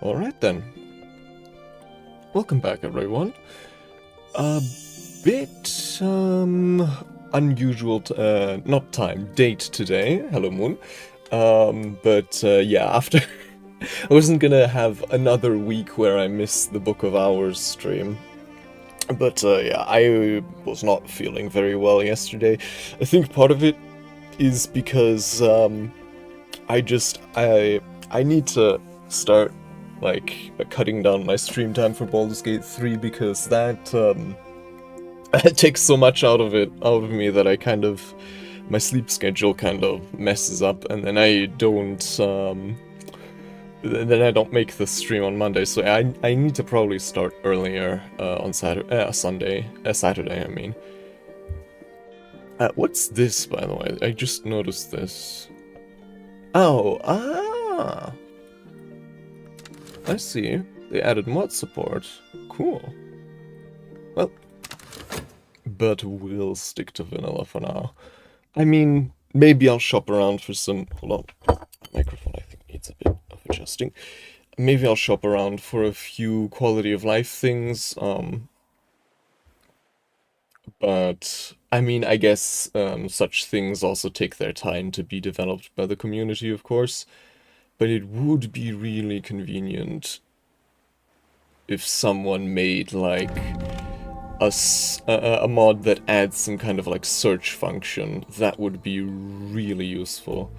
Alright then. Welcome back, everyone. A bit, unusual, date today. Hello, Moon. Yeah, after... I wasn't gonna have another week where I missed the Book of Hours stream. But, yeah, I was not feeling very well yesterday. I think part of it is because, I need to start, like, cutting down my stream time for Baldur's Gate 3 because that, it takes so much out of me that I kind of, my sleep schedule kind of messes up, and then I don't make the stream on Monday, so I need to probably start earlier on Saturday, I mean. What's this, by the way? I just noticed this. Oh, I see. They added mod support. Cool. Well, but we'll stick to vanilla for now. I mean, maybe I'll shop around for some... Hold on. Microphone, I think, needs a bit of adjusting. Maybe I'll shop around for a few quality of life things, but, I mean, I guess such things also take their time to be developed by the community, of course. But it would be really convenient if someone made, like, a mod that adds some kind of, like, search function. That would be really useful.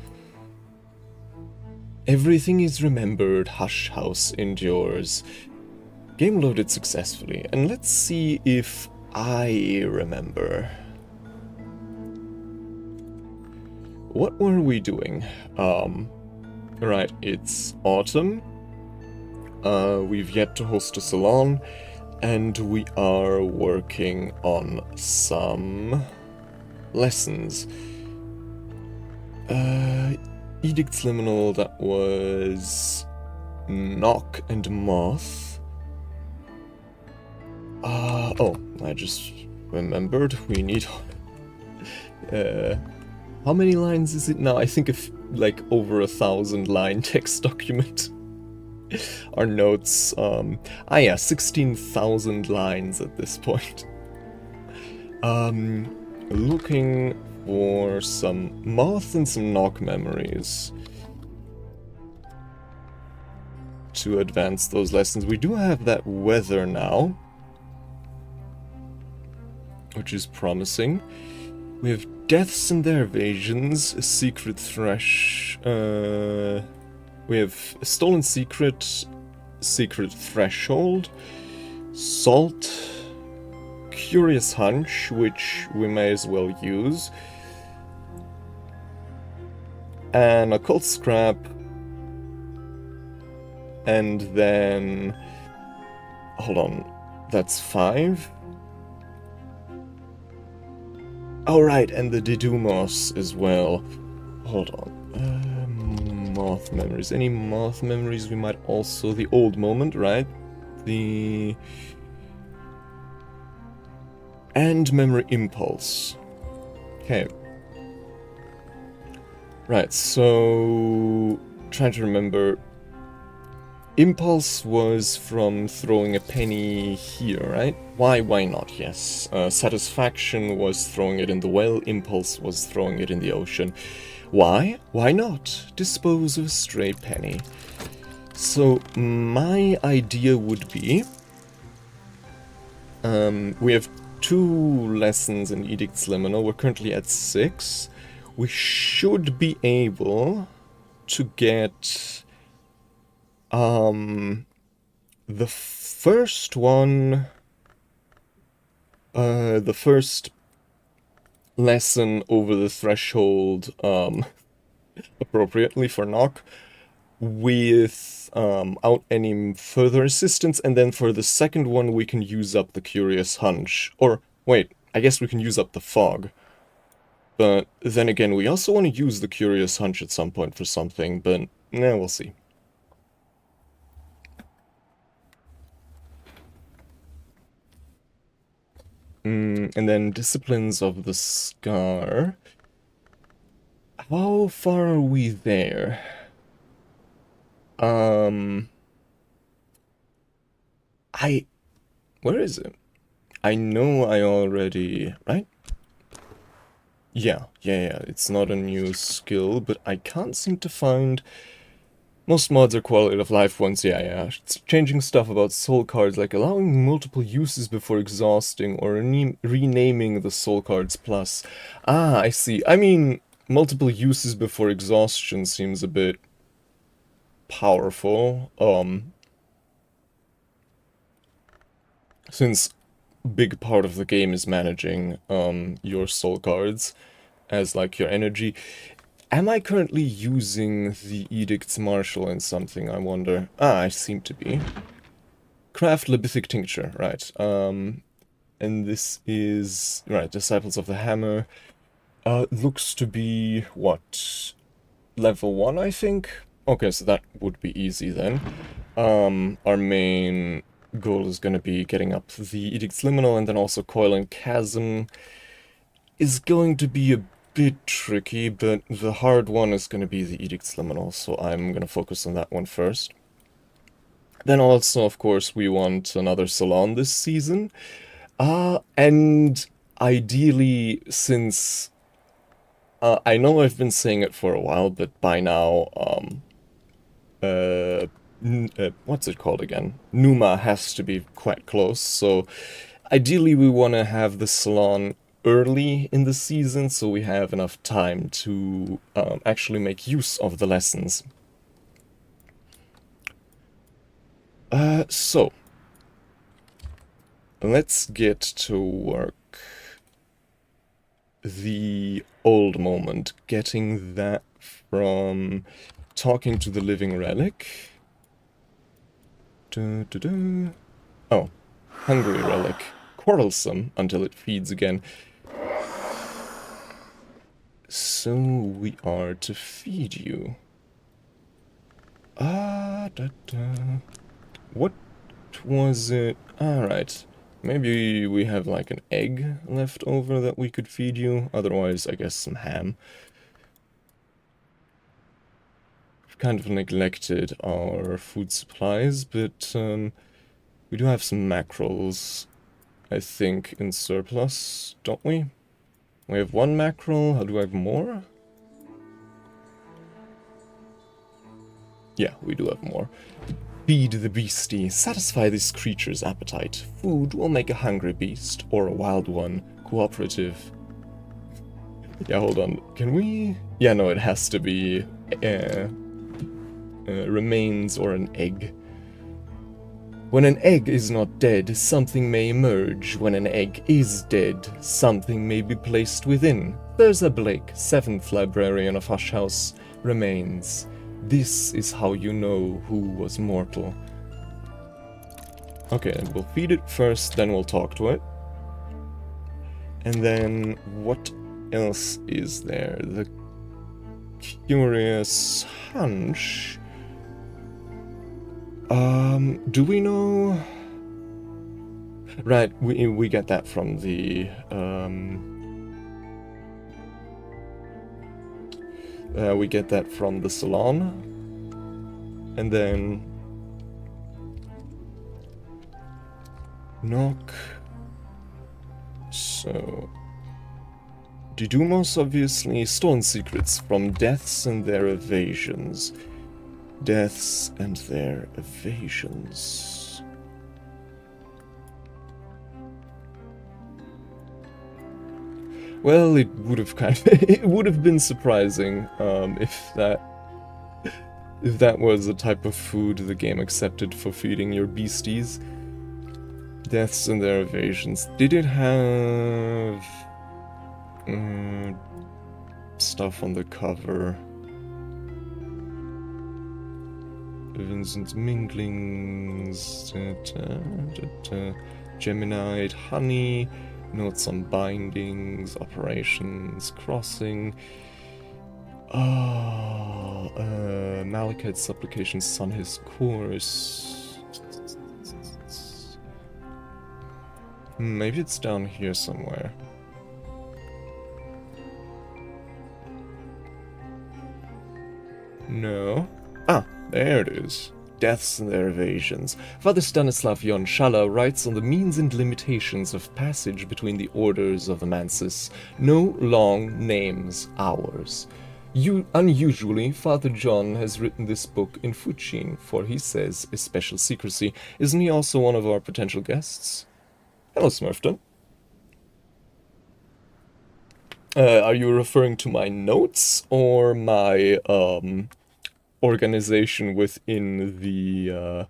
Everything is remembered, Hush House endures. Game loaded successfully, and let's see if I remember. What were we doing? Right, it's autumn. We've yet to host a salon, and we are working on some lessons. Edict's Liminal, that was Knock and Moth. Oh, I just remembered we need... how many lines is it now? I think if like over 1,000-line text document. Our notes, yeah, 16,000 lines at this point. Looking for some Moth and some Knock memories to advance those lessons. We do have that weather now, which is promising. We have Deaths and Their Evasions, a Secret Thresh... we have a Stolen Secret, Secret Threshold, Salt, Curious Hunch, which we may as well use, and Occult Scrap, and then... hold on, that's 5? Oh right, and the Dedumos as well. Hold on. Moth memories. Any Moth memories we might also... the Old Moment, right? The... and Memory Impulse. Okay. Right, so... trying to remember... Impulse was from throwing a penny here, right? Why not? Yes. Satisfaction was throwing it in the well. Impulse was throwing it in the ocean. Why? Why not? Dispose of a stray penny. So, my idea would be... we have 2 lessons in Edict's Liminal. We're currently at 6. We should be able to get... the first one... the first lesson over the threshold, appropriately for Knock, without any further assistance, and then for the second one we can use up the Curious Hunch. Or, wait, I guess we can use up the Fog. But then again, we also want to use the Curious Hunch at some point for something, but, we'll see. And then Disciplines of the Scar. How far are we there? Where is it? I know I already... Right? Yeah, it's not a new skill, but I can't seem to find... Most mods are quality of life ones, yeah. It's changing stuff about soul cards, like allowing multiple uses before exhausting, or renaming the soul cards plus. Ah, I see. I mean, multiple uses before exhaustion seems a bit powerful, since big part of the game is managing, your soul cards as, like, your energy. Am I currently using the Edict's Marshal in something, I wonder? Ah, I seem to be. Craft Libethic Tincture, right. And this is... Right, Disciples of the Hammer. Looks to be... What? Level 1, I think? Okay, so that would be easy then. Our main goal is gonna be getting up the Edict's Liminal, and then also Coil Chasm is going to be a bit tricky, but the hard one is going to be the Edict's Liminal, so I'm going to focus on that one first. Then also, of course, we want another Salon this season. And ideally, since... I know I've been saying it for a while, but by now, what's it called again? Numa has to be quite close, so ideally we want to have the Salon early in the season, so we have enough time to actually make use of the lessons. So, let's get to work. The old moment, getting that from talking to the living relic. Oh, hungry relic. Quarrelsome until it feeds again. So we are to feed you. What was it? Alright. Maybe we have like an egg left over that we could feed you. Otherwise, I guess some ham. We've kind of neglected our food supplies, but we do have some mackerels, I think, in surplus, don't we? We have one mackerel. How do I have more? Yeah, we do have more. Feed the beastie. Satisfy this creature's appetite. Food will make a hungry beast, or a wild one, cooperative. Yeah, hold on. Can we... Yeah, no, it has to be remains or an egg. When an egg is not dead, something may emerge. When an egg is dead, something may be placed within. There's a Blake, 7th librarian of Hush House, remains. This is how you know who was mortal. Okay, and we'll feed it first, then we'll talk to it. And then, what else is there? The curious hunch... do we know? Right, we get that from the we get that from the salon, and then knock. So Didumos, obviously, stolen secrets from deaths and their evasions. Deaths and their evasions. Well, it would have it would have been surprising if that was a type of food the game accepted for feeding your beasties. Deaths and their evasions. Did it have stuff on the cover? Vincent's minglings, Geminite, honey, notes on bindings, operations, crossing. Malachite's supplication, son his course. Maybe it's down here somewhere. No. Ah, there it is. deaths and their evasions. Father Stanislav Jon Schaller writes on the means and limitations of passage between the orders of the mansis. No long names, ours. Unusually, Father John has written this book in Fuchin, for he says is special secrecy. Isn't he also one of our potential guests? Hello, Smurfton. Are you referring to my notes or my organization within the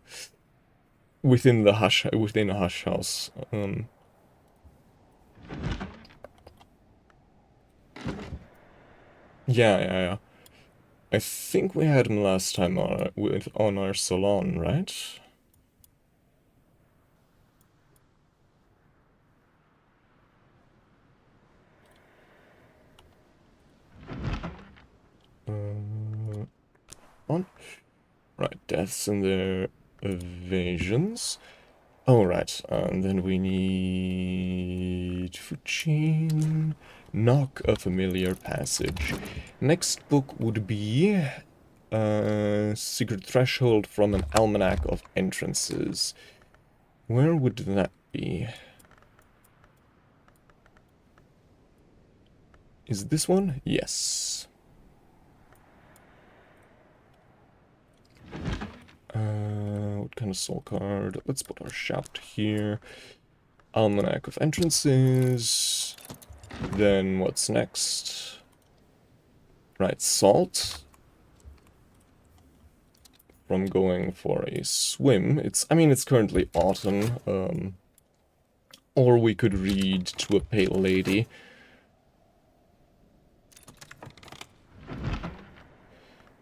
Hush House? Yeah. I think we had him last time on our salon, right? On? Right, deaths and their evasions. Oh, right, and then we need Fuchin. Knock a familiar passage. Next book would be Secret Threshold from an Almanac of Entrances. Where would that be? Is it this one? Yes. What kind of soul card? Let's put our shout here. Almanac of Entrances. Then what's next? Right, Salt. From going for a swim. It's currently autumn. Or we could read To a Pale Lady.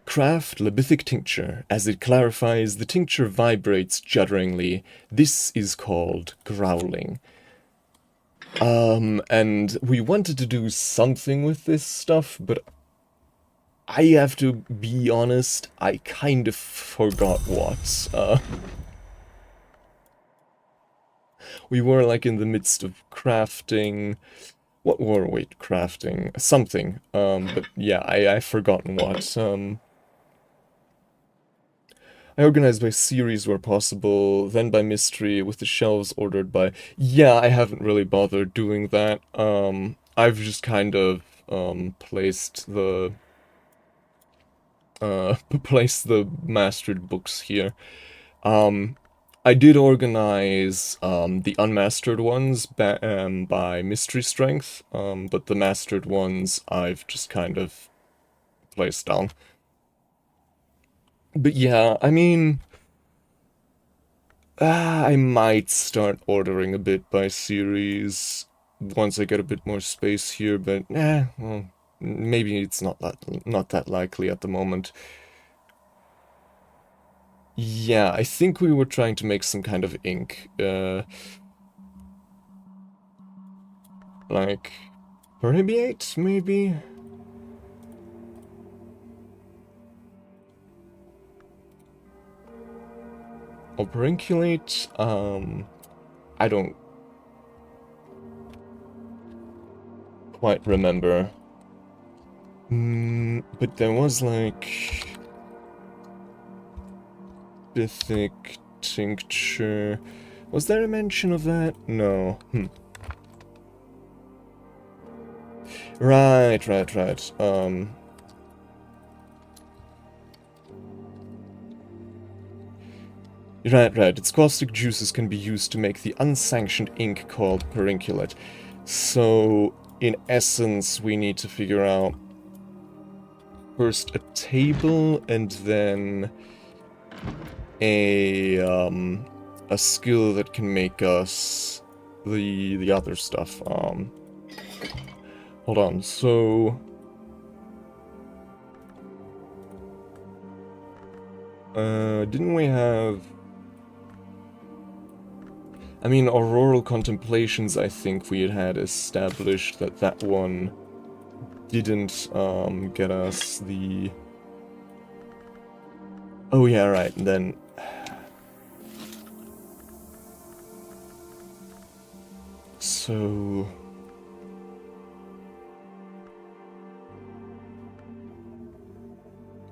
Craft Lebithic Tincture. As it clarifies, the tincture vibrates judderingly. This is called growling. And we wanted to do something with this stuff, but I have to be honest, I kind of forgot what. We were like in the midst of crafting. What were we crafting? Something. But yeah, I've forgotten what. I organized by series where possible, then by mystery, with the shelves ordered by... Yeah, I haven't really bothered doing that. I've just kind of, placed the mastered books here. I did organize, the unmastered ones by mystery strength, but the mastered ones I've just kind of placed down. But yeah, I mean, I might start ordering a bit by series once I get a bit more space here, but well, maybe it's not that likely at the moment. Yeah, I think we were trying to make some kind of ink, like permeate, maybe? Or perenculate? I don't quite remember. But there was like... Bithic tincture... Was there a mention of that? No. Right. Right. Its caustic juices can be used to make the unsanctioned ink called perenculate. So, in essence, we need to figure out first a table and then a skill that can make us the other stuff. Hold on, so... didn't we have... I mean, Auroral Contemplations, I think we had established that one didn't, get us the... Oh yeah, right, and then... So...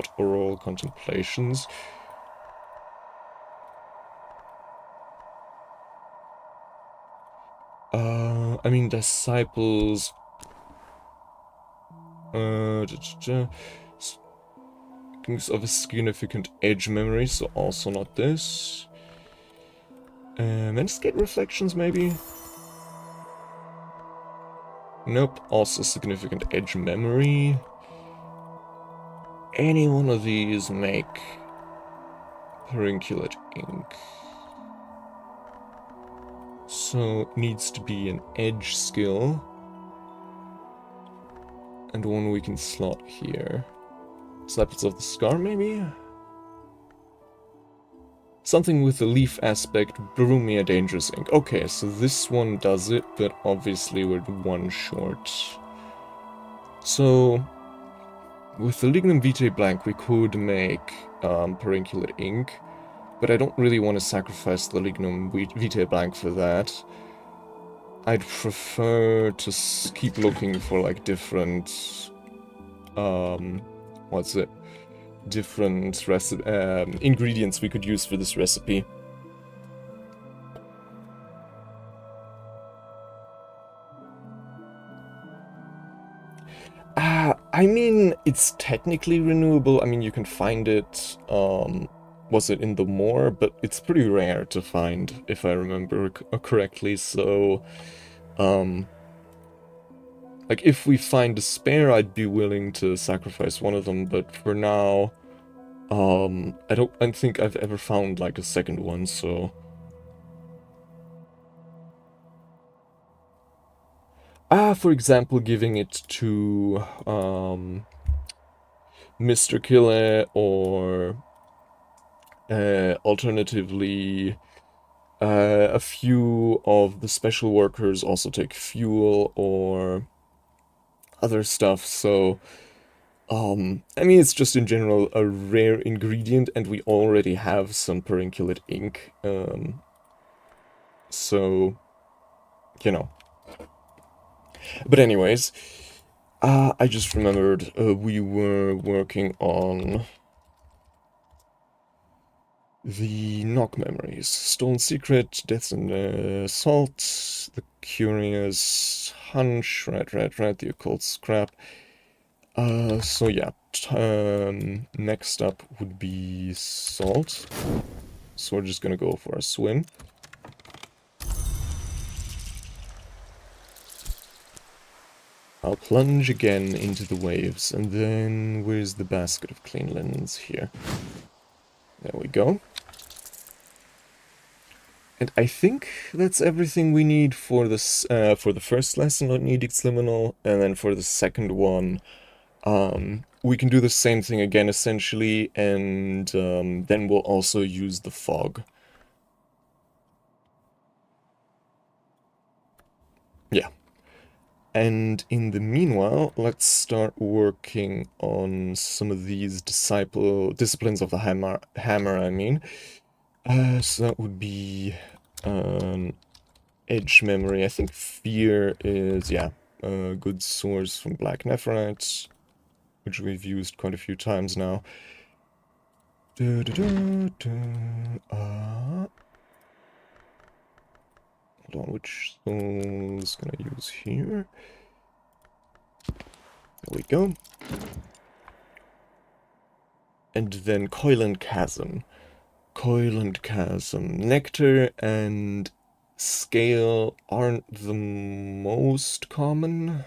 not oral contemplations. I mean, disciples... Things of a significant edge memory, so also not this. Men's-Gate reflections, maybe? Nope, also significant edge memory. Any one of these make Perenculate ink. So it needs to be an edge skill. And one we can slot here. Disciples of the Scar, maybe? Something with the leaf aspect, Brumia Dangerous Ink. Okay, so this one does it, but obviously we're one short. So, with the Lignum Vitae Blank, we could make Perenculate Ink, but I don't really want to sacrifice the Lignum Vitae Blank for that. I'd prefer to keep looking for, like, different... what's it? Different ingredients we could use for this recipe. I mean, it's technically renewable. I mean, you can find it, was it in the moor? But it's pretty rare to find, if I remember correctly, so, like, if we find a spare, I'd be willing to sacrifice one of them, but for now, I don't think I've ever found, like, a second one, so... for example, giving it to, Mr. 𝐬𝐞𝐫, or, alternatively, a few of the special workers also take fuel, or other stuff, so... I mean, it's just in general a rare ingredient, and we already have some Perenculate ink, so, you know. But anyways, I just remembered we were working on the knock memories. Stolen Secret, Deaths and Assault, the Curious Hunch, right, the Occult Scrap. So yeah, next up would be Salt. So we're just gonna go for a swim. I'll plunge again into the waves, and then where's the basket of clean linens here? There we go. And I think that's everything we need for this for the first lesson on Edict's Liminal, and then for the second one, we can do the same thing again essentially, and then we'll also use the fog. Yeah. And in the meanwhile, let's start working on some of these disciplines of the hammer, I mean. So that would be edge memory. I think fear is, yeah, a good source from Black Nephrites, which we've used quite a few times now. Hold on, which soul's gonna use here? There we go. And then 𝐬𝐶𝐫. 𝐬𝐶𝐫. Nectar and scale aren't the most common.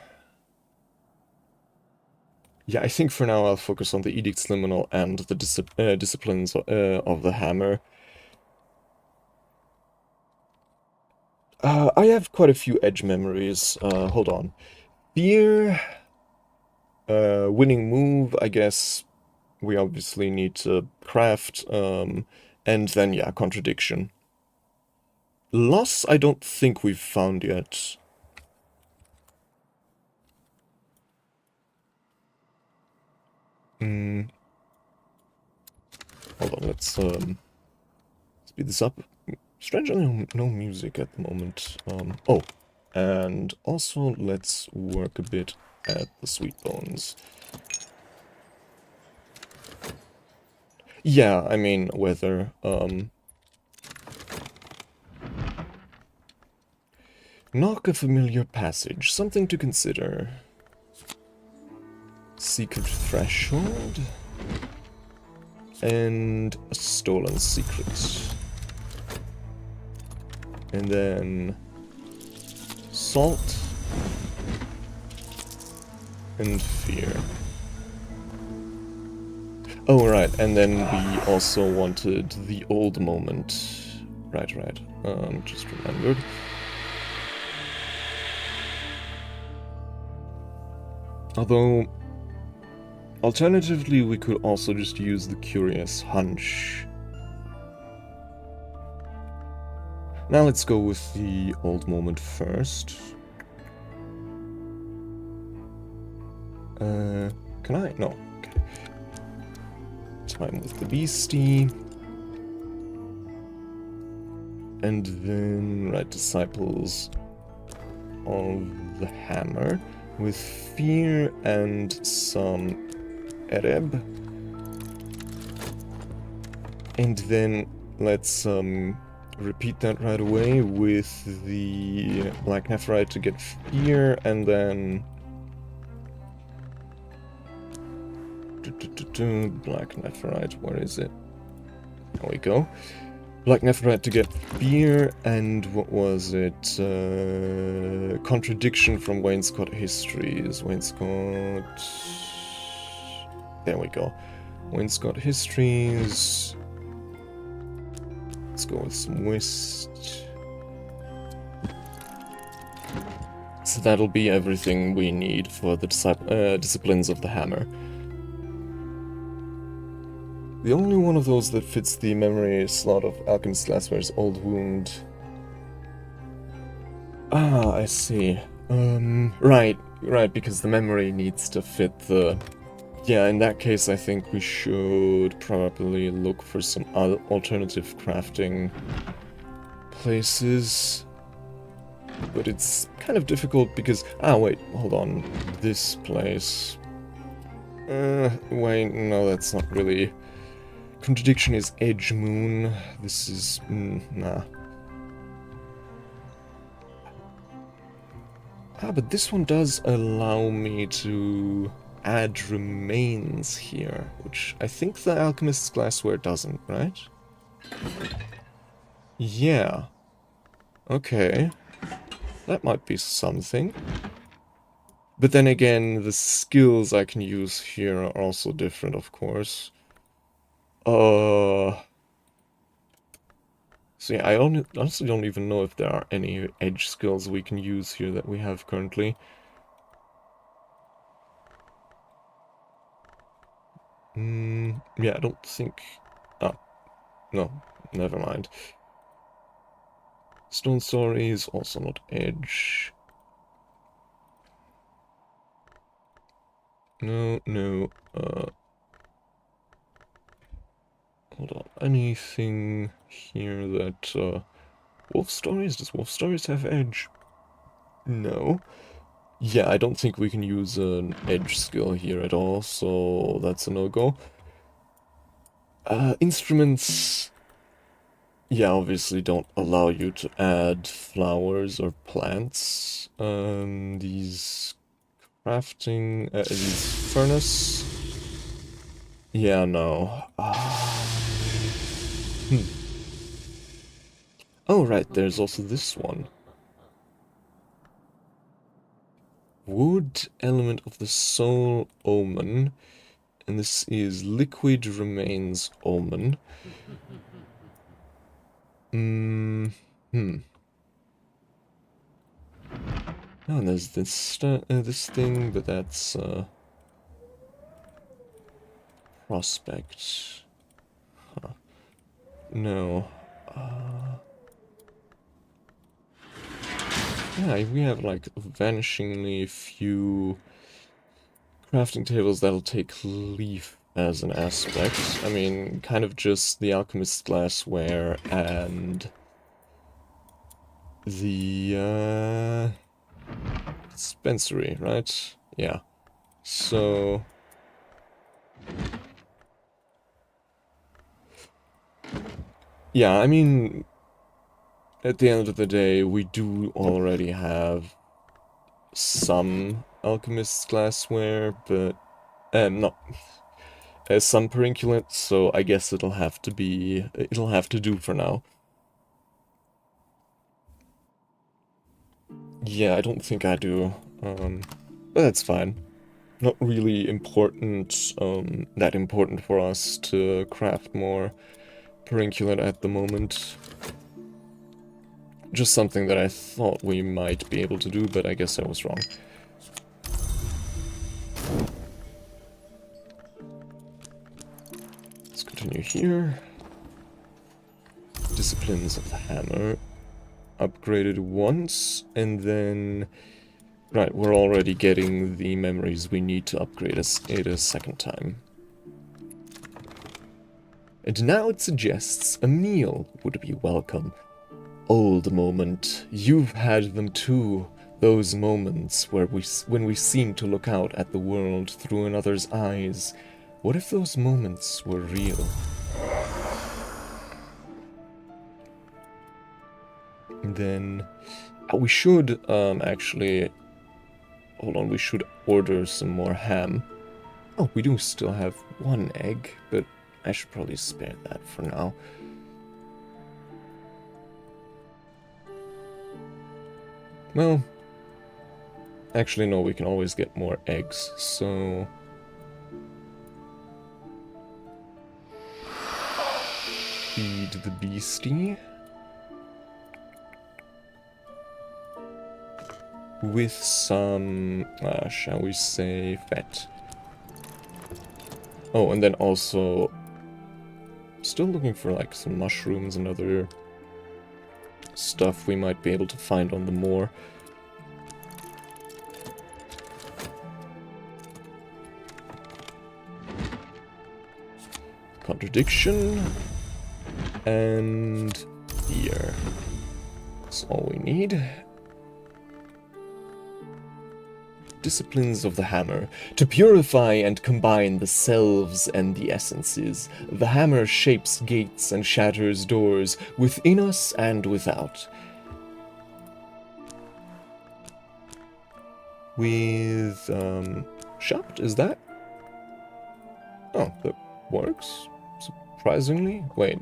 Yeah, I think for now I'll focus on the Edict's Liminal and the disciplines of the hammer. I have quite a few edge memories. Hold on. Fear. Winning move, I guess we obviously need to craft. And then, yeah, contradiction. Loss, I don't think we've found yet. Hold on, let's speed this up. Strangely, no music at the moment. Oh, and also let's work a bit at the sweet bones. Yeah, I mean, weather. Knock a familiar passage, something to consider. Secret threshold. And a stolen secret. And then salt and fear. Oh, right, and then we also wanted the old moment. Right, just remembered. Although, alternatively, we could also just use the curious hunch. Now let's go with the old moment first. Can I? No. Okay. Time with the beastie. And then, right, disciples of the hammer with fear and some Ereb. And then let's repeat that right away with the Black Nephrite to get fear, and then Black Nephrite, where is it? There we go. Black Nephrite to get fear, and what was it? Contradiction from Wainscot Histories. Wainscot... There we go. Wainscot Histories. Let's go with some whist. So that'll be everything we need for the disciplines of the hammer. The only one of those that fits the memory slot of Alchemist Glassware's Old Wound. Ah, I see. Right, because the memory needs to fit the... Yeah, in that case I think we should probably look for some alternative crafting places. But it's kind of difficult because... Ah, wait, hold on. This place... wait, no, that's not really... Contradiction is Edge Moon. This is... nah. Ah, but this one does allow me to add remains here, which I think the Alchemist's Glassware doesn't, right? Yeah. Okay. That might be something. But then again, the skills I can use here are also different, of course. So yeah, I honestly don't even know if there are any edge skills we can use here that we have currently. Yeah, I don't think... Oh, no, never mind. Stone Story is also not edge. No, hold on. Anything here that, Wolf Stories? Does Wolf Stories have edge? No. Yeah, I don't think we can use an edge skill here at all, so that's a no-go. Instruments... Yeah, obviously don't allow you to add flowers or plants. These crafting... these furnace... Yeah, no. Oh, right, there's also this one. Wood element of the soul omen. And this is liquid remains omen. Oh, and there's this this thing, but that's prospect. Huh. No. Yeah, we have like vanishingly few crafting tables that'll take leaf as an aspect. I mean, kind of just the alchemist's glassware and the dispensary, right? Yeah. So yeah, I mean, at the end of the day, we do already have some alchemist's glassware, but not some perinculate, so I guess it'll have to do for now. Yeah, I don't think I do, but that's fine. Not really important, that important for us to craft more perinculate at the moment. Just something that I thought we might be able to do, but I guess I was wrong. Let's continue here. Disciplines of the hammer. Upgraded once, and then... Right, we're already getting the memories we need to upgrade it a second time. And now it suggests a meal would be welcome. Old moment, you've had them too. Those moments when we seem to look out at the world through another's eyes. What if those moments were real? And then we should actually... Hold on, we should order some more ham. Oh, we do still have one egg, but I should probably spare that for now. Well, actually no, we can always get more eggs, so... Feed the beastie. With some, shall we say, fat. Oh, and then also... Still looking for, like, some mushrooms and other stuff we might be able to find on the moor. Contradiction. And here. That's all we need. Disciplines of the hammer. To purify and combine the selves and the essences, the hammer shapes gates and shatters doors within us and without. With, shopped, is that? Oh, that works. Surprisingly. Wait.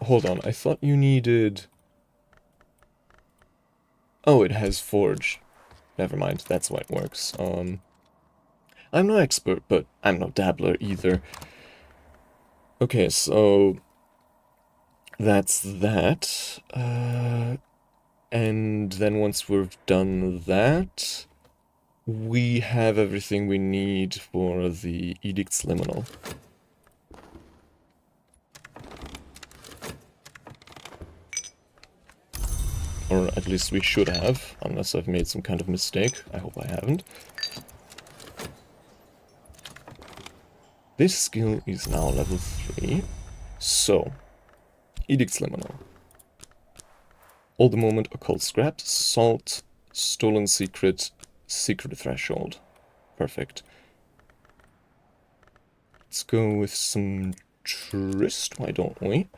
Hold on, I thought you needed... Oh, it has Forge. Never mind, that's why it works. I'm no expert, but I'm no dabbler either. Okay, so that's that. And then once we've done that, we have everything we need for the Edict's Liminal. Or at least we should have, unless I've made some kind of mistake. I hope I haven't. This skill is now level 3. So, Edict's Liminal. All the moment, occult scrap, salt, stolen secret, secret threshold. Perfect. Let's go with some Trist, why don't we?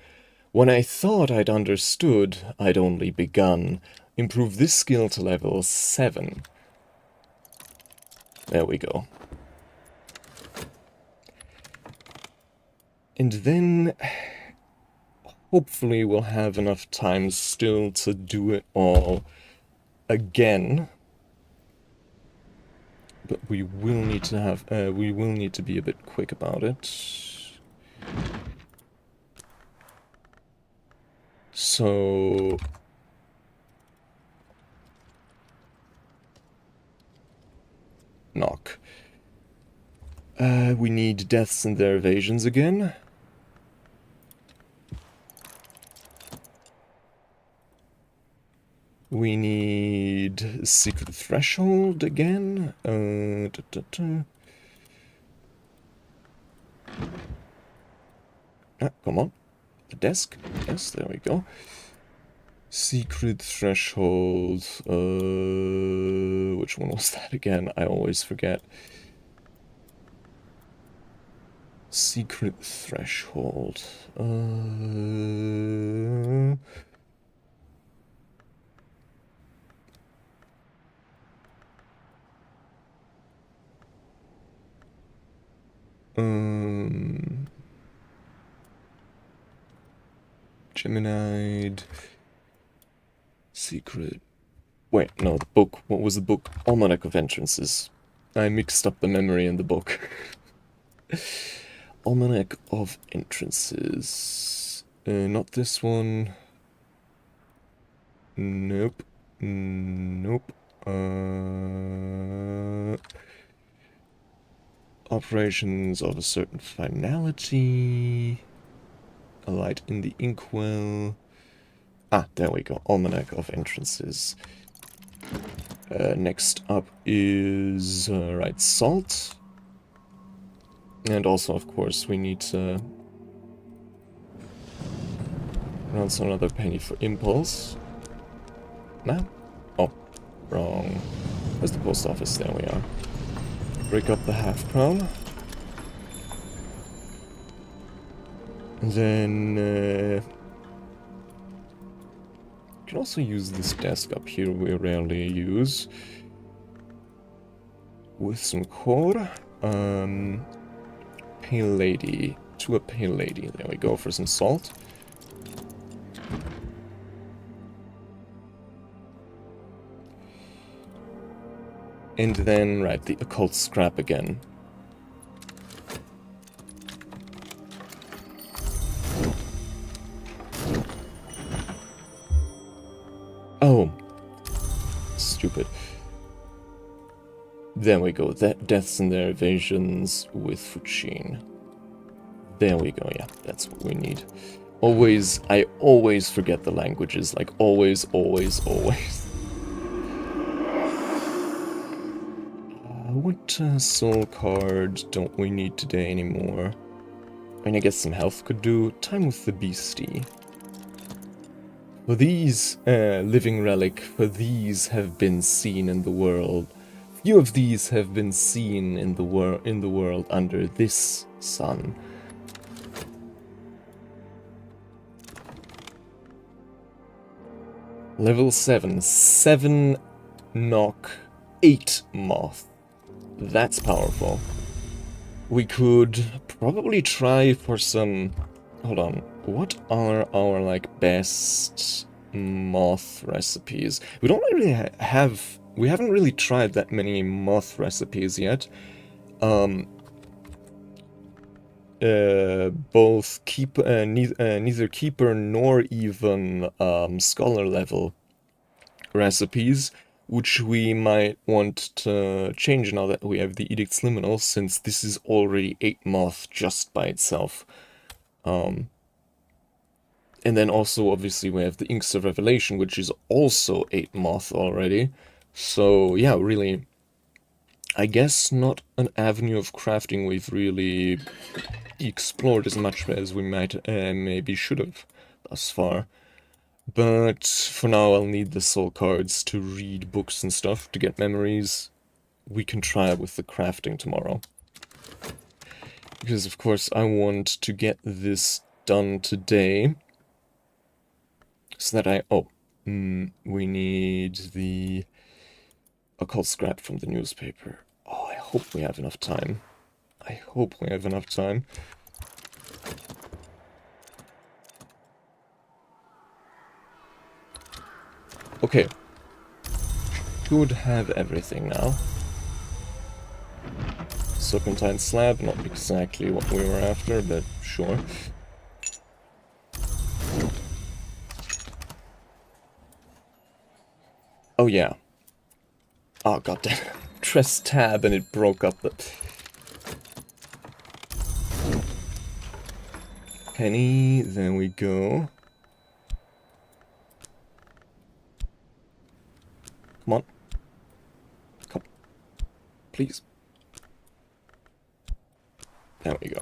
When I thought I'd understood, I'd only begun. Improve this skill to level 7. There we go. And then hopefully we'll have enough time still to do it all again. But we will need to have, we will need to be a bit quick about it. So... knock. We need deaths and their evasions again. We need secret threshold again. Ah, come on. The desk. Yes, there we go. Secret threshold. Which one was that again? I always forget. Secret threshold. Gemini. Secret. Wait, no, the book. What was the book? Almanac of Entrances. I mixed up the memory in the book. Almanac of Entrances. Not this one. Nope. Nope. Operations of a certain finality. A light in the inkwell. Ah, there we go. Almanac of Entrances. Next up is, right, salt. And also, of course, we need to... also another penny for impulse. Nah? Oh, wrong. Where's the post office? There we are. Break up the half-crown. And then... you can also use this desk up here we rarely use. With some core. Pale lady. To a pale lady. There we go for some salt. And then, right, the occult scrap again. Oh. Stupid. There we go. Deaths and their evasions with Fuchin. There we go, yeah. That's what we need. Always, I always forget the languages. Like, always, always, always. What soul card don't we need today anymore? I mean, I guess some health could do. Time with the beastie. For these, living relic, for these have been seen in the world. Few of these have been seen in the world under this sun. Level 7. 7 knock, 8 moth. That's powerful. We could probably try for some... hold on. What are our, like, best... moth recipes. We don't really have... We haven't really tried that many moth recipes yet. Both neither keeper nor even scholar level recipes, which we might want to change now that we have the Edict's Liminal, since this is already 8 moth just by itself. And then also, obviously, we have the Inks of Revelation, which is also 8 moth already. So, yeah, really, I guess not an avenue of crafting we've really explored as much as we might maybe should have thus far. But for now, I'll need the soul cards to read books and stuff to get memories. We can try with the crafting tomorrow. Because, of course, I want to get this done today. So that we need the occult scrap from the newspaper. Oh, I hope we have enough time. I hope we have enough time. Okay. Should have everything now. Serpentine slab, not exactly what we were after, but sure. Oh yeah. Oh goddamn. Press tab and it broke up the... Penny, there we go. Come on. Come. Please. There we go.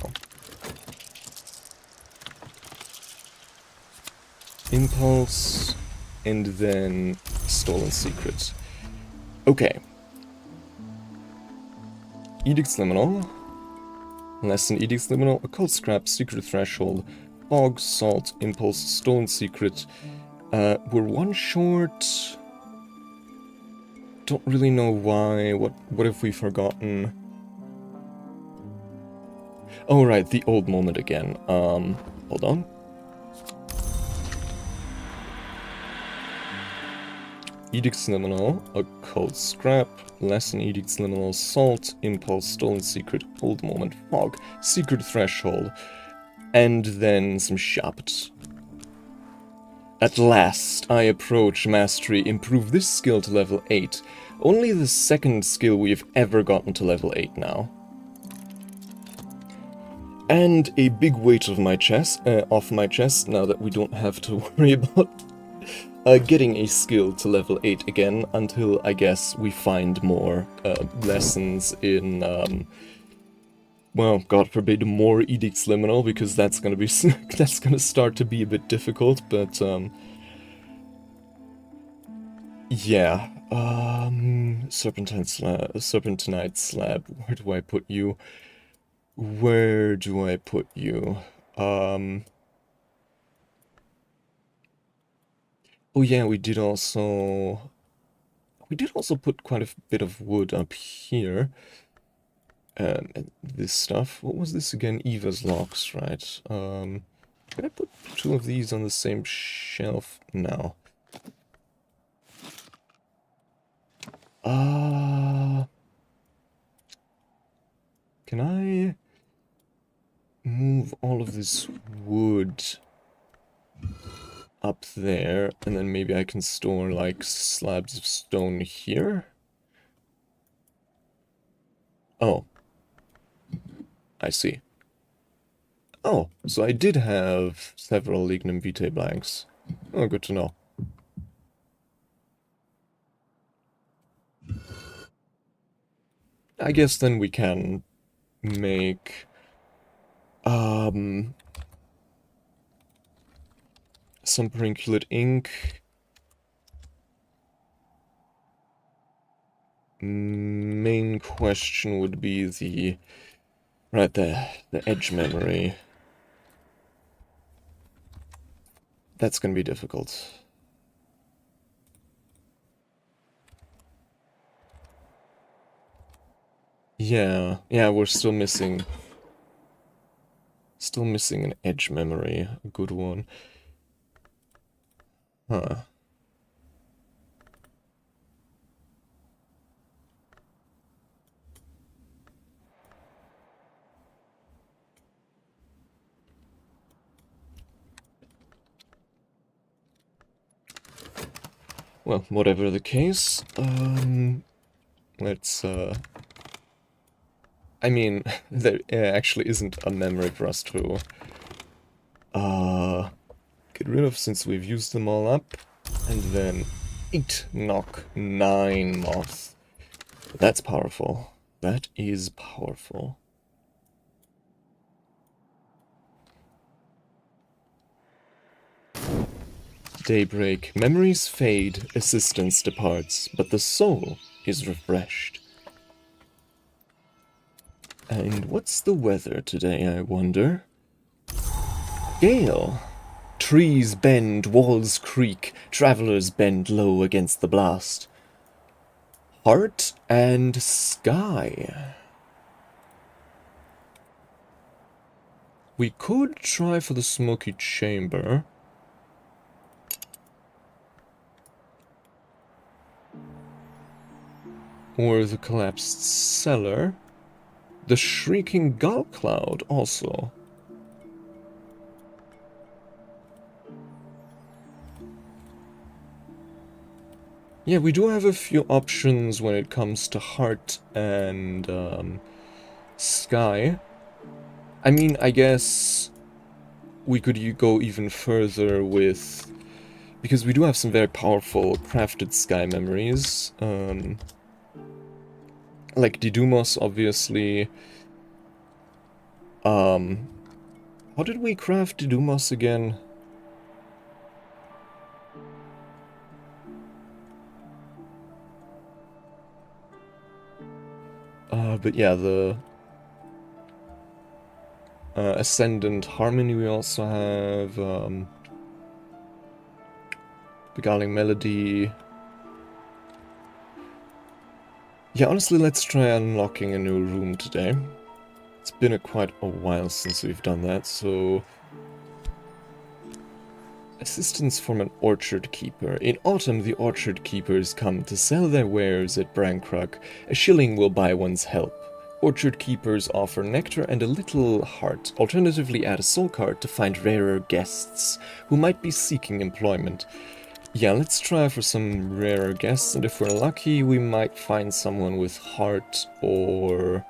Impulse, and then Stolen Secret. Okay. Edict's Liminal. Lesson Edict's Liminal, Occult Scrap, Secret Threshold, Fog, Salt, Impulse, Stolen Secret. We're one short. Don't really know why. What have we forgotten? Oh right, the old moment again. Hold on. Edict's Liminal, Occult Scrap, Lesson Edict's Liminal, Salt, Impulse, Stolen Secret, Old Moment, Fog, Secret Threshold, and then some Shapt. At last, I approach Mastery, improve this skill to level 8. Only the second skill we've ever gotten to level 8 now. And a big weight of my chest, off my chest, now that we don't have to worry about getting a skill to level 8 again, until, I guess, we find more lessons in, well, God forbid, more Edict's Liminal, because that's gonna be that's gonna start to be a bit difficult, but, yeah. Serpentinite slab, where do I put you? Where do I put you? Oh yeah, we did also put quite a bit of wood up here. And this stuff. What was this again? Eva's locks, right? Can I put 2 of these on the same shelf? No. Can I move all of this wood up there, and then maybe I can store, like, slabs of stone here? Oh. I see. Oh, so I did have several Lignum Vitae blanks. Oh, good to know. I guess then we can make... some Perinculate ink. Main question would be the... right there, the edge memory. That's gonna be difficult. Yeah, we're still missing... still missing an edge memory, a good one. Huh. Well, whatever the case, let's, I mean, there actually isn't a memory for us to, get rid of since we've used them all up. And then 8 knock, 9 moth. That's powerful. That is powerful. Daybreak. Memories fade, assistance departs, but the soul is refreshed. And what's the weather today, I wonder? Gale. Trees bend, walls creak, travelers bend low against the blast. Heart and sky. We could try for the smoky chamber. Or the collapsed cellar. The shrieking gull cloud also. Yeah, we do have a few options when it comes to heart and sky. I mean, I guess we could go even further with... Because we do have some very powerful crafted sky memories. Like 𝐬𝐞𝐚𝐬𝐬𝐬, obviously. How did we craft 𝐬𝐞𝐚𝐬𝐬𝐬 again? But yeah, the Ascendant Harmony we also have, Beguiling Melody. Yeah, honestly, let's try unlocking a new room today. It's been quite a while since we've done that, so... Assistance from an orchard keeper. In autumn, the orchard keepers come to sell their wares at Brancrook. A shilling will buy one's help. Orchard keepers offer nectar and a little heart. Alternatively, add a soul card to find rarer guests who might be seeking employment. Yeah, let's try for some rarer guests, and if we're lucky, we might find someone with heart or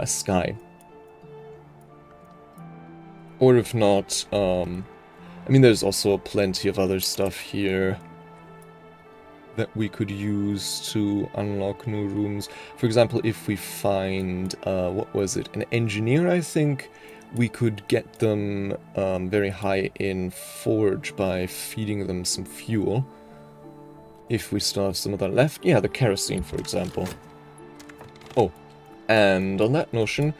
sky. Or if not, I mean, there's also plenty of other stuff here that we could use to unlock new rooms. For example, if we find, what was it, an engineer, I think, we could get them very high in forge by feeding them some fuel. If we still have some of that left. Yeah, the kerosene, for example. Oh, and on that notion,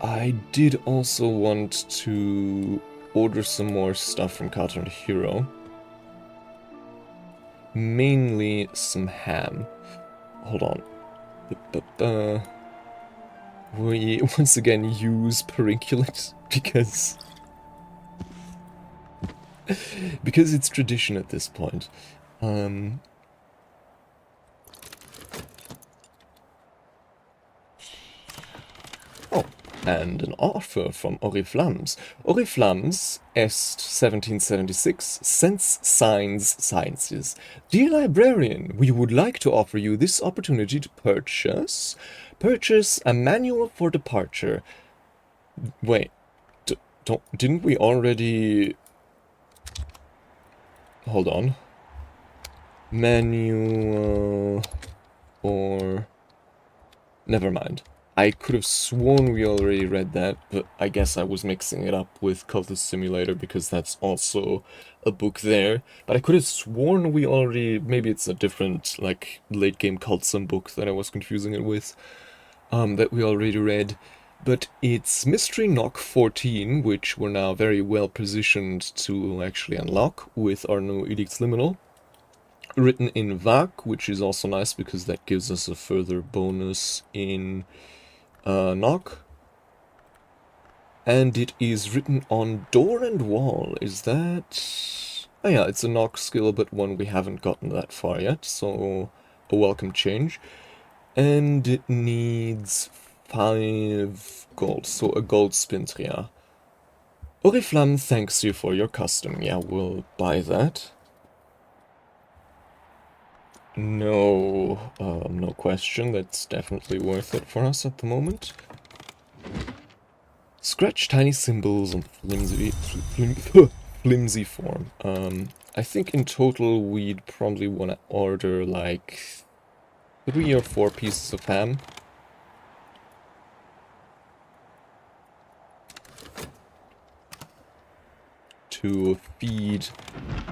I did also want to order some more stuff from 𝐿 Hero. Mainly some ham. Hold on. We once again use periculate because it's tradition at this point. Oh, and an offer from Oriflammes. Oriflammes, Est 1776, Sense Signs Sciences. Dear librarian, we would like to offer you this opportunity to purchase a manual for departure. Wait, didn't we already... Hold on. Manual or... Never mind. I could have sworn we already read that, but I guess I was mixing it up with Cultist Simulator because that's also a book there. But I could have sworn we already... Maybe it's a different, like, late-game cult sim book that I was confusing it with. That we already read. But it's Mystery Knock 14, which we're now very well positioned to actually unlock with our new Edict's Liminal. Written in VAC, which is also nice because that gives us a further bonus in knock. And it is written on door and wall. Is that... Oh yeah, it's a knock skill, but one we haven't gotten that far yet, so a welcome change. And it needs 5 gold, so a gold ℍ𝕠𝕦𝕤𝐵. Oriflamme thanks you for your custom. Yeah, we'll buy that. No question, that's definitely worth it for us at the moment. Scratch tiny symbols on flimsy form. I think in total we'd probably want to order like 3 or 4 pieces of ham. To feed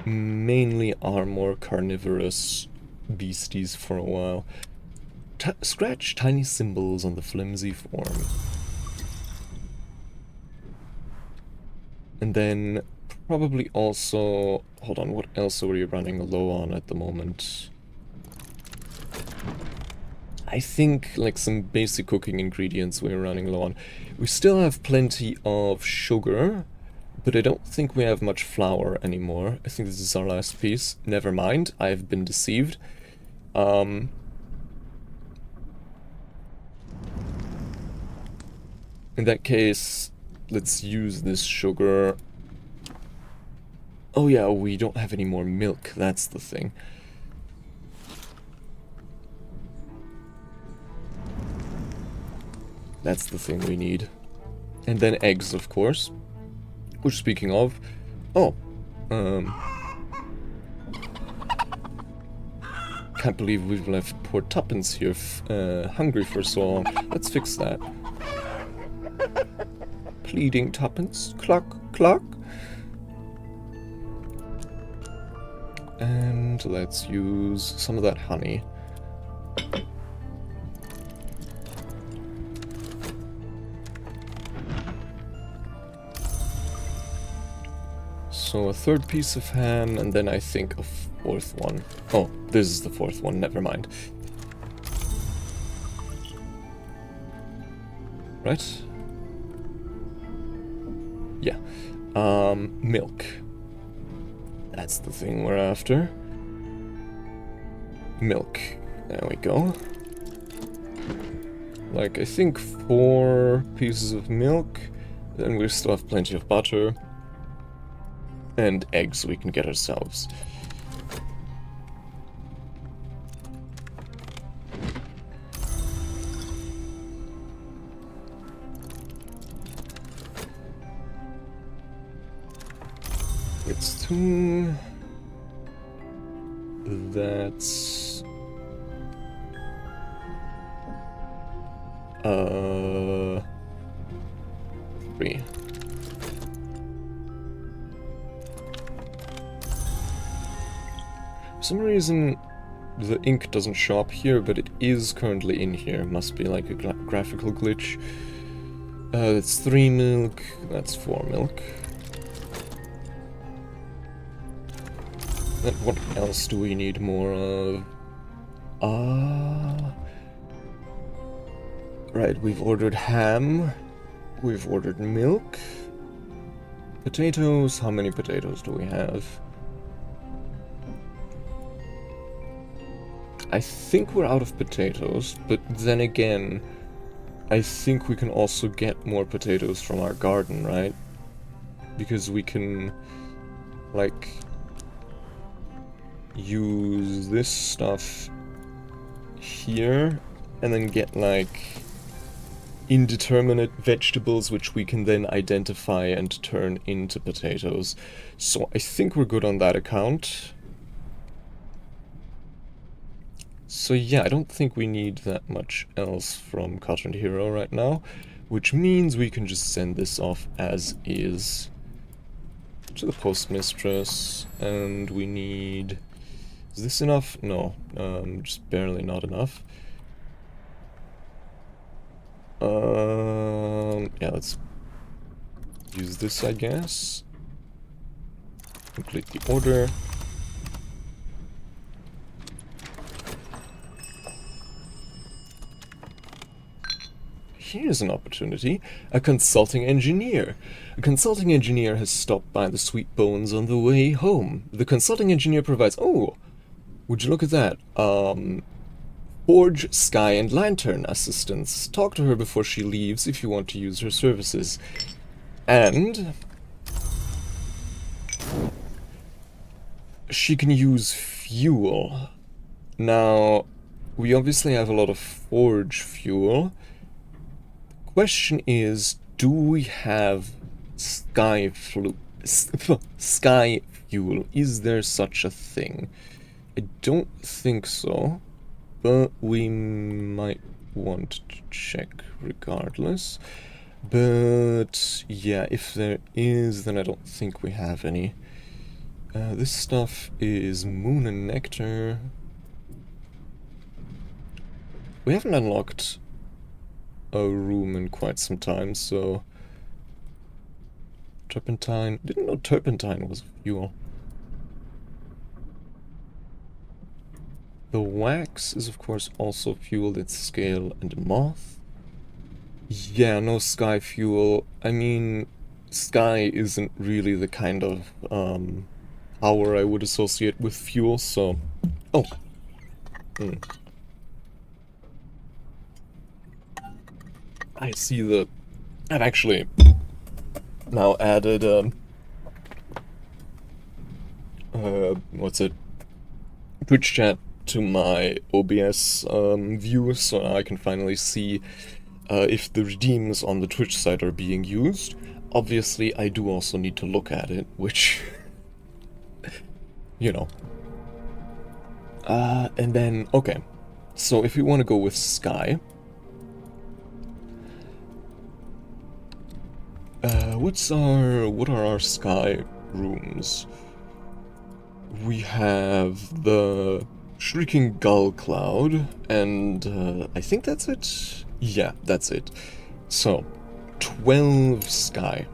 mainly our more carnivorous beasties for a while. Scratch tiny symbols on the flimsy form. And then probably also... Hold on, what else are we running low on at the moment? I think like some basic cooking ingredients we're running low on. We still have plenty of sugar, but I don't think we have much flour anymore. I think this is our last piece. Never mind, I have been deceived. In that case, let's use this sugar. Oh yeah, we don't have any more milk, that's the thing. That's the thing we need. And then eggs, of course. Which, speaking of... Oh, can't believe we've left poor Tuppence here hungry for so long. Let's fix that. Pleading Tuppence. Cluck, cluck. And let's use some of that honey. So a 3rd piece of ham, and then I think a 4th one. Oh, this is the 4th one, never mind. Right? Yeah. Milk. That's the thing we're after. Milk. There we go. Like, I think 4 pieces of milk. Then we still have plenty of butter. And eggs we can get ourselves. It's 2. That's... 3. For some reason, the ink doesn't show up here, but it is currently in here. Must be like a graphical glitch. That's 3 milk, that's 4 milk. Then what else do we need more of? Right, we've ordered ham. We've ordered milk. Potatoes, how many potatoes do we have? I think we're out of potatoes, but then again, I think we can also get more potatoes from our garden, right? Because we can, like, use this stuff here, and then get, like, indeterminate vegetables which we can then identify and turn into potatoes. So I think we're good on that account. So yeah, I don't think we need that much else from Cotton Hero right now, which means we can just send this off as is to the postmistress, and we need... Is this enough? No, just barely not enough. Yeah, let's use this, I guess. Complete the order. here's an opportunity. A consulting engineer. A consulting engineer has stopped by the Sweet Bones on the way home. The consulting engineer provides... Oh, would you look at that? Forge, Sky, and Lantern assistance. Talk to her before she leaves if you want to use her services. And... she can use fuel. Now, we obviously have a lot of forge fuel. The question is, do we have sky fuel? Is there such a thing? I don't think so, but we might want to check regardless. But yeah, if there is, then I don't think we have any. This stuff is Moon and Nectar. We haven't unlocked a room in quite some time, so... Turpentine... Didn't know turpentine was fuel. The wax is of course also fueled at scale and moth. Yeah, no sky fuel. I mean, sky isn't really the kind of power I would associate with fuel, so... Oh. I see that I've actually now added, what's it? Twitch chat to my OBS view, so now I can finally see if the redeems on the Twitch side are being used. Obviously, I do also need to look at it, which... you know. And then, okay. So if we want to go with Sky... what are our Sky rooms? We have the Shrieking Gull Cloud, and I think that's it? Yeah, that's it. So, 12 Sky.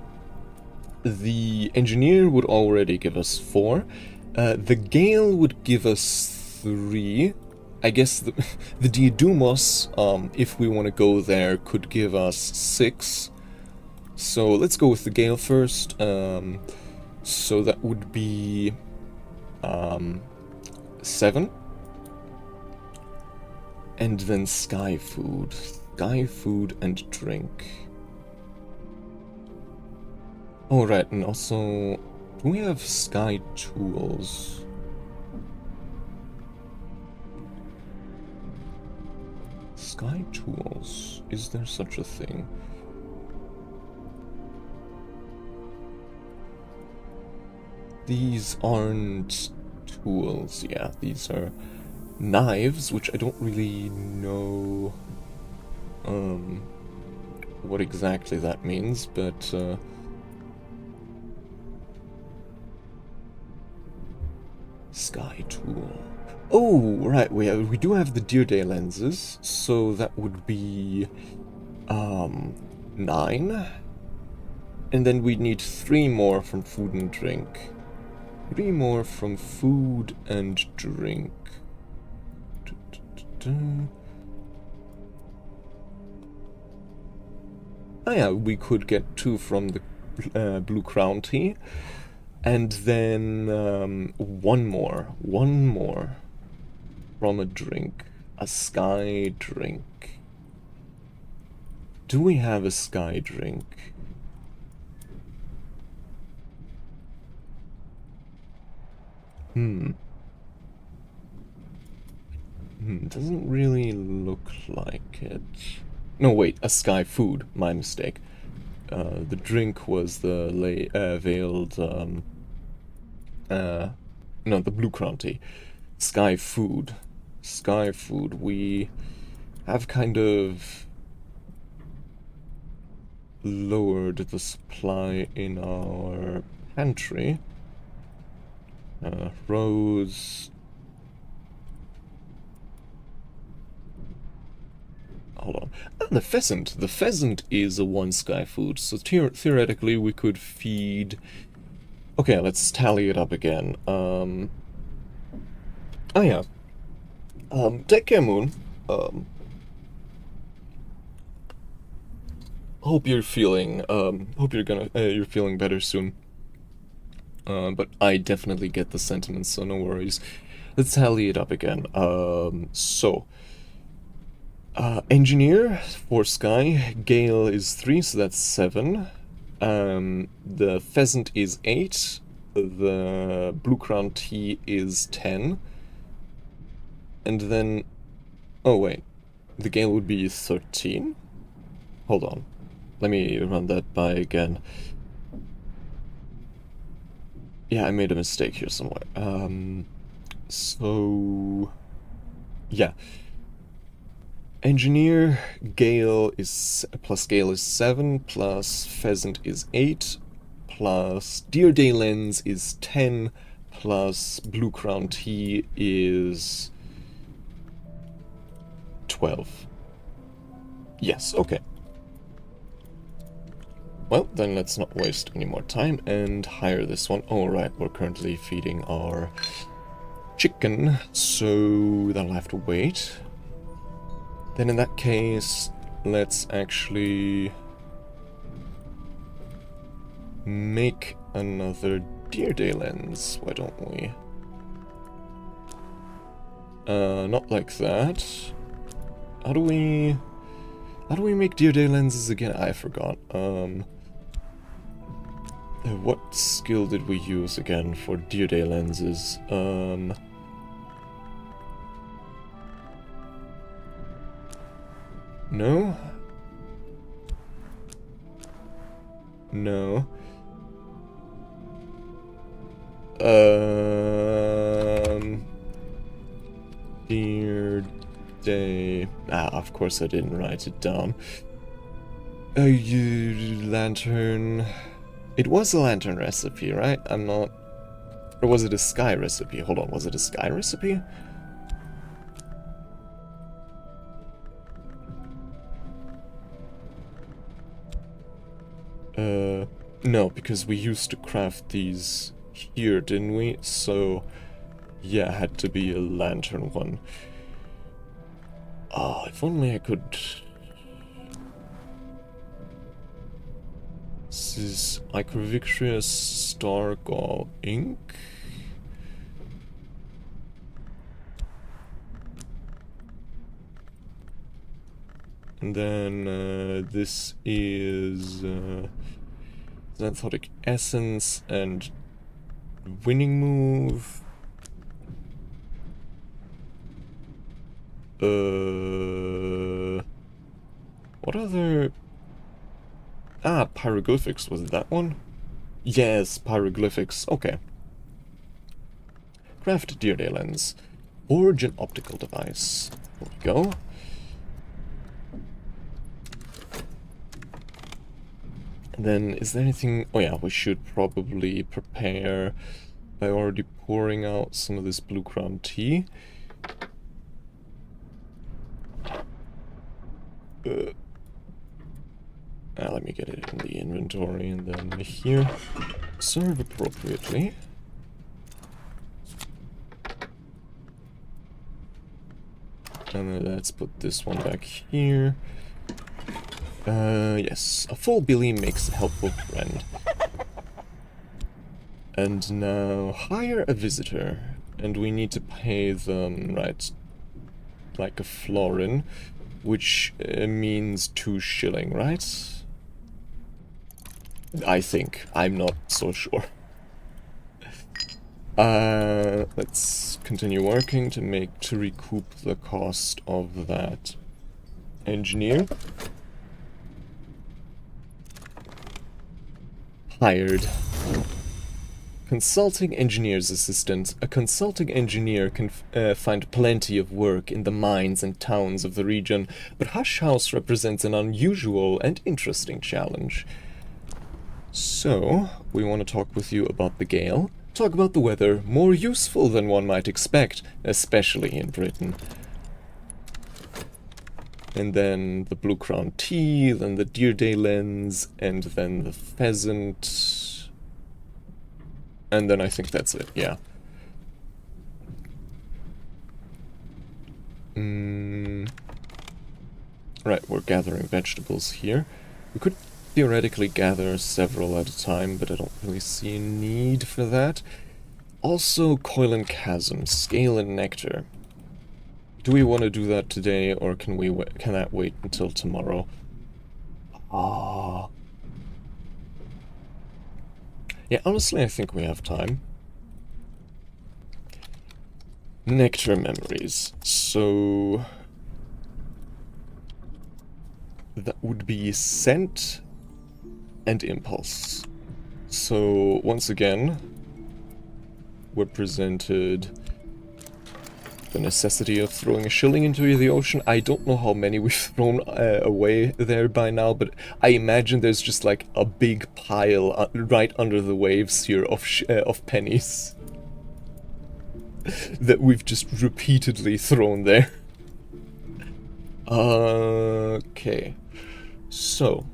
The Engineer would already give us 4. The Gale would give us 3. I guess the 𝐬𝐞𝐚𝐬𝐧, if we want to go there, could give us 6. So let's go with the Gale first. So that would be 7. And then Sky Food. Sky Food and Drink. Oh, right, and also, do we have Sky Tools? Sky Tools. Is there such a thing? These aren't tools, yeah, these are knives, which I don't really know what exactly that means, but Sky Tool. Oh, right, we do have the Deer Day lenses, so that would be 9. And then we'd need 3 more from Food and Drink. 3 more from Food and Drink. Oh yeah, we could get 2 from the Blue Crown Tea. And then 1 more from a drink. A Sky Drink. Do we have a Sky Drink? Doesn't really look like it. No, wait, a Sky Food. My mistake. The drink was the veiled, no, the Blue Crown Tea. Sky Food. Sky Food. We have kind of lowered the supply in our pantry. Rose. Hold on. Ah, the pheasant. The pheasant is a 1 Sky Food, so theoretically we could feed... Okay, let's tally it up again. Oh yeah. Take care, Moon. hope you're feeling you're feeling better soon. But I definitely get the sentiments, so no worries. Let's tally it up again. Engineer for Sky, Gale is 3, so that's 7. The Pheasant is 8. The Blue Crown Tea is 10. And then... oh wait, the Gale would be 13? Hold on. Let me run that by again. Yeah, I made a mistake here somewhere. So... yeah. Engineer, Gale is... plus Gale is 7, plus Pheasant is 8, plus Dear Day Lens is 10, plus Blue Crown Tea is... 12. Yes, okay. Well, then let's not waste any more time and hire this one. Oh, right, we're currently feeding our chicken, so that'll have to wait. Then in that case, let's actually make another Deer Day lens, why don't we? Not like that. How do we make Deer Day lenses again? I forgot. What skill did we use again for Deer Day lenses? No? No. Deer Day... ah, of course I didn't write it down. Lantern... it was a lantern recipe, right? I'm not... or was it a sky recipe? Hold on, was it a sky recipe? No, because we used to craft these here, didn't we? So, yeah, it had to be a lantern one. Ah, if only I could... this is Icovictrius Stargall ink. And then this is Xanthotic Essence and Winning Move. What other... ah, Pyroglyphics, was it that one? Yes, Pyroglyphics, okay. Craft Deer Day Lens. Forge an optical device. There we go. Then, is there anything... oh yeah, we should probably prepare by already pouring out some of this Blue Crown Tea. Let me get it in the inventory and then here. Serve appropriately. And then let's put this one back here. Yes, a full Billy makes a helpful friend. And now hire a visitor. And we need to pay them, right, like a florin, which means 2 shilling, right? I think. I'm not so sure. Let's continue working to recoup the cost of that engineer. Hired. Consulting engineer's assistant. A consulting engineer can find plenty of work in the mines and towns of the region, but Hush House represents an unusual and interesting challenge. So, we want to talk with you about the gale, talk about the weather, more useful than one might expect, especially in Britain. And then the Blue Crown Tea, then the Deer Day Lens, and then the Pheasant. And then I think that's it, yeah. Right, we're gathering vegetables here. We could theoretically gather several at a time, but I don't really see a need for that. Also, 𝐬𝐮𝐬𝐬𝐬, Scale and Nectar. Do we want to do that today, or can that wait until tomorrow? Ah. Yeah, honestly, I think we have time. Nectar memories. So that would be scent and impulse. So once again, we're presented the necessity of throwing a shilling into the ocean. I don't know how many we've thrown away there by now, but I imagine there's just like a big pile right under the waves here of pennies that we've just repeatedly thrown there. Okay, so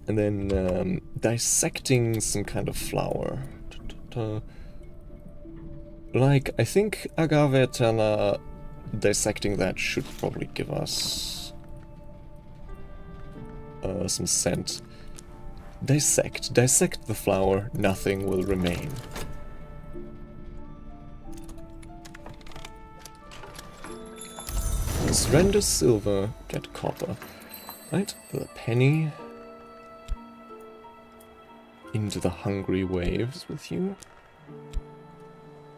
and then dissecting some kind of flower. Like, I think 𝐬𝐸 𝐸𝐸, dissecting that should probably give us some scent. Dissect the flower, nothing will remain. Surrender silver, get copper. Right, the penny. Into the hungry waves with you.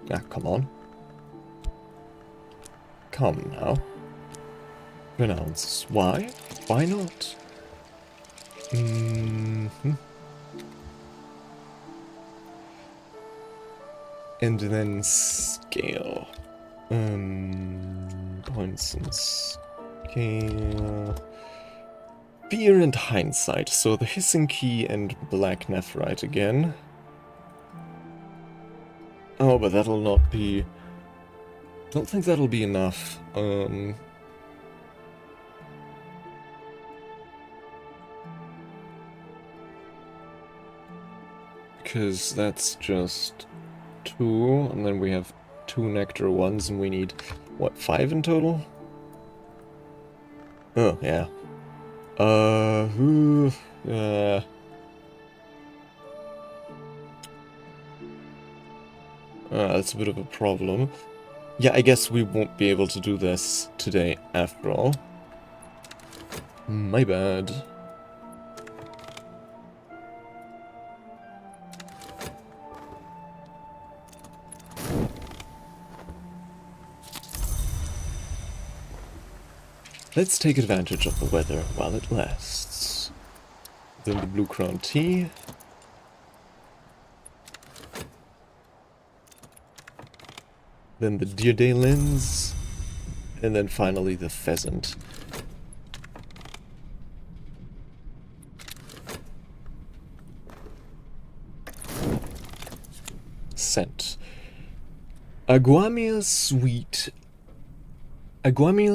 Ah, come on. Come now. Renounce. Why? Why not? And then scale. Points and scale. Fear and hindsight. So the hissing key and black nephrite again. Oh, but that'll not be... Don't think that'll be enough. Because that's just 2, and then we have 2 nectar ones, and we need, what, 5 in total? Oh, yeah. That's a bit of a problem. Yeah, I guess we won't be able to do this today after all. My bad. Let's take advantage of the weather while it lasts. Then the blue crown tea. Then the deer day lens. And then finally the pheasant. Scent. Aguamiel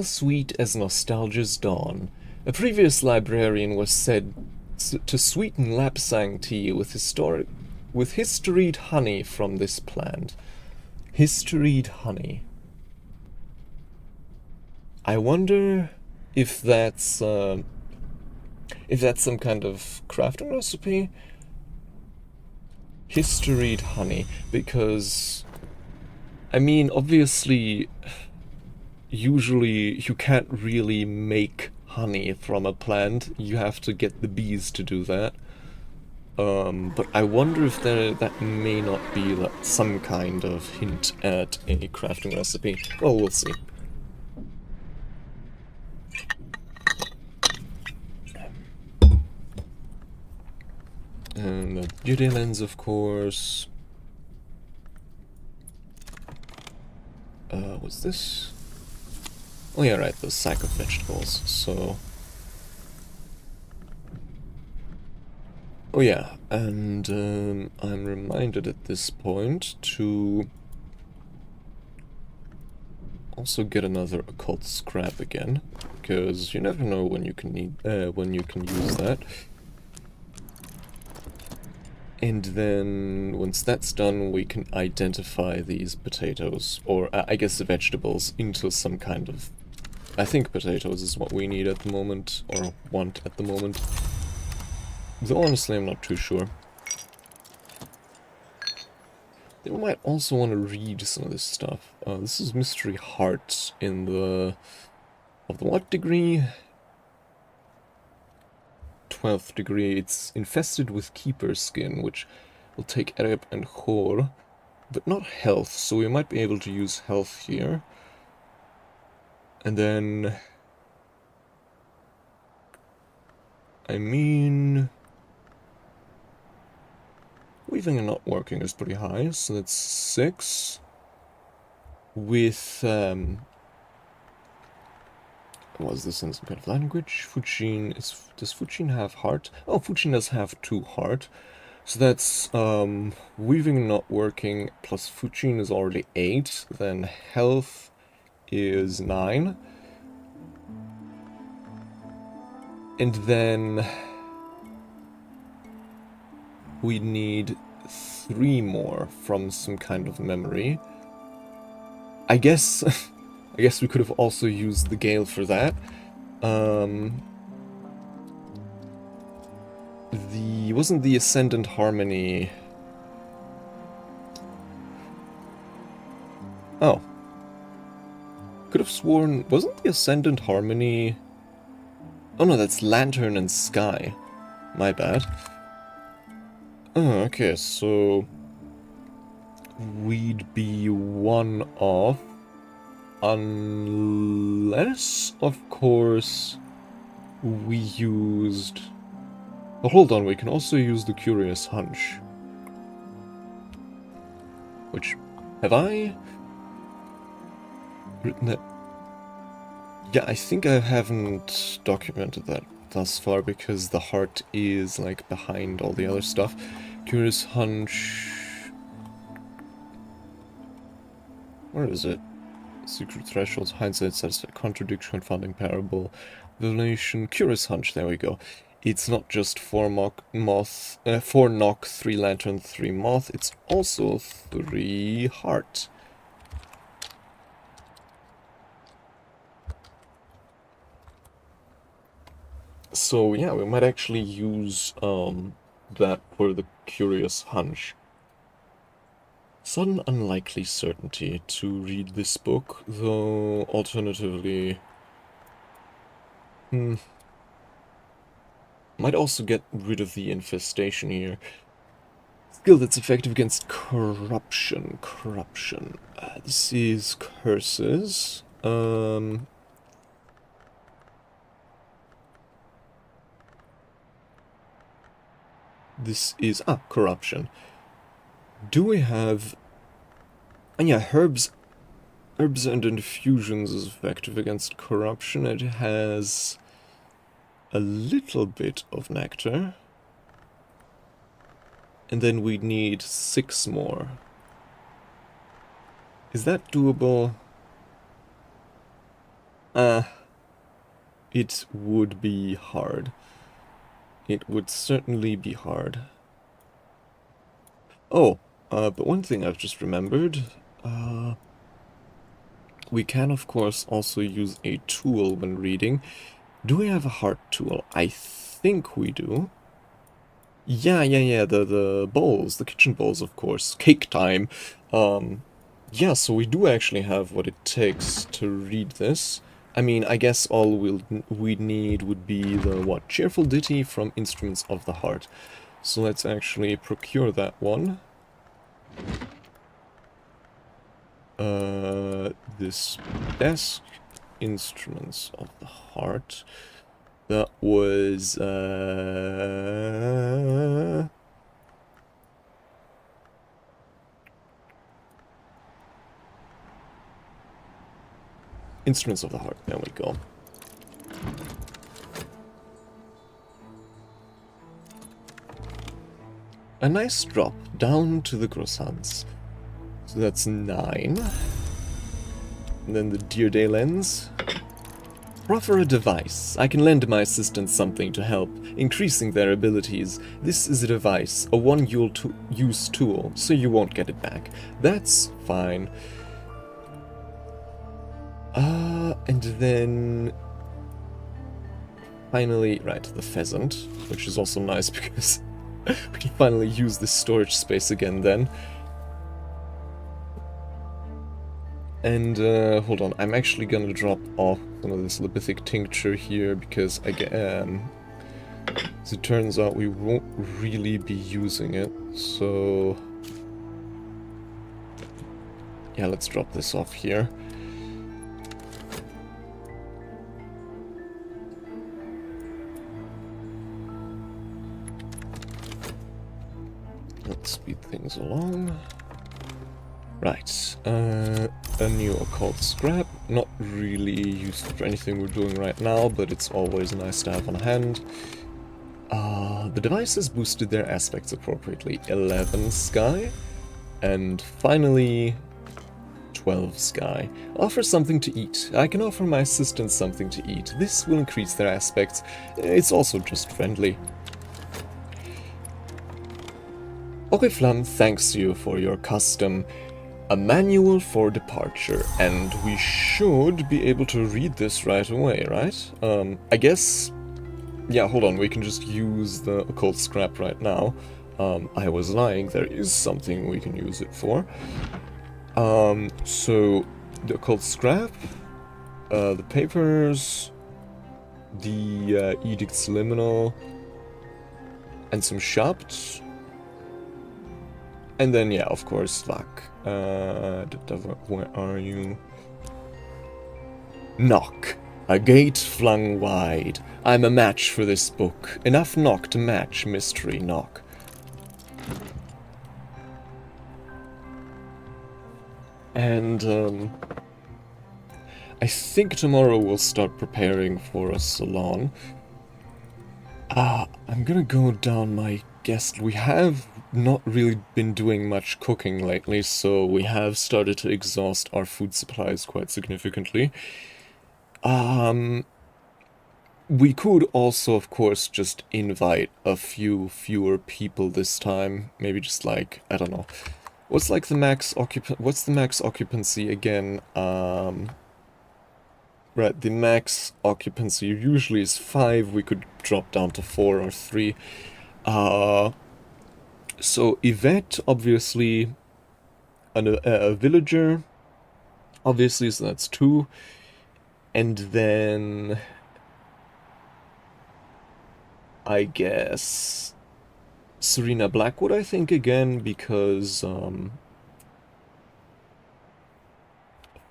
sweet as nostalgia's dawn. A previous librarian was said to sweeten lapsang tea with historied honey from this plant. Historied honey. I wonder if that's some kind of crafting recipe. Historied honey, because I mean, obviously, usually you can't really make honey from a plant. You have to get the bees to do that. But I wonder if that may not be like some kind of hint at a crafting recipe. Well, we'll see. And the beauty lens, of course. What's this? Oh yeah, right, the sack of vegetables, so... Oh yeah, and I'm reminded at this point to also get another occult scrap again, because you never know when you can use that. And then once that's done, we can identify these potatoes, or I guess the vegetables, into some kind of I think potatoes is what we need at the moment, or want at the moment. Though honestly, I'm not too sure. They might also want to read some of this stuff. This is Mystery Heart in the... of the what degree? 12th degree. It's infested with keeper skin, which will take Ereb and Hor, but not health, so we might be able to use health here. And then... I mean... Weaving and not working is pretty high, so that's 6. With, was this in some kind of language? Fujin is... does Fujin have heart? Oh, Fujin does have 2 heart. So that's, weaving and not working plus Fujin is already 8. Then health is 9. And then... we need 3 more from some kind of memory. I guess... I guess we could have also used the Gale for that. Wasn't the Ascendant Harmony... Oh. Could have sworn... wasn't the Ascendant Harmony... Oh no, that's Lantern and Sky. My bad. Oh, okay, so... we'd be 1 off. Unless, of course, we used... oh, hold on, we can also use the Curious Hunch. Which... have I... written that? Yeah, I think I haven't documented that thus far, because the heart is, like, behind all the other stuff. Curious Hunch... where is it? Secret Thresholds, Hindsight, Satisfied, Contradiction, Confounding Parable, Revelation, Curious Hunch, there we go. It's not just 4 knock, 3 lantern, 3 moth, it's also 3 heart. So yeah, we might actually use that for the Curious Hunch. Sudden unlikely certainty to read this book, though alternatively... might also get rid of the infestation here. Skill that's effective against corruption. This is curses. This is... corruption. Do we have... and yeah, herbs and infusions is effective against corruption. It has a little bit of nectar. And then we need 6 more. Is that doable? It would be hard. It would certainly be hard. Oh, but one thing I've just remembered, we can of course also use a tool when reading. Do we have a heart tool? I think we do. Yeah, the bowls, the kitchen bowls, of course. Cake time. Yeah, so we do actually have what it takes to read this. I mean, I guess all we'd need would be the, what, Cheerful Ditty from Instruments of the Heart. So let's actually procure that one. This desk, Instruments of the Heart. That was, Instruments of the Heart, there we go. A nice drop down to the croissants. So that's 9. And then the Dear Day lens. Proffer a device. I can lend my assistants something to help, increasing their abilities. This is a device, a one-use tool, so you won't get it back. That's fine. And then finally, right, the pheasant, which is also nice because we can finally use this storage space again then. And hold on, I'm actually gonna drop off some of this lipithic tincture here because as it turns out we won't really be using it, so yeah, let's drop this off here. Let's speed things along. Right, a new occult scrap, not really used for anything we're doing right now, but it's always nice to have on hand. The devices boosted their aspects appropriately. 11 sky, and finally 12 sky. Offer something to eat. I can offer my assistants something to eat. This will increase their aspects. It's also just friendly. Oriflamme thanks you for your custom. A manual for departure, and we should be able to read this right away, right? I guess... yeah, hold on, we can just use the occult scrap right now. I was lying, there is something we can use it for. So, the occult scrap, the papers, the Edict Subliminal, and some shops. And then, yeah, of course, luck. Where are you? Knock. A gate flung wide. I'm a match for this book. Enough knock to match mystery knock. And, I think tomorrow we'll start preparing for a salon. I'm gonna go down my guest. We have not really been doing much cooking lately, so we have started to exhaust our food supplies quite significantly. We could also, of course, just invite a few fewer people this time. Maybe just like, I don't know. What's the max occupancy again? Right, the max occupancy usually is 5. We could drop down to 4 or 3. So Yvette, obviously, a villager, obviously, so that's 2. And then, I guess, Serena Blackwood, I think, again, because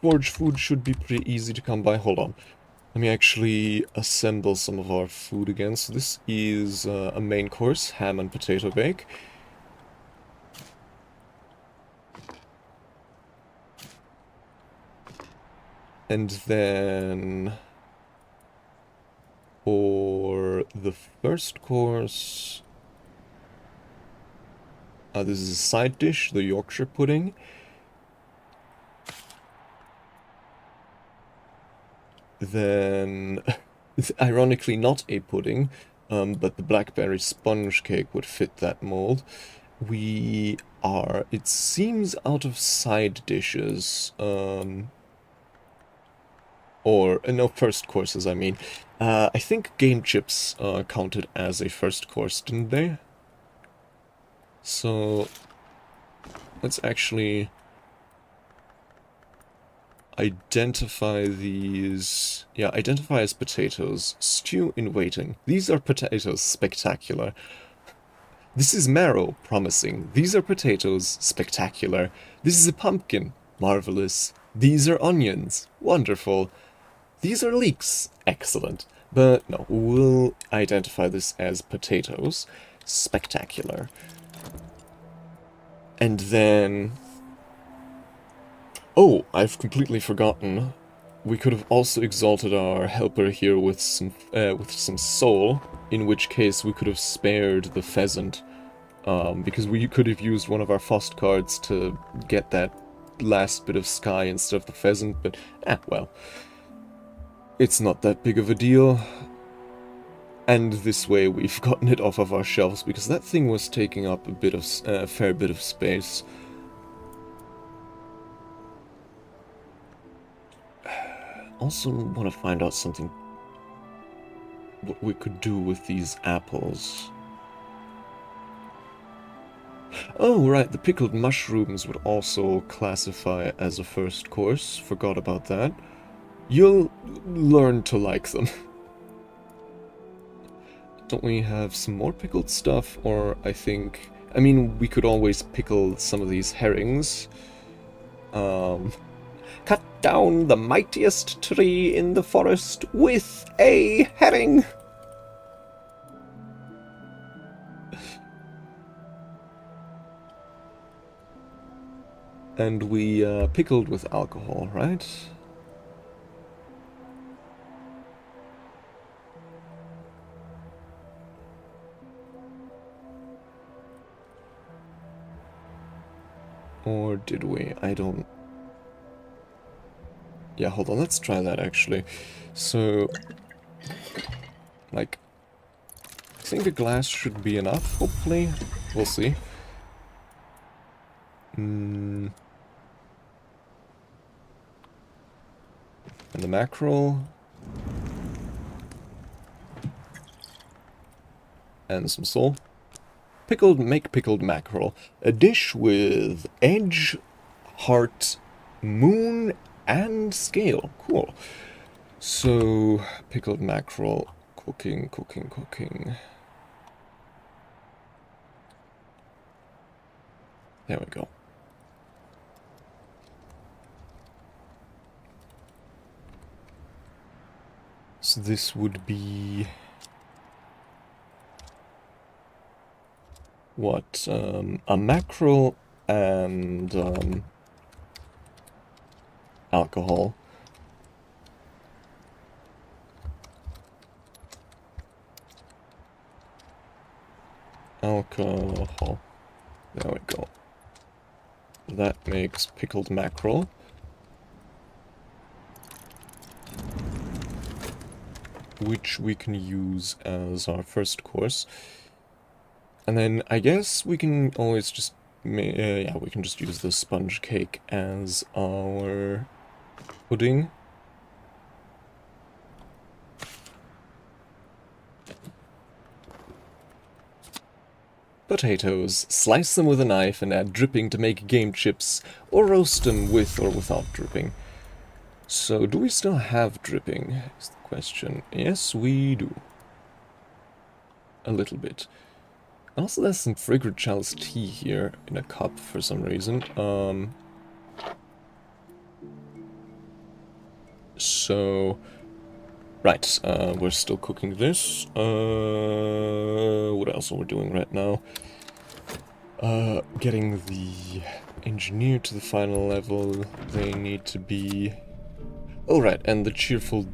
forge food should be pretty easy to come by. Hold on. Let me actually assemble some of our food again. So this is a main course, ham and potato bake. And then for the first course, this is a side dish, the Yorkshire pudding. Then, ironically not a pudding, but the blackberry sponge cake would fit that mold. We are, it seems, out of side dishes, or, no, first courses, I mean. I think game chips counted as a first course, didn't they? So, let's actually identify these. Yeah, identify as potatoes. Stew in waiting. These are potatoes. Spectacular. This is marrow. Promising. These are potatoes. Spectacular. This is a pumpkin. Marvelous. These are onions. Wonderful. These are leeks. Excellent. But no, we'll identify this as potatoes. Spectacular. And then... oh, I've completely forgotten. We could have also exalted our helper here with some soul, in which case we could have spared the pheasant, because we could have used one of our Fost cards to get that last bit of sky instead of the pheasant, but, well. It's not that big of a deal. And this way we've gotten it off of our shelves, because that thing was taking up a bit of, fair bit of space. also want to find out something. What we could do with these apples. Oh, right, the pickled mushrooms would also classify as a first course. Forgot about that. You'll learn to like them. Don't we have some more pickled stuff? Or I mean, we could always pickle some of these herrings. Cut down the mightiest tree in the forest with a herring! And we pickled with alcohol, right? Or did we? I don't... Yeah, hold on, let's try that actually. So, like, I think a glass should be enough, hopefully. We'll see. And the mackerel. And some salt. Make pickled mackerel. A dish with edge, heart, moon, and scale. Cool. So, pickled mackerel. Cooking. There we go. So this would be... what? A mackerel and alcohol. Alcohol. There we go. That makes pickled mackerel. Which we can use as our first course. And then I guess we can always just... yeah, we can just use the sponge cake as our pudding. Potatoes. Slice them with a knife and add dripping to make game chips, or roast them with or without dripping. So, do we still have dripping, is the question. Yes, we do. A little bit. Also, there's some fragrant chalice tea here in a cup for some reason. So... right, we're still cooking this. What else are we doing right now? Getting the engineer to the final level. They need to be... oh, right, and the cheerful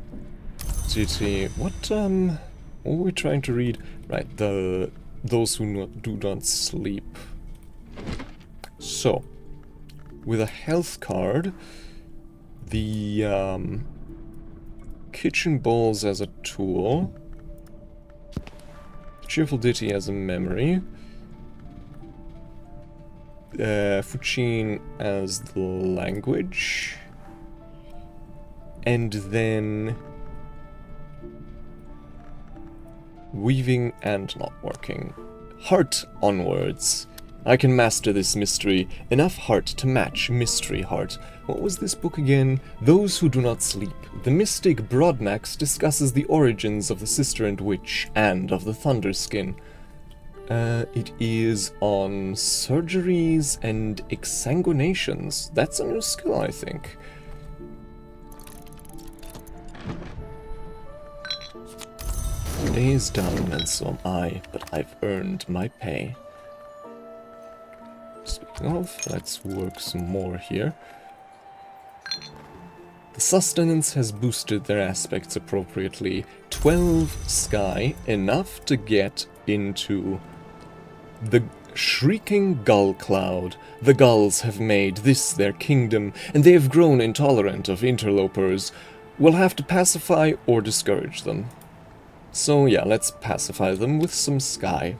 ditty. What were we trying to read? Right, those who do not sleep. So, with a health card, the kitchen bowls as a tool, cheerful ditty as a memory, Fuchin as the language, and then weaving and not working. Heart onwards. I can master this mystery. Enough heart to match mystery heart. What was this book again? Those Who Do Not Sleep. The mystic Broadnax discusses the origins of the Sister and Witch and of the Thunderskin. It is on surgeries and exsanguinations. That's a new skill, I think. The day is done, and so am I, but I've earned my pay. Speaking of, let's work some more here. The sustenance has boosted their aspects appropriately. 12 sky, enough to get into the shrieking gull cloud. The gulls have made this their kingdom, and they have grown intolerant of interlopers. We'll have to pacify or discourage them. So yeah, let's pacify them with some sky.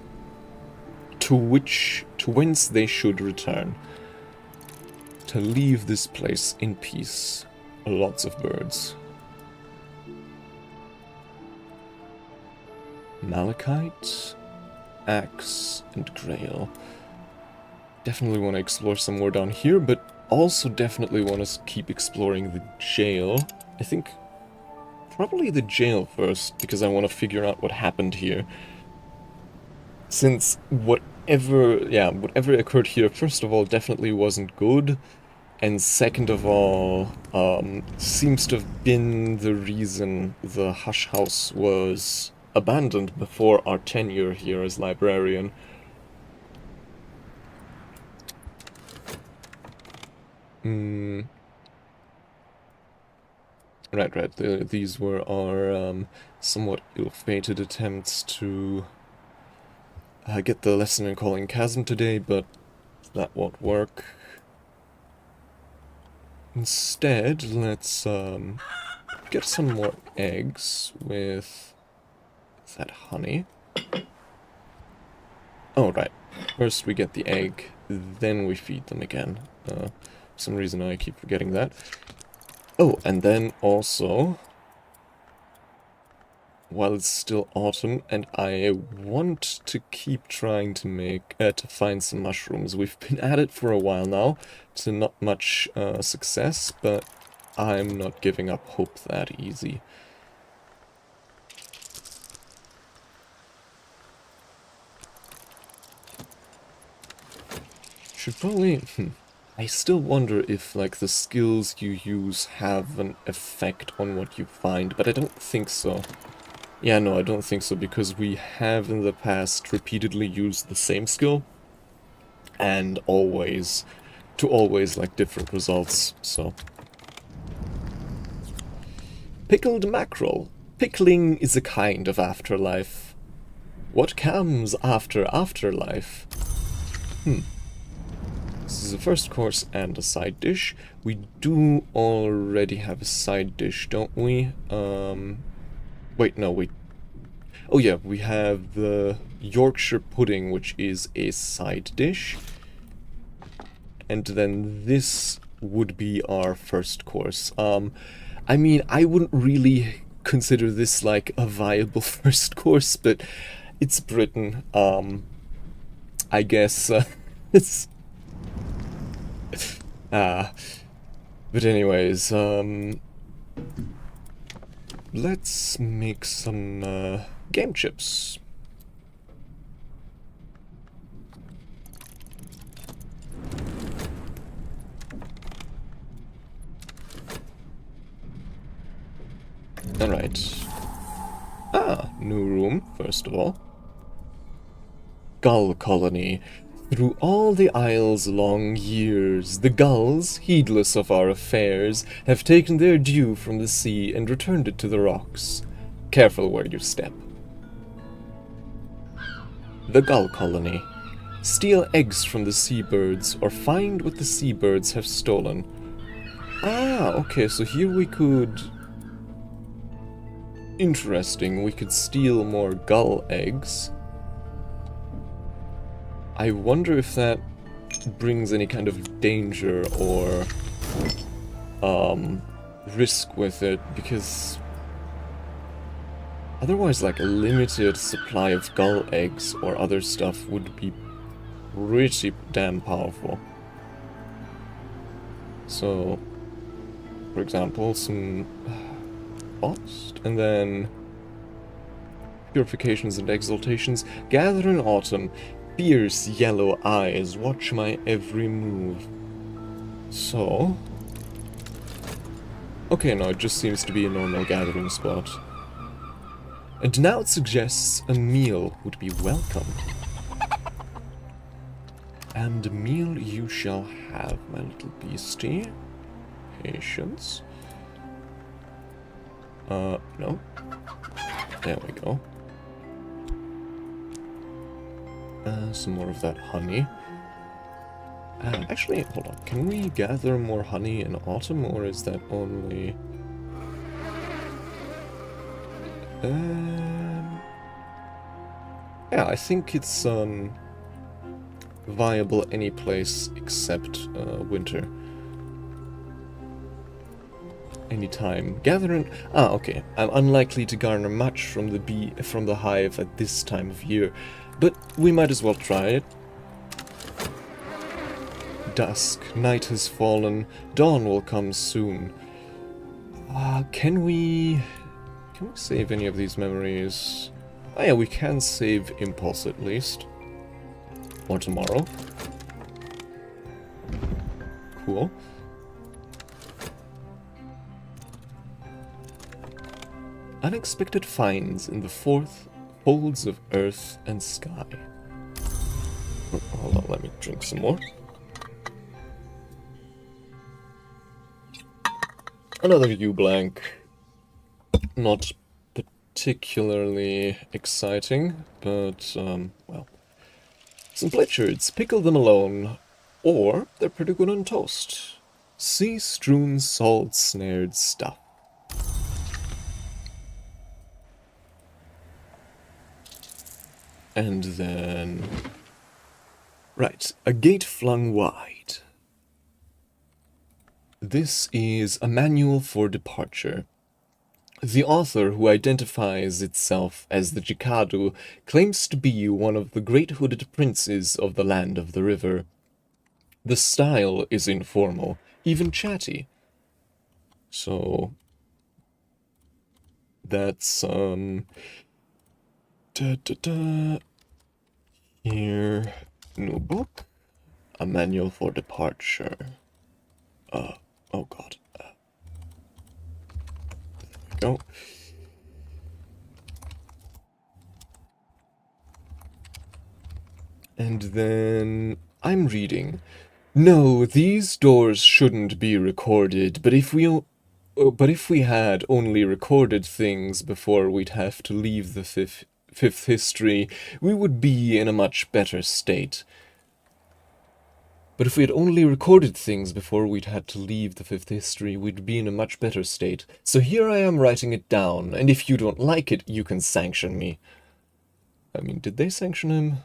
To whence they should return. To leave this place in peace. Lots of birds. Malachite, Axe, and Grail. Definitely want to explore some more down here, but also definitely want to keep exploring the jail. I think probably the jail first, because I want to figure out what happened here. Since whatever occurred here, first of all, definitely wasn't good, and second of all, seems to have been the reason the Hush House was abandoned before our tenure here as librarian. Right. These were our somewhat ill-fated attempts to get the lesson in 𝐭𝐮𝐬𝐬 today, but that won't work. Instead, let's get some more eggs with that honey. Oh, right. First we get the egg, then we feed them again. For some reason I keep forgetting that. Oh, and then also, while it's still autumn, and I want to keep trying to find some mushrooms. We've been at it for a while now, to not much success, but I'm not giving up hope that easy. Should probably... I still wonder if, like, the skills you use have an effect on what you find, but I don't think so. Yeah, no, I don't think so, because we have in the past repeatedly used the same skill, and always, like, different results, so. Pickled mackerel. Pickling is a kind of afterlife. What comes after afterlife? This is a first course and a side dish. We do already have a side dish, don't we? Wait, no, wait. Oh yeah, we have the Yorkshire pudding, which is a side dish. And then this would be our first course. I mean, I wouldn't really consider this like a viable first course, but it's Britain. I guess it's... but anyways, let's make some game chips. Alright. New room, first of all. Gull colony. Through all the isle's long years, the gulls, heedless of our affairs, have taken their due from the sea and returned it to the rocks. Careful where you step. The gull colony. Steal eggs from the seabirds, or find what the seabirds have stolen. Okay, so here we could... Interesting, we could steal more gull eggs. I wonder if that brings any kind of danger or risk with it, because otherwise, like, a limited supply of gull eggs or other stuff would be pretty damn powerful. So, for example, some Lost, and then Purifications and Exaltations. Gather in autumn. Fierce yellow eyes watch my every move. So... Okay, no, it just seems to be a normal gathering spot. And now it suggests a meal would be welcome. And a meal you shall have, my little beastie. Patience. No. There we go. Some more of that honey. Actually, hold on. Can we gather more honey in autumn, or is that only... Yeah, I think it's, viable any place except, winter. anytime. Gathering... Ah, okay. I'm unlikely to garner much from the hive at this time of year, but we might as well try it. Dusk. Night has fallen. Dawn will come soon. Can we save any of these memories? Oh yeah, we can save Impulse at least. Or tomorrow. Cool. Unexpected finds in the fourth folds of earth and sky. Hold on, let me drink some more. Another U-blank. Not particularly exciting, but, well. Some Pritchards, pickle them alone, or they're pretty good on toast. Sea-strewn, salt-snared stuff. And then... Right, a gate flung wide. This is a manual for departure. The author, who identifies itself as the 𝐬𝐞𝐫, claims to be one of the great hooded princes of the land of the river. The style is informal, even chatty. So... that's, Here... new book. A manual for departure. Oh god. There we go. And then I'm reading. No, these doors shouldn't be recorded, but if we had only recorded things before we'd have to leave the fifth history, we would be in a much better state. But if we had only recorded things before we'd had to leave the fifth history, we'd be in a much better state. So here I am writing it down, and if you don't like it, you can sanction me. I mean, did they sanction him?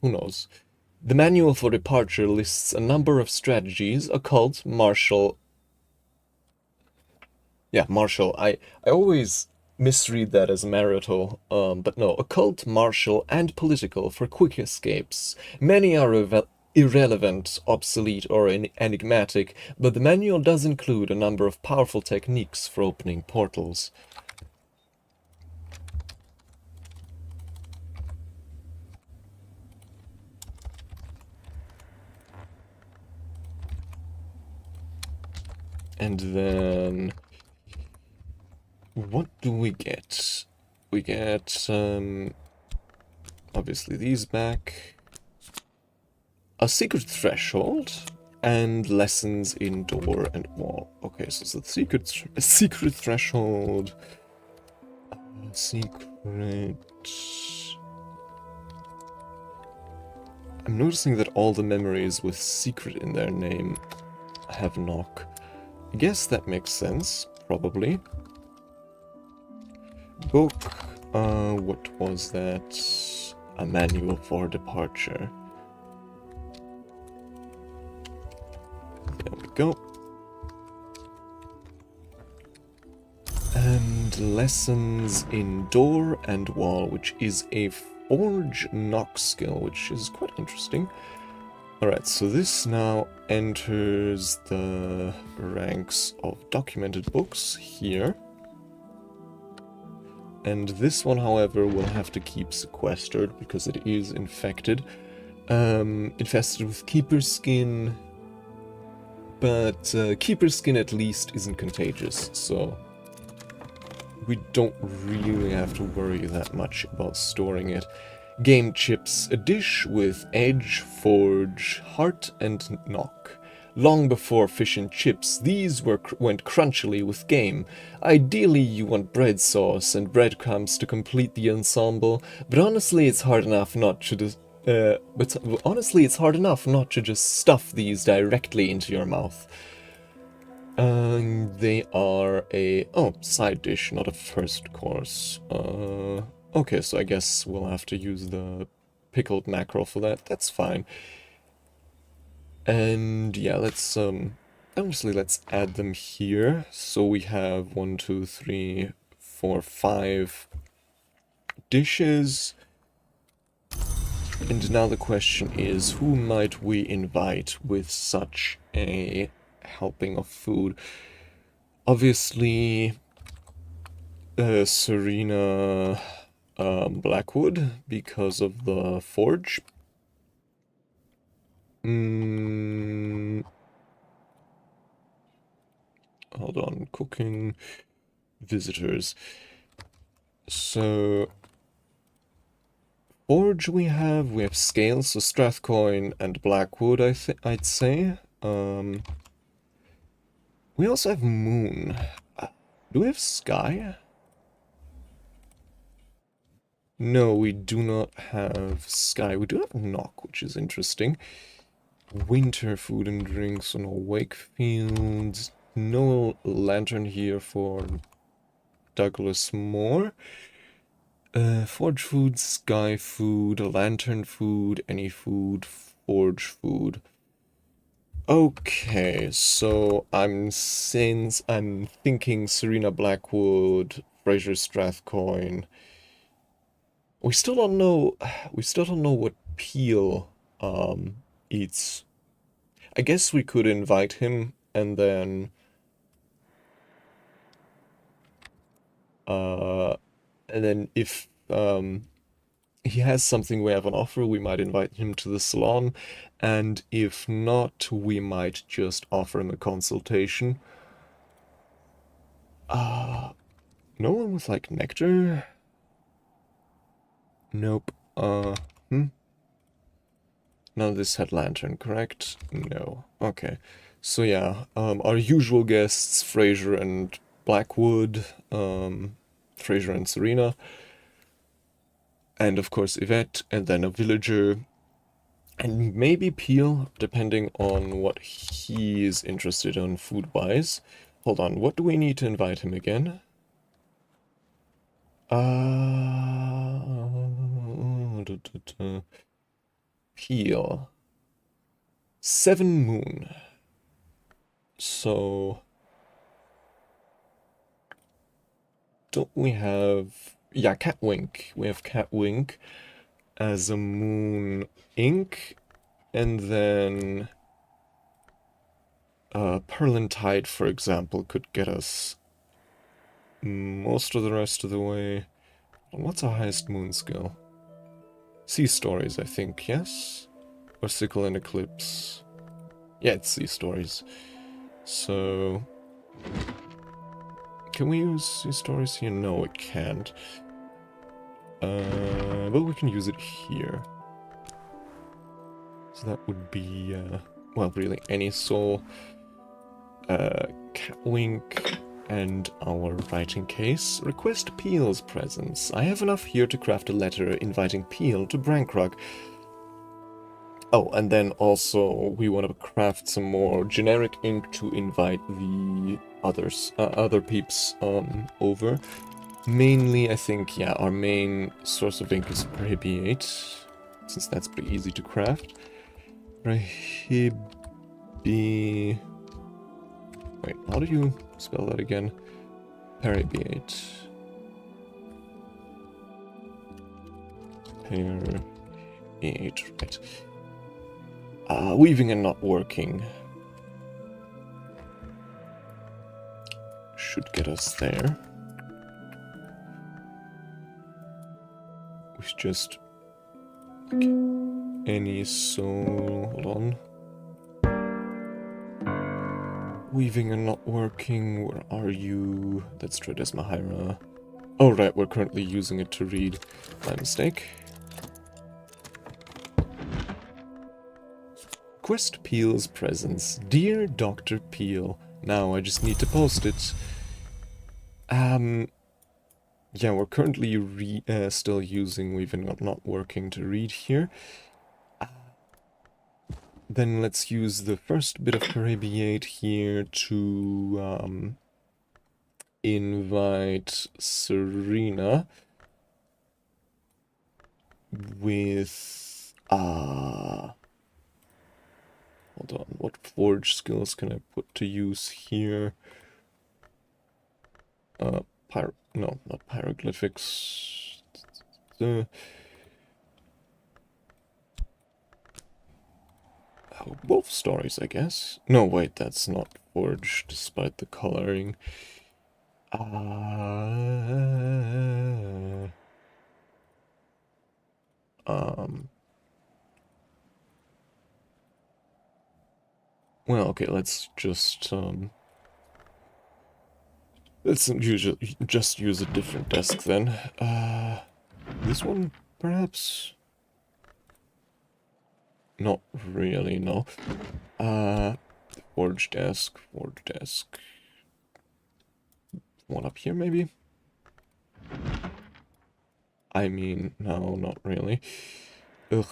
Who knows? The manual for departure lists a number of strategies: occult, martial... Yeah, martial. I always misread that as marital, but no. Occult, martial, and political for quick escapes. Many are irrelevant, obsolete, or enigmatic, but the manual does include a number of powerful techniques for opening portals. And then... what do we get? We get, obviously these back. A secret threshold, and lessons in door and wall. Okay, so it's a secret threshold. Secret... I'm noticing that all the memories with secret in their name have knock. I guess that makes sense, probably. Book, what was that? A manual for departure. There we go. And lessons in door and wall, which is a forge knock skill, which is quite interesting. Alright, so this now enters the ranks of documented books here. And this one, however, will have to keep sequestered because it is infected. Infested with keeper skin. But keeper skin at least isn't contagious, so we don't really have to worry that much about storing it. Game chips, a dish with edge, forge, heart, and knock. Long before fish and chips, these went crunchily with game. Ideally, you want bread sauce and breadcrumbs to complete the ensemble, but honestly, it's hard enough not to just stuff these directly into your mouth. They are a side dish, not a first course. Okay, so I guess we'll have to use the pickled mackerel for that. That's fine. And yeah, let's Honestly, let's add them here. So we have 1, 2, 3, 4, 5 dishes. And now the question is, who might we invite with such a helping of food? Obviously, Serena Blackwood, because of the forge. Hold on, cooking, visitors. So, forge we have scales, so ℍ𝕠𝕦𝕤𝐿 and Blackwood, I'd say. We also have moon. Do we have sky? No, we do not have sky. We do have knock, which is interesting. Winter food and drinks on Wakefield. No lantern here for Douglas Moore. Forge food, sky food, lantern food, any food, forge food. Okay, so I'm thinking Serena Blackwood, Fraser ℍ𝕠𝕦𝕤𝐿. We still don't know what Peel eats. I guess we could invite him and then if he has something we have on offer, we might invite him to the salon, and if not, we might just offer him a consultation. No one with like nectar? Nope. None of this had lantern, correct? No. Okay. So yeah, our usual guests, Fraser and Blackwood, Fraser and Serena, and of course Yvette, and then a villager, and maybe Peel, depending on what he is interested in food-wise. Hold on, what do we need to invite him again? Peel. 7 moon. So, don't we have... Yeah, Catwink. We have Catwink as a moon ink, and then Perlintide, for example, could get us most of the rest of the way. What's our highest moon skill? Sea Stories, I think, yes? Or Sickle and Eclipse. Yeah, it's Sea Stories. So... Can we use Sea Stories here? No, we can't. But we can use it here. So that would be, well, really any soul. Catwink and our writing case. Request Peel's presence. I have enough here to craft a letter inviting Peel to Brankrock. Oh, and then also we want to craft some more generic ink to invite the other peeps over. Mainly, I think, yeah, our main source of ink is Prohibiate, since that's pretty easy to craft. Wait, how do you spell that again? Prohibiate. Prohibiate, right. Weaving and not working. Should get us there. With just like any soul. Hold on. Weaving and not working. Where are you? That's Tradesmahira. Oh, right, we're currently using it to read. My mistake. Request Peel's presence. Dear Dr. Peel. Now I just need to post it. Yeah, we're currently still using Weaving and not working to read here. Then let's use the first bit of Prohibiate here to invite Serena with hold hold on. What forge skills can I put to use here? No, not pyroglyphics. Wolf stories, I guess. No, wait, that's not forged, despite the coloring. Well, okay, let's just just use a different desk then. This one, perhaps? Not really, no. Forge desk. One up here, maybe? I mean, no, not really. Ugh,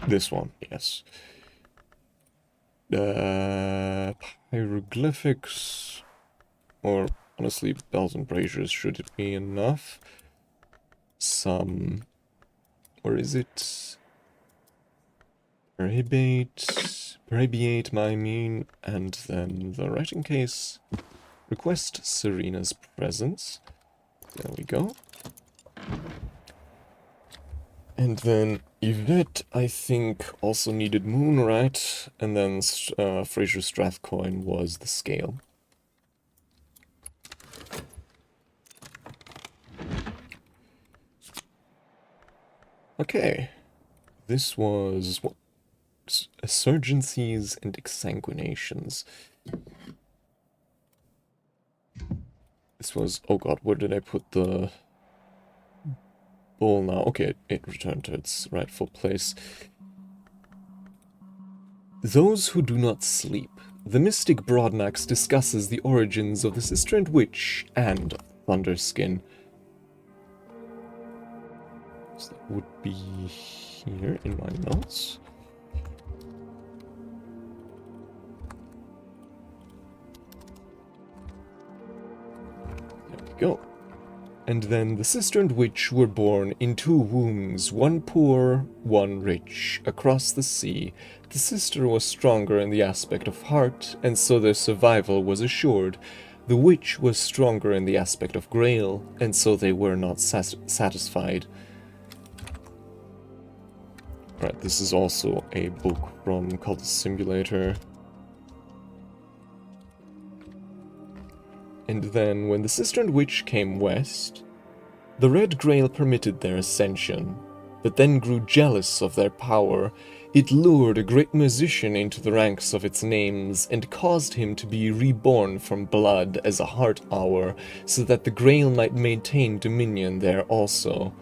This one, yes. Hieroglyphics, or honestly, bells and braziers should it be enough? Some, or is it? Perhibiate, I mean, and then the writing case. Request Serena's presence. There we go. And then Yvette, I think, also needed Moonlight, and then Fraser Strathcoin was the scale. Okay. This was what? Assurgencies and exsanguinations. This was, oh god, where did I put the bowl now? Okay, it returned to its rightful place. Those who do not sleep. The mystic Broadnax discusses the origins of the Sistrand Witch and Thunderskin. So that would be here in my notes. There we go. And then the sister and witch were born in 2 wombs, one poor, one rich, across the sea. The sister was stronger in the aspect of heart, and so their survival was assured. The witch was stronger in the aspect of grail, and so they were not satisfied. Right, this is also a book from Cultist Simulator. And then, when the sister and witch came west, the Red Grail permitted their ascension, but then grew jealous of their power. It lured a great musician into the ranks of its names, and caused him to be reborn from blood as a heart hour, so that the Grail might maintain dominion there also.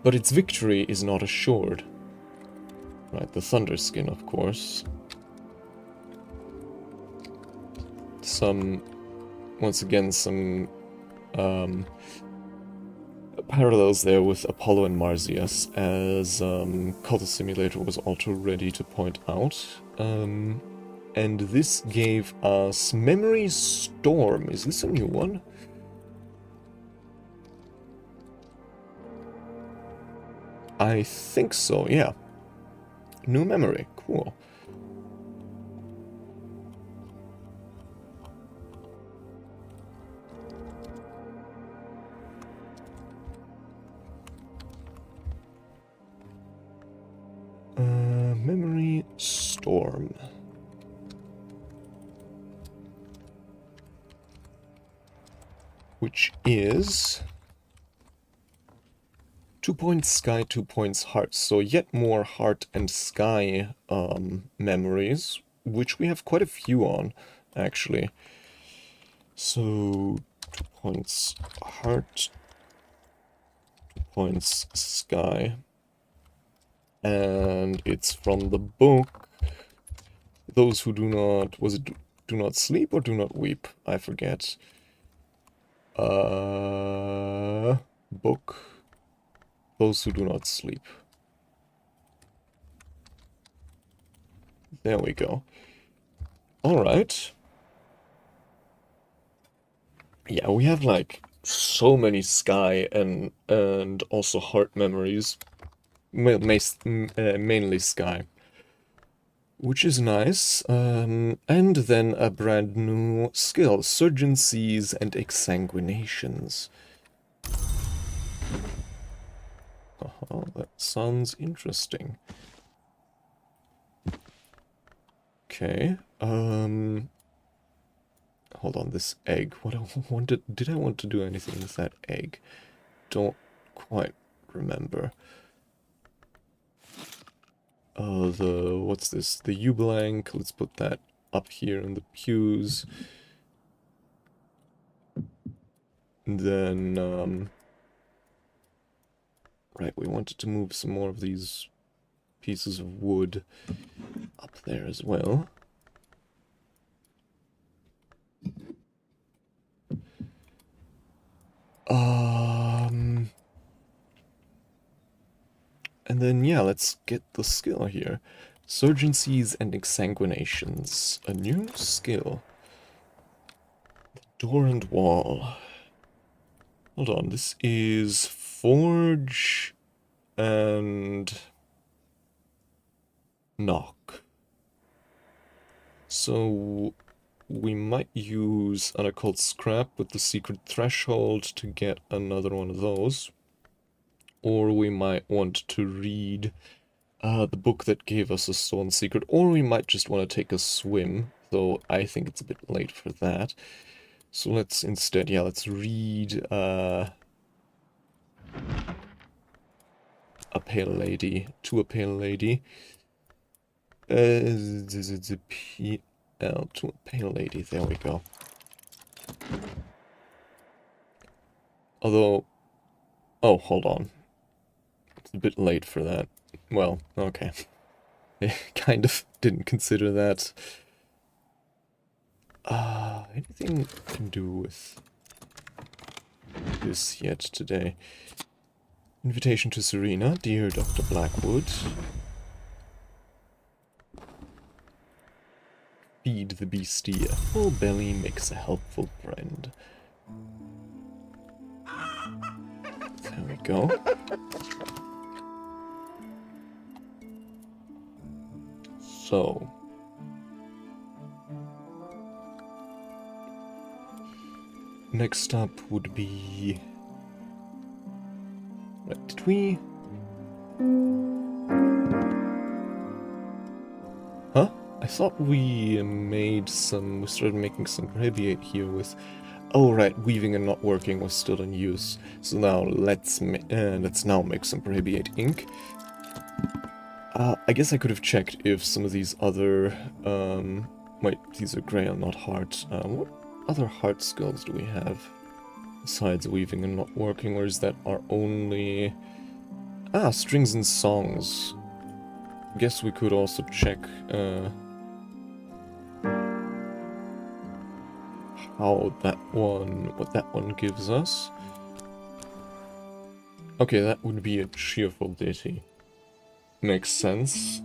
But its victory is not assured. Right, the Thunderskin, of course. Once again, some parallels there with Apollo and Marsyas, as Cultist Simulator was also ready to point out. And this gave us Memory Storm. Is this a new one? I think so, yeah. New memory, cool. Memory Storm. Which is 2 points sky, 2 points heart. So yet more heart and sky memories, which we have quite a few on, actually. So 2 points heart, 2 points sky. And it's from the book, Those Who Do Not, was it Do Not Sleep or Do Not Weep? I forget. Book, Those Who Do Not Sleep. There we go. Alright. Yeah, we have like so many sky and also heart memories. Well, mainly sky. Which is nice. And then a brand new skill, 𝐬𝐶𝐬𝐧𝐬 and exsanguinations. Oh, that sounds interesting. Okay. Hold on, this egg. What I wanted, did I want to do anything with that egg? Don't quite remember. What's this? The 𝐬𝐞𝐚𝐬𝐬. Let's put that up here in the pews. And then, right, we wanted to move some more of these pieces of wood up there as well. And then, yeah, let's get the skill here. 𝐬𝐶𝐬𝐧𝐬 and exsanguinations. A new skill. Door and wall. Hold on, this is forge and knock. So we might use an occult scrap with the secret threshold to get another one of those. Or we might want to read the book that gave us a stone secret, or we might just want to take a swim, though I think it's a bit late for that. So let's instead, yeah, let's read a pale lady, to a pale lady. PL, to a pale lady, there we go. Although, oh, hold on. It's a bit late for that. Well, okay. I kind of didn't consider that. Anything I can do with this yet today? Invitation to Serena, dear Dr. Blackwood. Feed the beastie. A full belly makes a helpful friend. There we go. So. Next up would be... Right, did we... Huh? I thought we we started making some prohibiate here with... Oh right, weaving and not working was still in use. So now let's now make some prohibiate ink. I guess I could have checked if some of these other... wait, these are grey and not heart. What other heart skills do we have? Besides weaving and not working, or is that our only... Ah, strings and songs. Guess we could also check what that one gives us. Okay, that would be a cheerful ditty. Makes sense.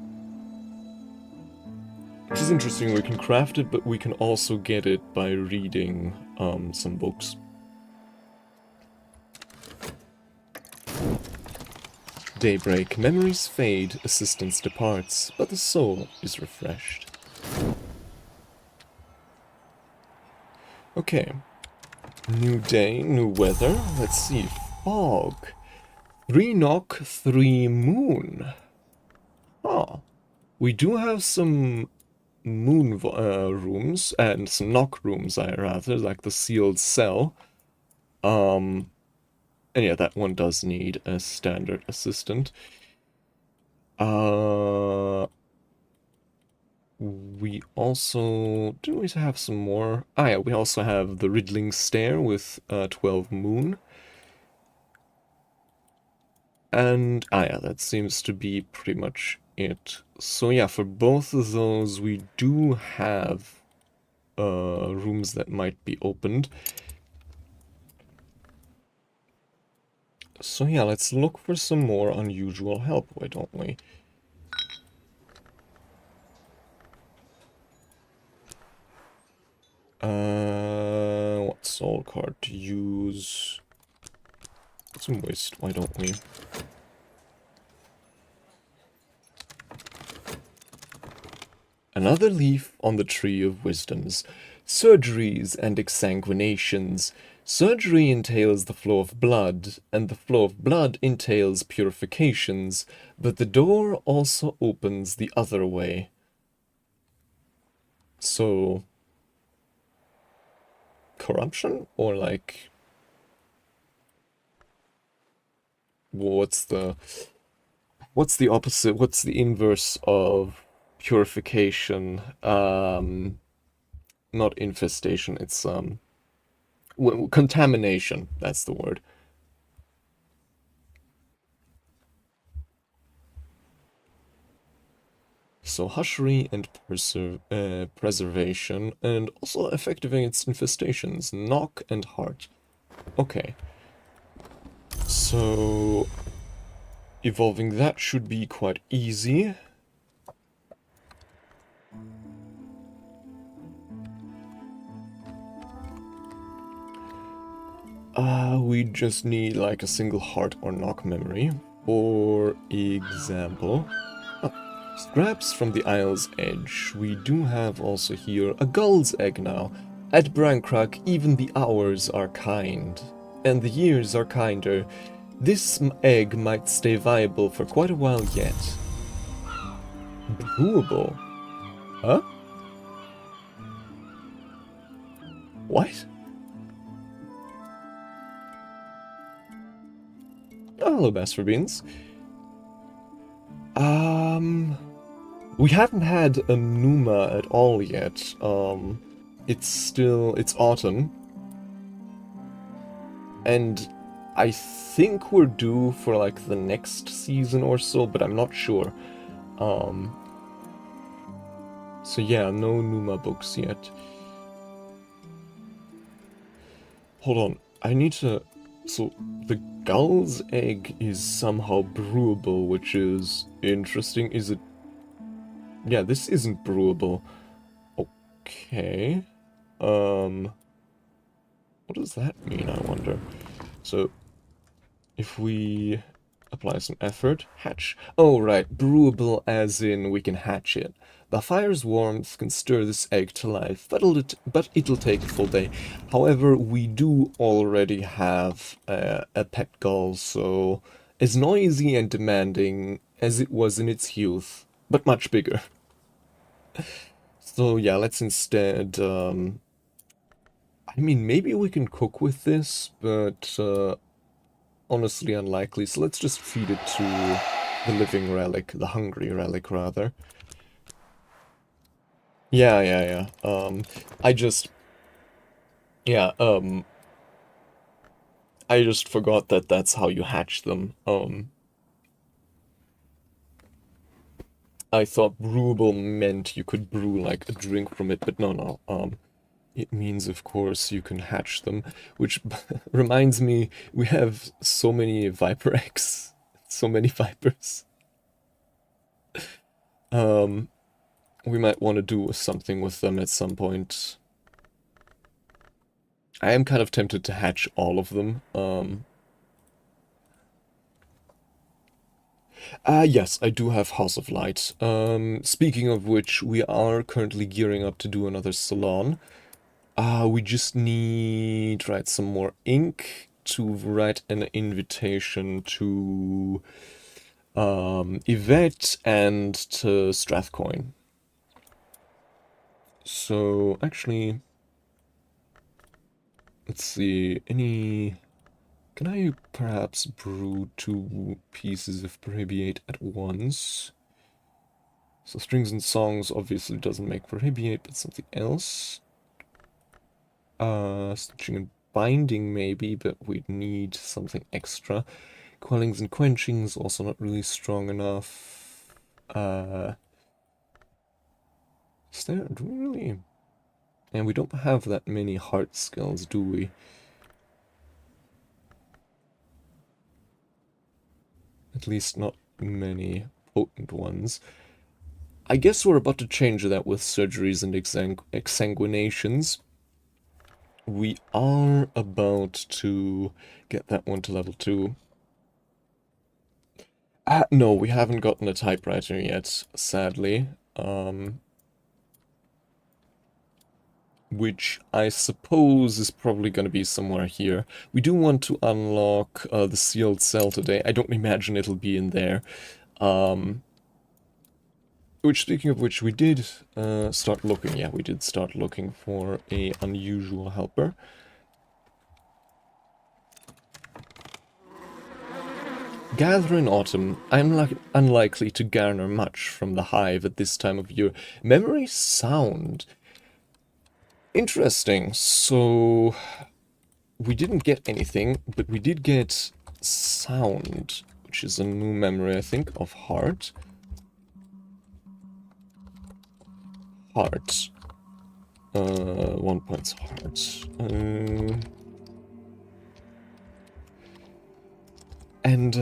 Which is interesting, we can craft it, but we can also get it by reading some books. Daybreak. Memories fade, assistance departs, but the soul is refreshed. Okay. New day, new weather. Let's see. Fog. 3 knock, 3 moon. Oh. We do have some moon rooms, and some knock rooms, like the sealed cell. And yeah, that one does need a standard assistant. We also... Do we have some more? Ah yeah, we also have the Riddling Stair with 12 moon. And, ah yeah, that seems to be pretty much it. So yeah, for both of those, we do have rooms that might be opened. So yeah, let's look for some more unusual help, why don't we? What soul card to use? Some waste, why don't we? Another leaf on the tree of wisdoms. Surgeries and exsanguinations. Surgery entails the flow of blood, and the flow of blood entails purifications, but the door also opens the other way. So, corruption? Or like, what's the opposite? What's the inverse of purification? Not infestation, it's contamination, that's the word. So hushery and preservation, and also effective against infestations, knock and heart. Okay. So evolving that should be quite easy. We just need like a single heart or knock memory. For example, scraps from the Isle's edge. We do have also here a gull's egg now. At Brancrack, even the hours are kind, and the years are kinder. This egg might stay viable for quite a while yet. Brewable? Huh? What? Oh, hello, Basfer Beans. We haven't had a Numa at all yet. It's autumn. And I think we're due for like the next season or so, but I'm not sure. So yeah, no Numa books yet. Hold on, I need to... So, the gull's egg is somehow brewable, which is interesting. Is it... Yeah, this isn't brewable. Okay. What does that mean, I wonder? So, if we apply some effort, hatch. Oh, right, brewable as in we can hatch it. The fire's warmth can stir this egg to life, but it'll take a full day. However, we do already have a pet gull, so as noisy and demanding as it was in its youth, but much bigger. So yeah, let's instead... I mean, maybe we can cook with this, but honestly unlikely. So let's just feed it to the living relic, the hungry relic, rather. Yeah. I just... Yeah, I just forgot that that's how you hatch them. I thought brewable meant you could brew, like, a drink from it, but no. It means, of course, you can hatch them, which reminds me, we have so many viper eggs. So many vipers. We might want to do something with them at some point. I am kind of tempted to hatch all of them. Yes, I do have House of Light. Speaking of which, we are currently gearing up to do another salon. We just need, right, some more ink to write an invitation to Yvette and to Strathcoin. So, actually, let's see, can I perhaps brew 2 pieces of Prohibiate at once? So strings and songs obviously doesn't make Prohibiate, but something else. Stitching and binding maybe, but we'd need something extra. Quellings and quenchings also not really strong enough. Do we really? And we don't have that many heart skills, do we? At least not many potent ones. I guess we're about to change that with surgeries and exsanguinations. We are about to get that one to level 2. No, we haven't gotten a typewriter yet, sadly. which I suppose is probably going to be somewhere here. We do want to unlock the sealed cell today. I don't imagine it'll be in there. Which, speaking of which, we did start looking. Yeah, we did start looking for a unusual helper. Gather in autumn. I'm unlikely to garner much from the hive at this time of year. Memory sound. Interesting. So we didn't get anything, but we did get sound, which is a new memory, I think, of heart. Heart. 1 point heart. And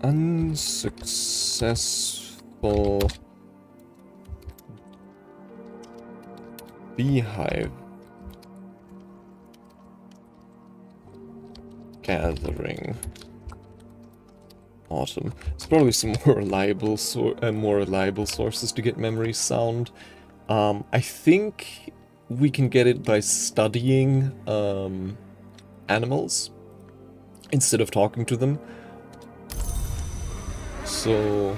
unsuccessful beehive gathering. Autumn. There's probably some more reliable sources to get memory sound. I think we can get it by studying animals instead of talking to them. So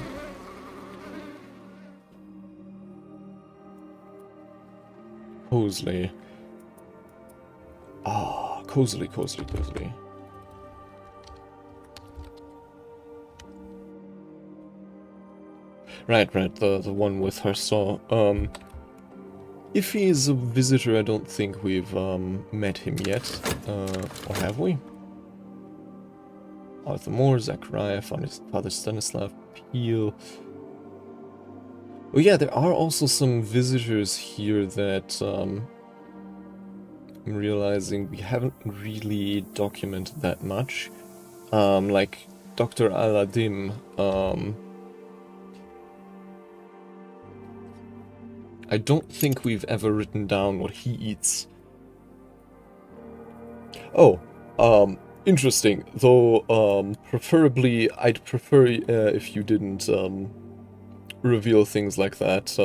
𝐬𝐶𝐸. Ah, 𝐭𝐮𝐫. Right, the one with her saw. If he is a visitor, I don't think we've met him yet. Or have we? Arthur Moore, Zachariah, Father Stanislav, Peel. Oh yeah, there are also some visitors here that I'm realizing we haven't really documented that much. Like Dr. Aladim. I don't think we've ever written down what he eats. Oh, interesting. Though, preferably, I'd prefer if you didn't reveal things like that.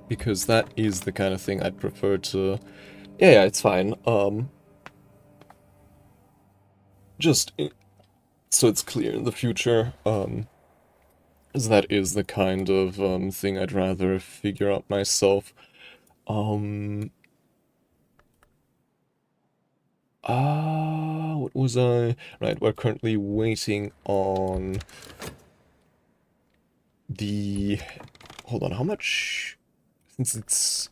Because that is the kind of thing I'd prefer to... Yeah, it's fine. Just so it's clear in the future, as that is the kind of thing I'd rather figure out myself. What was I? Right, we're currently waiting on the... Hold on, how much? Since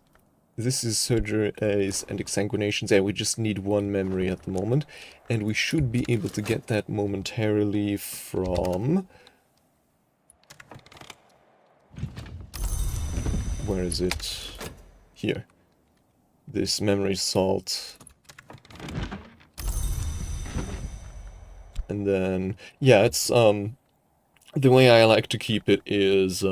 this is surgeries and exsanguinations, yeah, we just need one memory at the moment, and we should be able to get that momentarily from... Where is it? Here. This memory salt. And then, yeah, it's, the way I like to keep it is,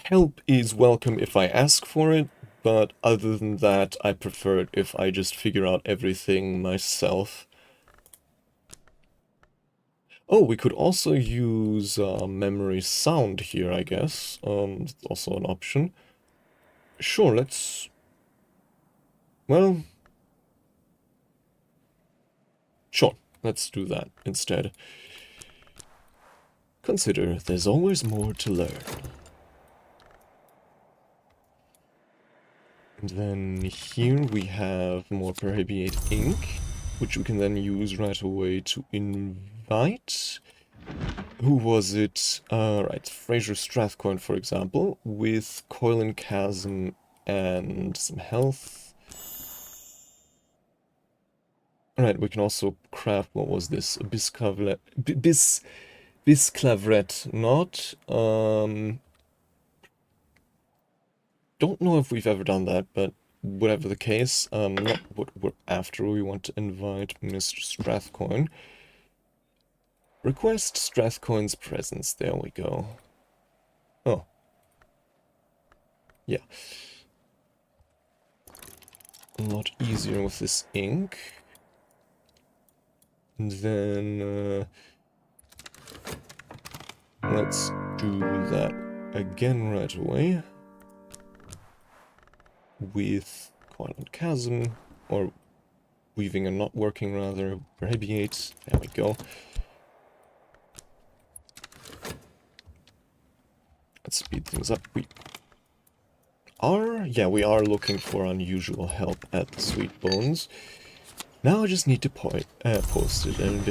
help is welcome if I ask for it, but other than that, I prefer it if I just figure out everything myself. Oh, we could also use memory sound here, I guess. It's also an option. Sure, let's... Well... Sure, let's do that instead. Consider there's always more to learn. And then here we have more perhibiate ink, which we can then use right away to invite. Who was it? Right, Fraser Strathcoin, for example, with 𝐿 and some health. Alright, we can also craft, what was this? A bisclavret knot. Don't know if we've ever done that, but whatever the case, not what we're after. We want to invite Mr. Strathcoin. Request Strathcoin's presence. There we go. Oh. Yeah. a lot easier with this ink. And then let's do that again right away with ℍ𝐻𝐸, or weaving and not working rather, ℍ𝐸8. There we go. Let's speed things up. We are looking for unusual help at the Sweet Bones. Now I just need to post it, an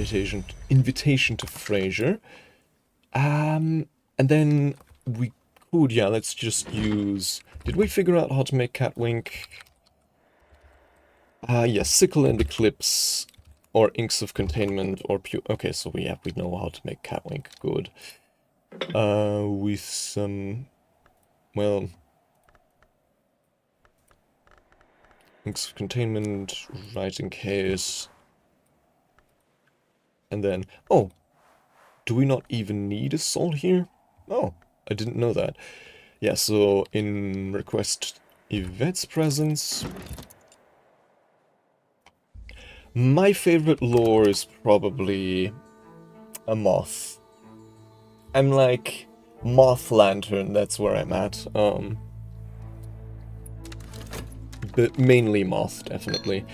invitation to Fraser. And then we could, let's just use... Did we figure out how to make Catwink? Yes, Sickle and Eclipse, or Inks of Containment, or okay, so we know how to make Catwink. Good. With some... well... Inks of Containment, writing case... And then... oh! Do we not even need a soul here? Oh, I didn't know that. Yeah, so in request Yvette's presence... my favorite lore is probably a moth. I'm like Moth Lantern, that's where I'm at. But mainly moth, definitely.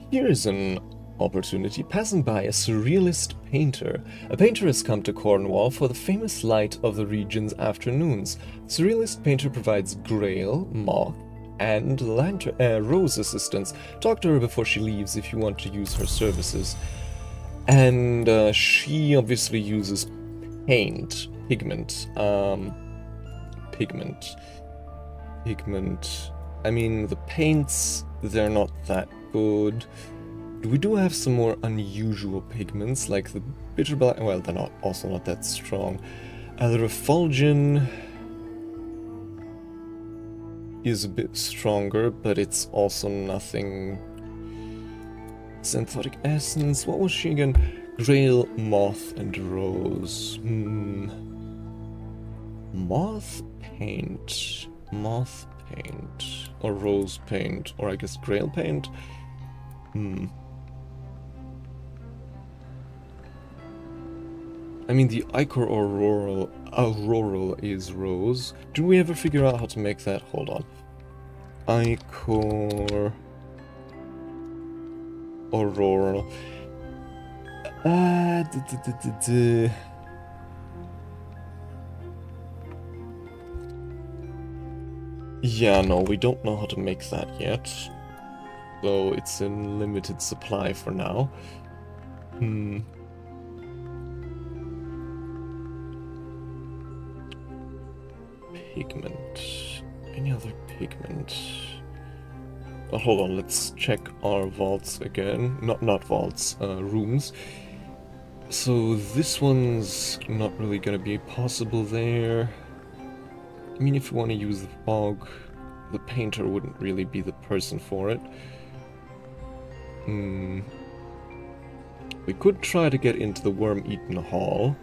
Here's an opportunity. Passing by a surrealist painter. A painter has come to Cornwall for the famous light of the region's afternoons. Surrealist painter provides Grail, Moth, and Rose assistance. Talk to her before she leaves if you want to use her services. And she obviously uses pigment. I mean, the paints, they're not that good. We do have some more unusual pigments, like the bitter black. Well, they're also not that strong. The refulgin is a bit stronger, but it's also nothing. Synthetic essence. What was she again? Grail, Moth, and Rose. Moth paint. Or Rose paint. Or I guess Grail paint. I mean, the Ichor Auroral is Rose. Did we ever figure out how to make that? Hold on. Ichor Auroral. Yeah, no, we don't know how to make that yet. So it's in limited supply for now. Pigment. Any other pigment? Oh, hold on, let's check our vaults again. Not vaults, rooms. So this one's not really gonna be possible there. I mean, if you want to use the fog, the painter wouldn't really be the person for it. We could try to get into the Worm-Eaten Hall.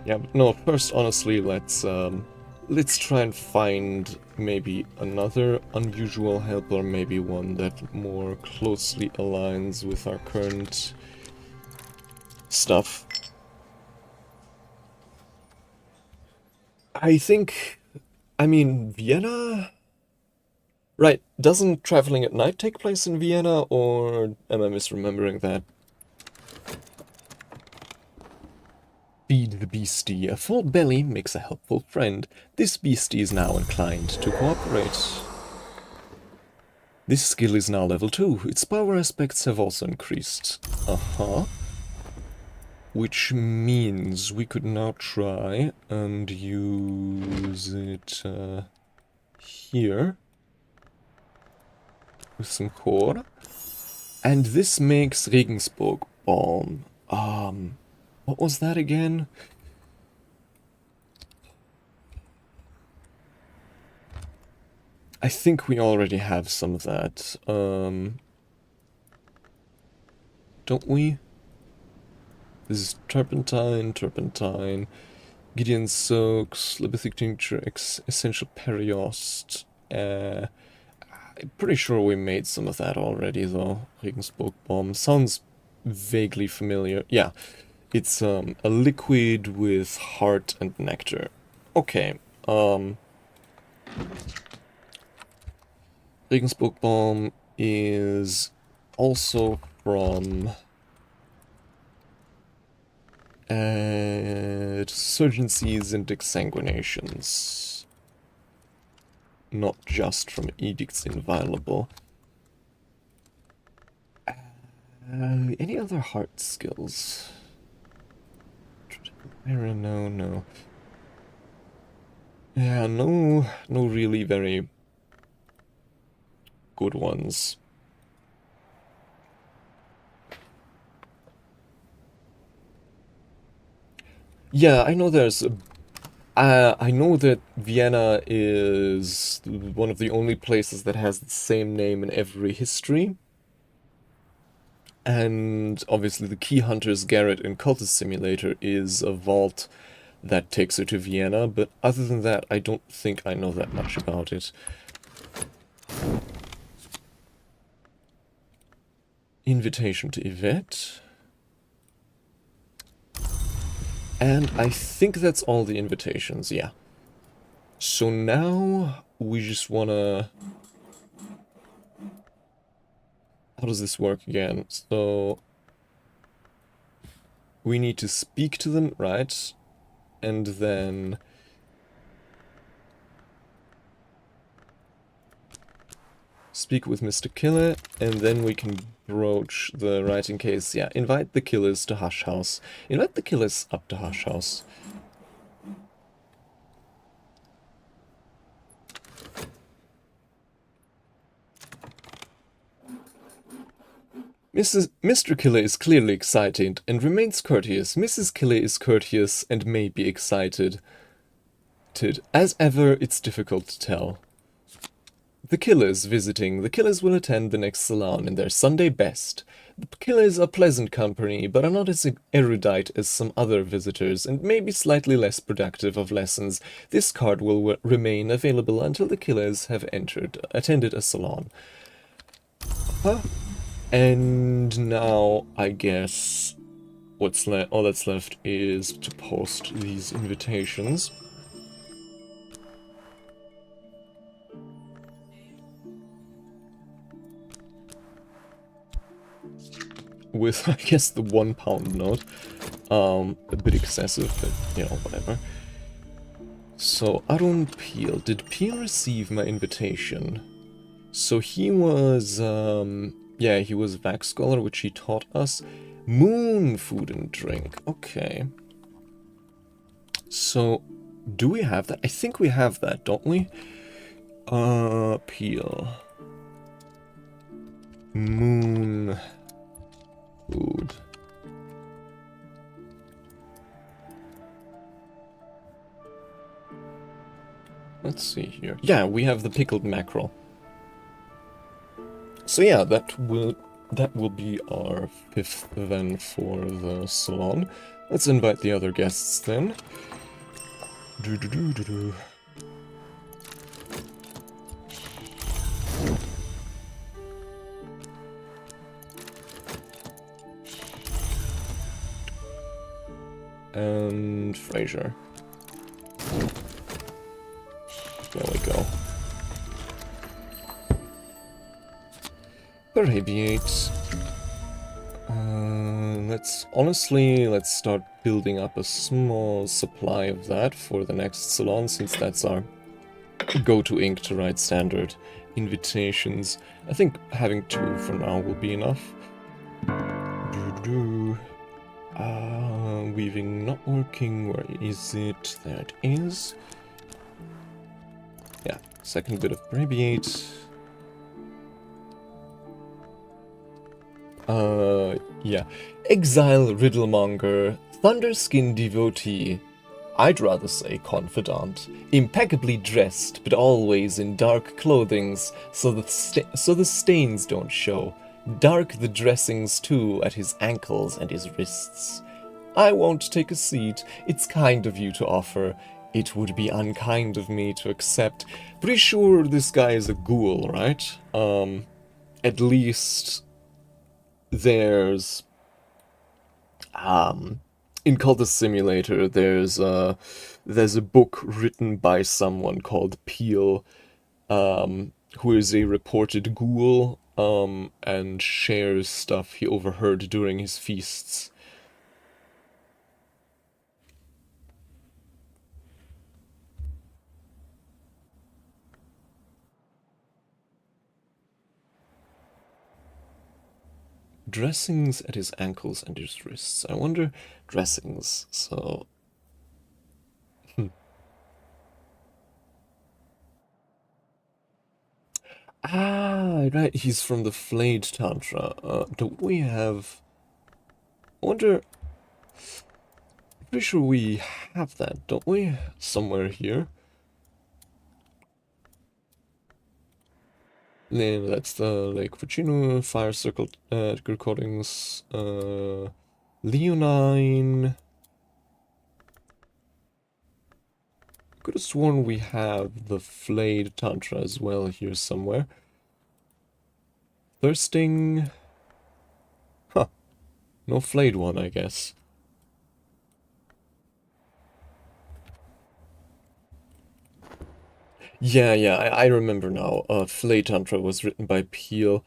Yeah, but no, first, honestly, let's try and find maybe another unusual help, or maybe one that more closely aligns with our current stuff. I mean, Vienna? Right, doesn't traveling at night take place in Vienna, or am I misremembering that? Feed the beastie. A full belly makes a helpful friend. This beastie is now inclined to cooperate. This skill is now level 2. Its power aspects have also increased. Which means we could now try and use it here with some core. And this makes Regensburg Balm. What was that again? I think we already have some of that. Don't we? This is turpentine. Gideon Soaks, Libethic Tincture, Essential Periost. I'm pretty sure we made some of that already, though. Regensburg Bomb sounds vaguely familiar. Yeah, it's a liquid with heart and nectar. Okay, Regensburg Bomb is also from Surgencies and Exsanguinations. Not just from Edicts Inviolable. Any other heart skills? No. Yeah, no really very good ones. Yeah, I know there's I know that Vienna is one of the only places that has the same name in every history. And obviously the Key Hunter's Garret in Cultist Simulator is a vault that takes her to Vienna, but other than that, I don't think I know that much about it. Invitation to Yvette. And I think that's all the invitations, yeah. So now we just wanna... How does this work again? So we need to speak to them, right? And then speak with Mr. Killer, and then we can broach the writing case. Yeah, invite the killers to Hush House. Invite the killers up to Hush House. Mr. Killer is clearly excited and remains courteous. Mrs. Killer is courteous and may be excited. As ever, it's difficult to tell. The Killers visiting. The Killers will attend the next salon in their Sunday best. The Killers are pleasant company, but are not as erudite as some other visitors, and may be slightly less productive of lessons. This card will remain available until the Killers have attended a salon. And now, I guess, all that's left is to post these invitations. With, I guess, the £1 note. A bit excessive, but, you know, whatever. So, Arun Peel. Did Peel receive my invitation? So he was, yeah, he was Vax Scholar, which he taught us. Moon Food and Drink. Okay. So, do we have that? I think we have that, don't we? Peel. Moon Food. Let's see here. Yeah, we have the pickled mackerel. So yeah, that will be our 5th then for the salon. Let's invite the other guests then. And Fraser. There we go. Radiate. Let's start building up a small supply of that for the next salon, since that's our go-to ink to write standard invitations. I think having 2 for now will be enough. Weaving not working. Where is it? There it is. Yeah, second bit of Braviate. Yeah. Exile Riddlemonger, Thunderskin Devotee, I'd rather say confidant, impeccably dressed, but always in dark clothings, so the stains don't show. Dark the dressings too at his ankles and his wrists. I won't take a seat. It's kind of you to offer. It would be unkind of me to accept. Pretty sure this guy is a ghoul, right? At least there's in *𝐶𝐶 Simulator there's a book written by someone called Peel, who is a reported ghoul, and shares stuff he overheard during his feasts. Dressings at his ankles and his wrists. I wonder, dressings, so... Ah, right, he's from the Flayed Tantra. Don't we have... I wonder... Pretty sure we have that, don't we? Somewhere here. Yeah, that's the 𝐬𝐞𝐚𝐬𝐬, Fire Circle recordings, Leonine. Could have sworn we have the Flayed Tantra as well here somewhere. Thirsting. Huh. No flayed one, I guess. Yeah, I remember now. Flayed Tantra was written by Peel.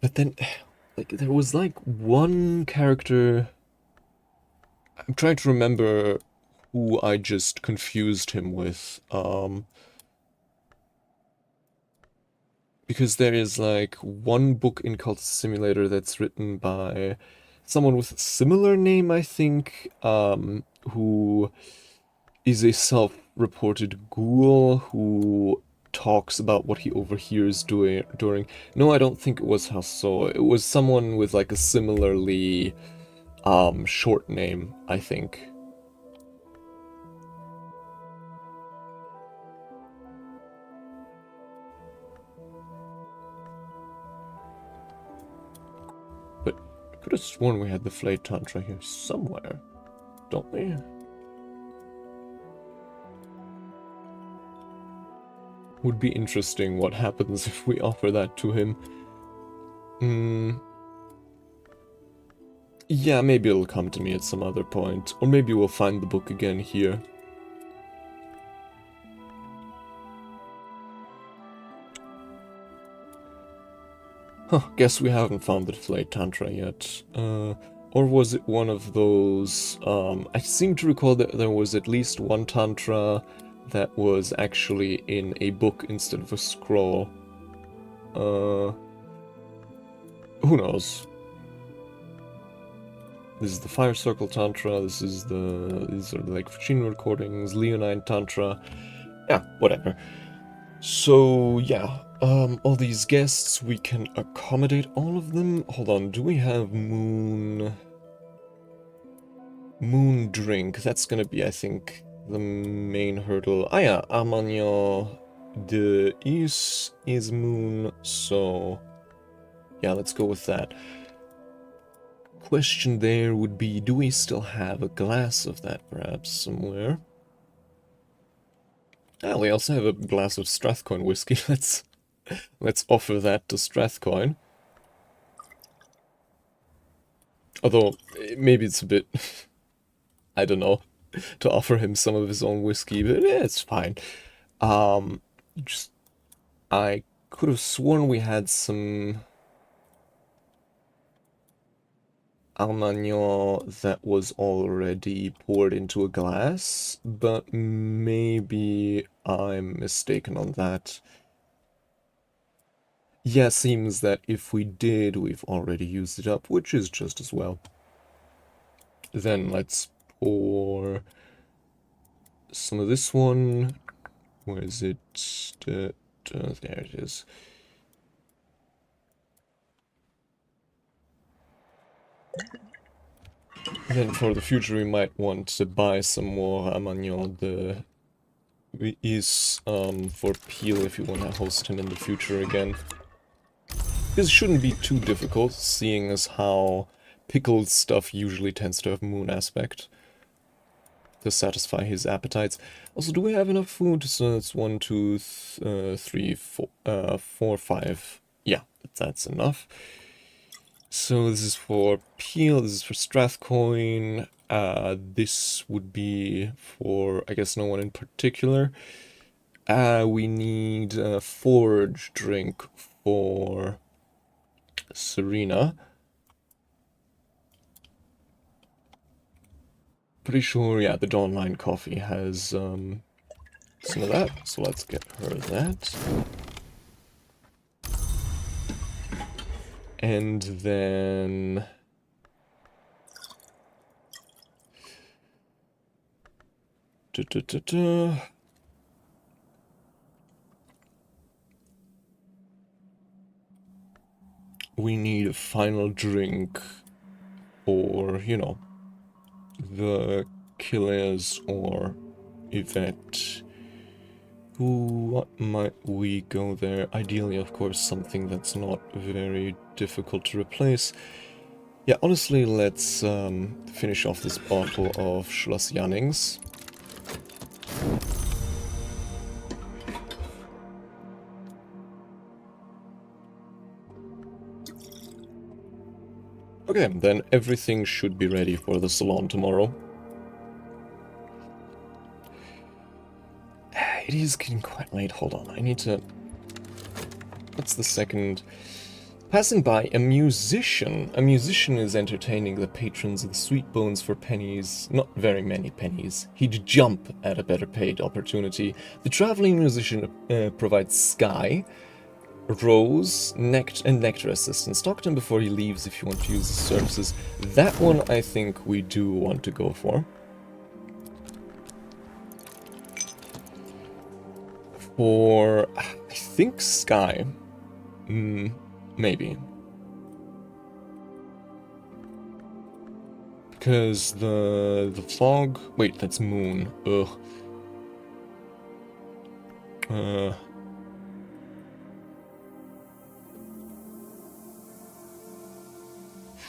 But then, like, there was like one character. I'm trying to remember who I just confused him with. Because there is like one book in *𝐶𝐶 Simulator that's written by someone with a similar name, I think, who is a self-reported ghoul who talks about what he overhears during... No, I don't think it was 𝐿𝐶𝐶. It was someone with like a similarly short name, I think. But I could have sworn we had the Flayed Tantra here somewhere, don't we? Would be interesting what happens if we offer that to him. Yeah, maybe it'll come to me at some other point. Or maybe we'll find the book again here. Huh, guess we haven't found the Flayed Tantra yet. Or was it one of those... I seem to recall that there was at least one Tantra that was actually in a book instead of a scroll. Who knows? This is the Fire Circle Tantra, these are the 𝐬𝐞𝐚𝐬𝐬 recordings, Leonine Tantra, yeah, whatever. So, yeah, all these guests, we can accommodate all of them. Hold on, do we have Moon Drink? That's gonna be, I think, the main hurdle. Ah yeah, 𝐬𝐞𝐚𝐬𝐬 is Moon, so yeah, let's go with that. Question there would be, do we still have a glass of that perhaps somewhere? Ah, we also have a glass of Strathcoin whiskey. Let's offer that to Strathcoin. Although, maybe it's a bit, I don't know, to offer him some of his own whiskey, but it's fine. I could have sworn we had some 𝐬𝐴𝐻 that was already poured into a glass, but maybe I'm mistaken on that. Yeah, seems that if we did, we've already used it up, which is just as well. Then let's pour some of this one. Where is it? There it is. Then for the future we might want to buy some more 𝐬𝐴𝐻. Is for Peel if you want to host him in the future again. This shouldn't be too difficult, seeing as how pickled stuff usually tends to have moon aspect to satisfy his appetites. Also, do we have enough food? So it's 1, 2, 3, 4, 4, 5. Yeah, that's enough. So this is for Peel, this is for Strathcoin. This would be for, I guess, no one in particular. We need a forage drink for Serena. Pretty sure, yeah, the Dawnline coffee has some of that, so let's get her that. And then... we need a final drink for, you know, the killers or Yvette. What might we go there? Ideally, of course, something that's not very difficult to replace. Yeah, honestly, let's finish off this bottle of Schloss Jannings. Okay, then everything should be ready for the salon tomorrow. It is getting quite late. Hold on, I need to... What's the second? Passing by a musician. A musician is entertaining the patrons of the Sweet Bones for pennies. Not very many pennies. He'd jump at a better paid opportunity. The traveling musician provides Sky, Rose, and Nectar assistance. Talk to him before he leaves if you want to use his services. That one I think we do want to go for. For, I think Sky. Maybe. Because the fog... Wait, that's moon. Ugh.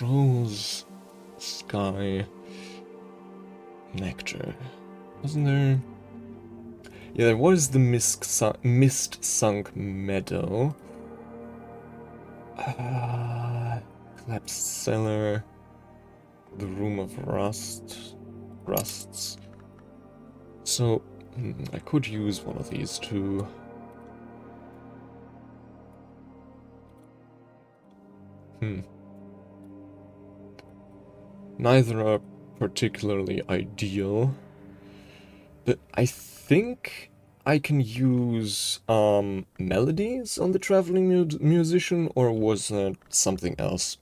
Rose, Sky, Nectar. Wasn't there... Yeah, there was the mist-sunk meadow. Collapsed cellar. The room of rusts. So, I could use one of these two. Neither are particularly ideal. But I think I can use melodies on the traveling musician, or was that something else?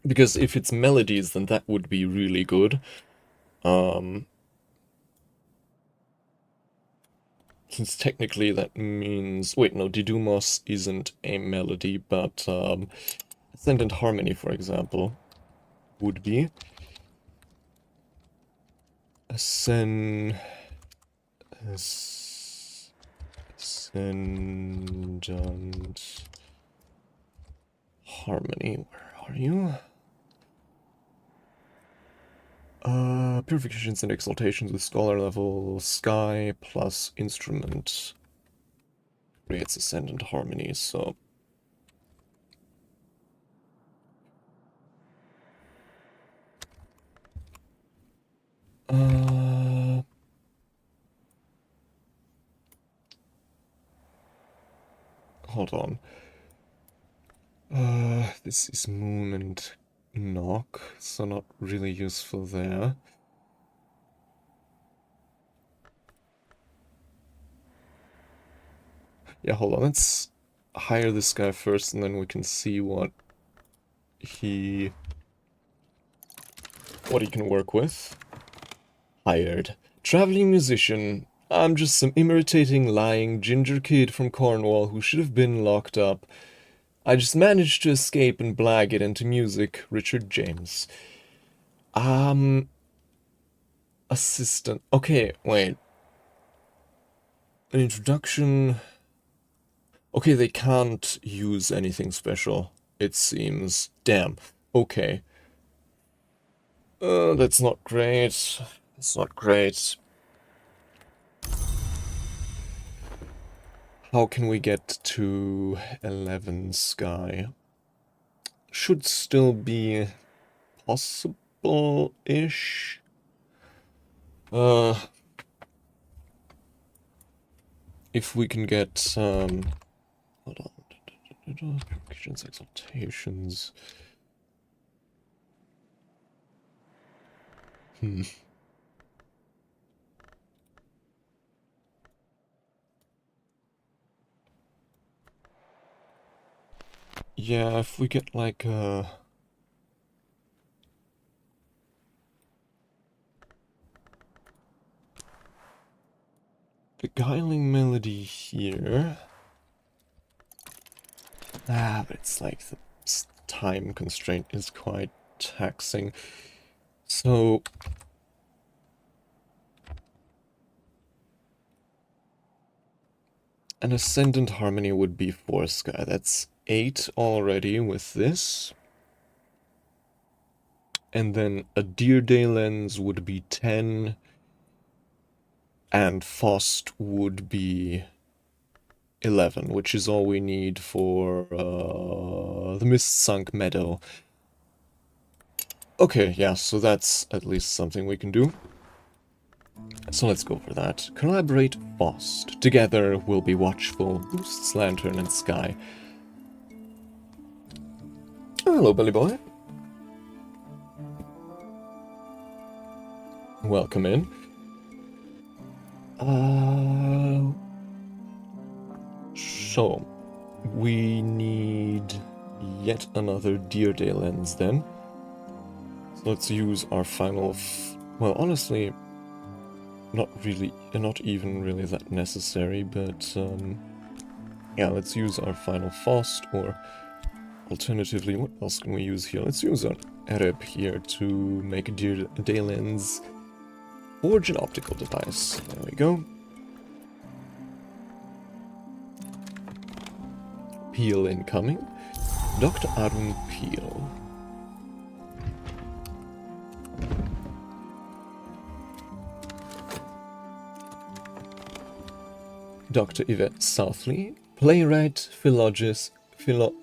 Because if it's melodies, then that would be really good. Since technically that means... Wait, no, Didumos isn't a melody, but Ascendant Harmony, for example, would be. Ascendant Harmony, where are you? Purifications and exaltations with scholar level Sky plus instrument creates Ascendant Harmony, so... Hold on. This is Moon and Knock, so not really useful there. Yeah, hold on, let's hire this guy first and then we can see what he can work with. Hired. Traveling musician. I'm just some imitating, lying ginger kid from Cornwall who should have been locked up. I just managed to escape and blag it into music. Richard James. Assistant. Okay, wait. An introduction. Okay, they can't use anything special, it seems. Damn. Okay. That's not great. That's not great. How can we get to 11 sky? Should still be possible-ish. If we can get, hold on. Purifications, exaltations. Yeah, if we get like a... beguiling melody here. But it's like the time constraint is quite taxing. So... an ascendant harmony would be 4 sky. That's 8 already with this. And then a Deer Day lens would be 10. And Faust would be 11, which is all we need for the Mist-Sunk Meadow. Okay, yeah, so that's at least something we can do. So let's go for that. Collaborate Faust. Together we'll be watchful. Boosts lantern and sky. Hello, Billy Boy. Welcome in. So, we need yet another Deer Day lens then. So let's use our final... well, honestly, not even really that necessary, but yeah, let's use our final Faust, or alternatively, what else can we use here? Let's use our Ereb here to make a Deer Day lens. Forge an optical device. There we go. Peel incoming. Dr. Arun Peel. Dr. Yvette Southley. Playwright, philologist, philology,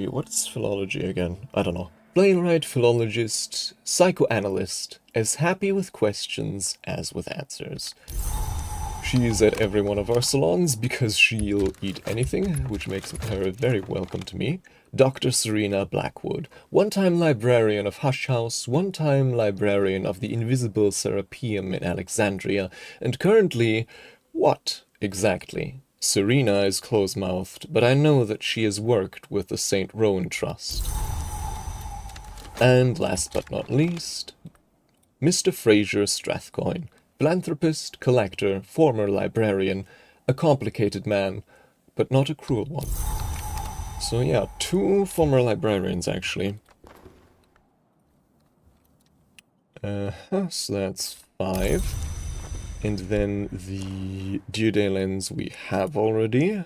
what's philology again? I don't know. Playwright, philologist, psychoanalyst, as happy with questions as with answers. She's at every one of our salons because she'll eat anything, which makes her very welcome to me. Dr. Serena Blackwood, one-time librarian of Hush House, one-time librarian of the Invisible Serapeum in Alexandria, and currently, what exactly? Serena is close-mouthed, but I know that she has worked with the St. Rowan Trust. And last but not least, Mr. Fraser Strathcoyne, philanthropist, collector, former librarian, a complicated man, but not a cruel one. So yeah, 2 former librarians actually. So that's 5. And then the Deer Day lens we have already.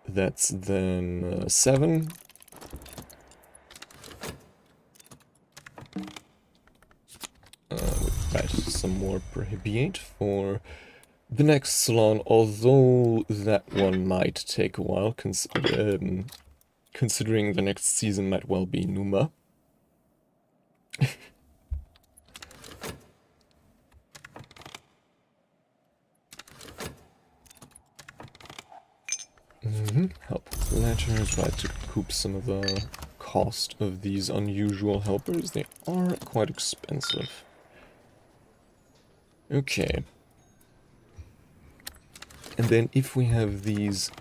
That's then 7. Right, some more Prohibiate for the next salon, although that one might take a while, considering the next season might well be Numa. Help with letters, right, to recoup some of the cost of these unusual helpers. They are quite expensive. Okay. And then if we have these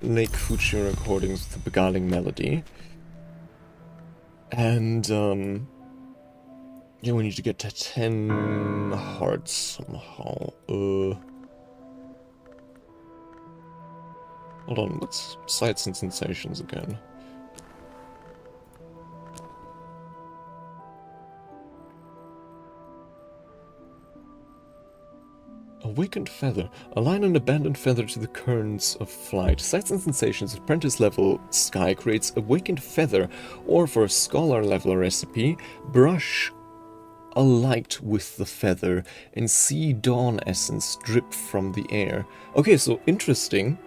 Lake Fuji recordings with the Beguiling Melody, and yeah, we need to get to 10 hearts somehow. Hold on, what's Sights and Sensations again? Awakened feather. Align an abandoned feather to the currents of flight. Sights and sensations. Apprentice level sky creates awakened feather, or for a scholar level recipe, brush a light with the feather and see dawn essence drip from the air. Okay, so interesting.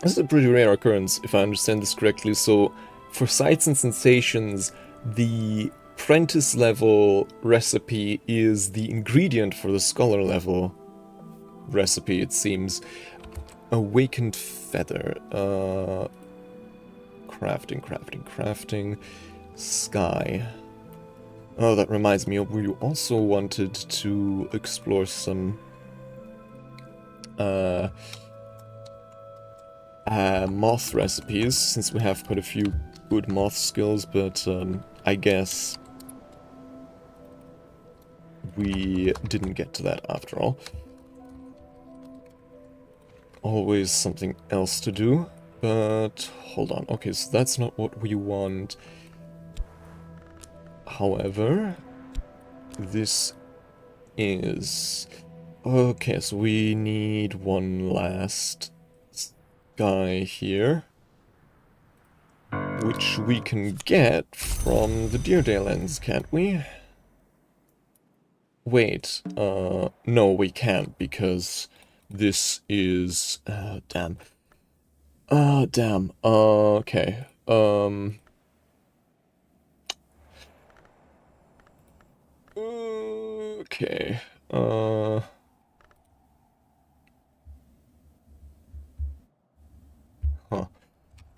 This is a pretty rare occurrence, if I understand this correctly. So, for sights and sensations, the apprentice level recipe is the ingredient for the scholar level recipe, it seems. Awakened feather. Crafting. Sky. Oh, that reminds me, we also wanted to explore some moth recipes, since we have quite a few good moth skills, but I guess we didn't get to that after all. Always something else to do, but hold on. Okay, so that's not what we want. However, this is... Okay, so we need one last guy here, which we can get from the Deerdale lens, can't we? Wait, no, we can't, because this is... damn. Okay, okay, huh.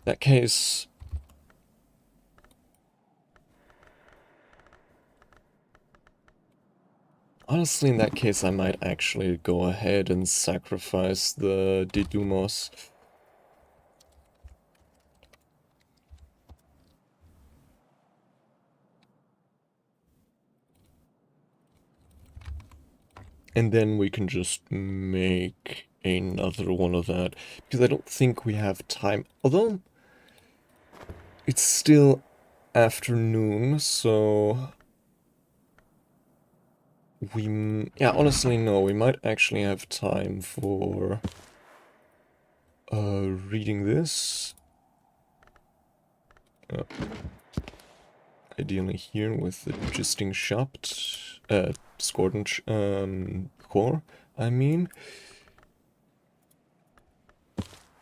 That case... Honestly, in that case, I might actually go ahead and sacrifice the 𝐬𝐞𝐚𝐬𝐬𝐬. And then we can just make another one of that, because I don't think we have time. Although, it's still afternoon, so... Yeah, honestly, no, we might actually have time for... reading this. Ideally here with the 𝐄𝐯𝐞𝐫, I mean.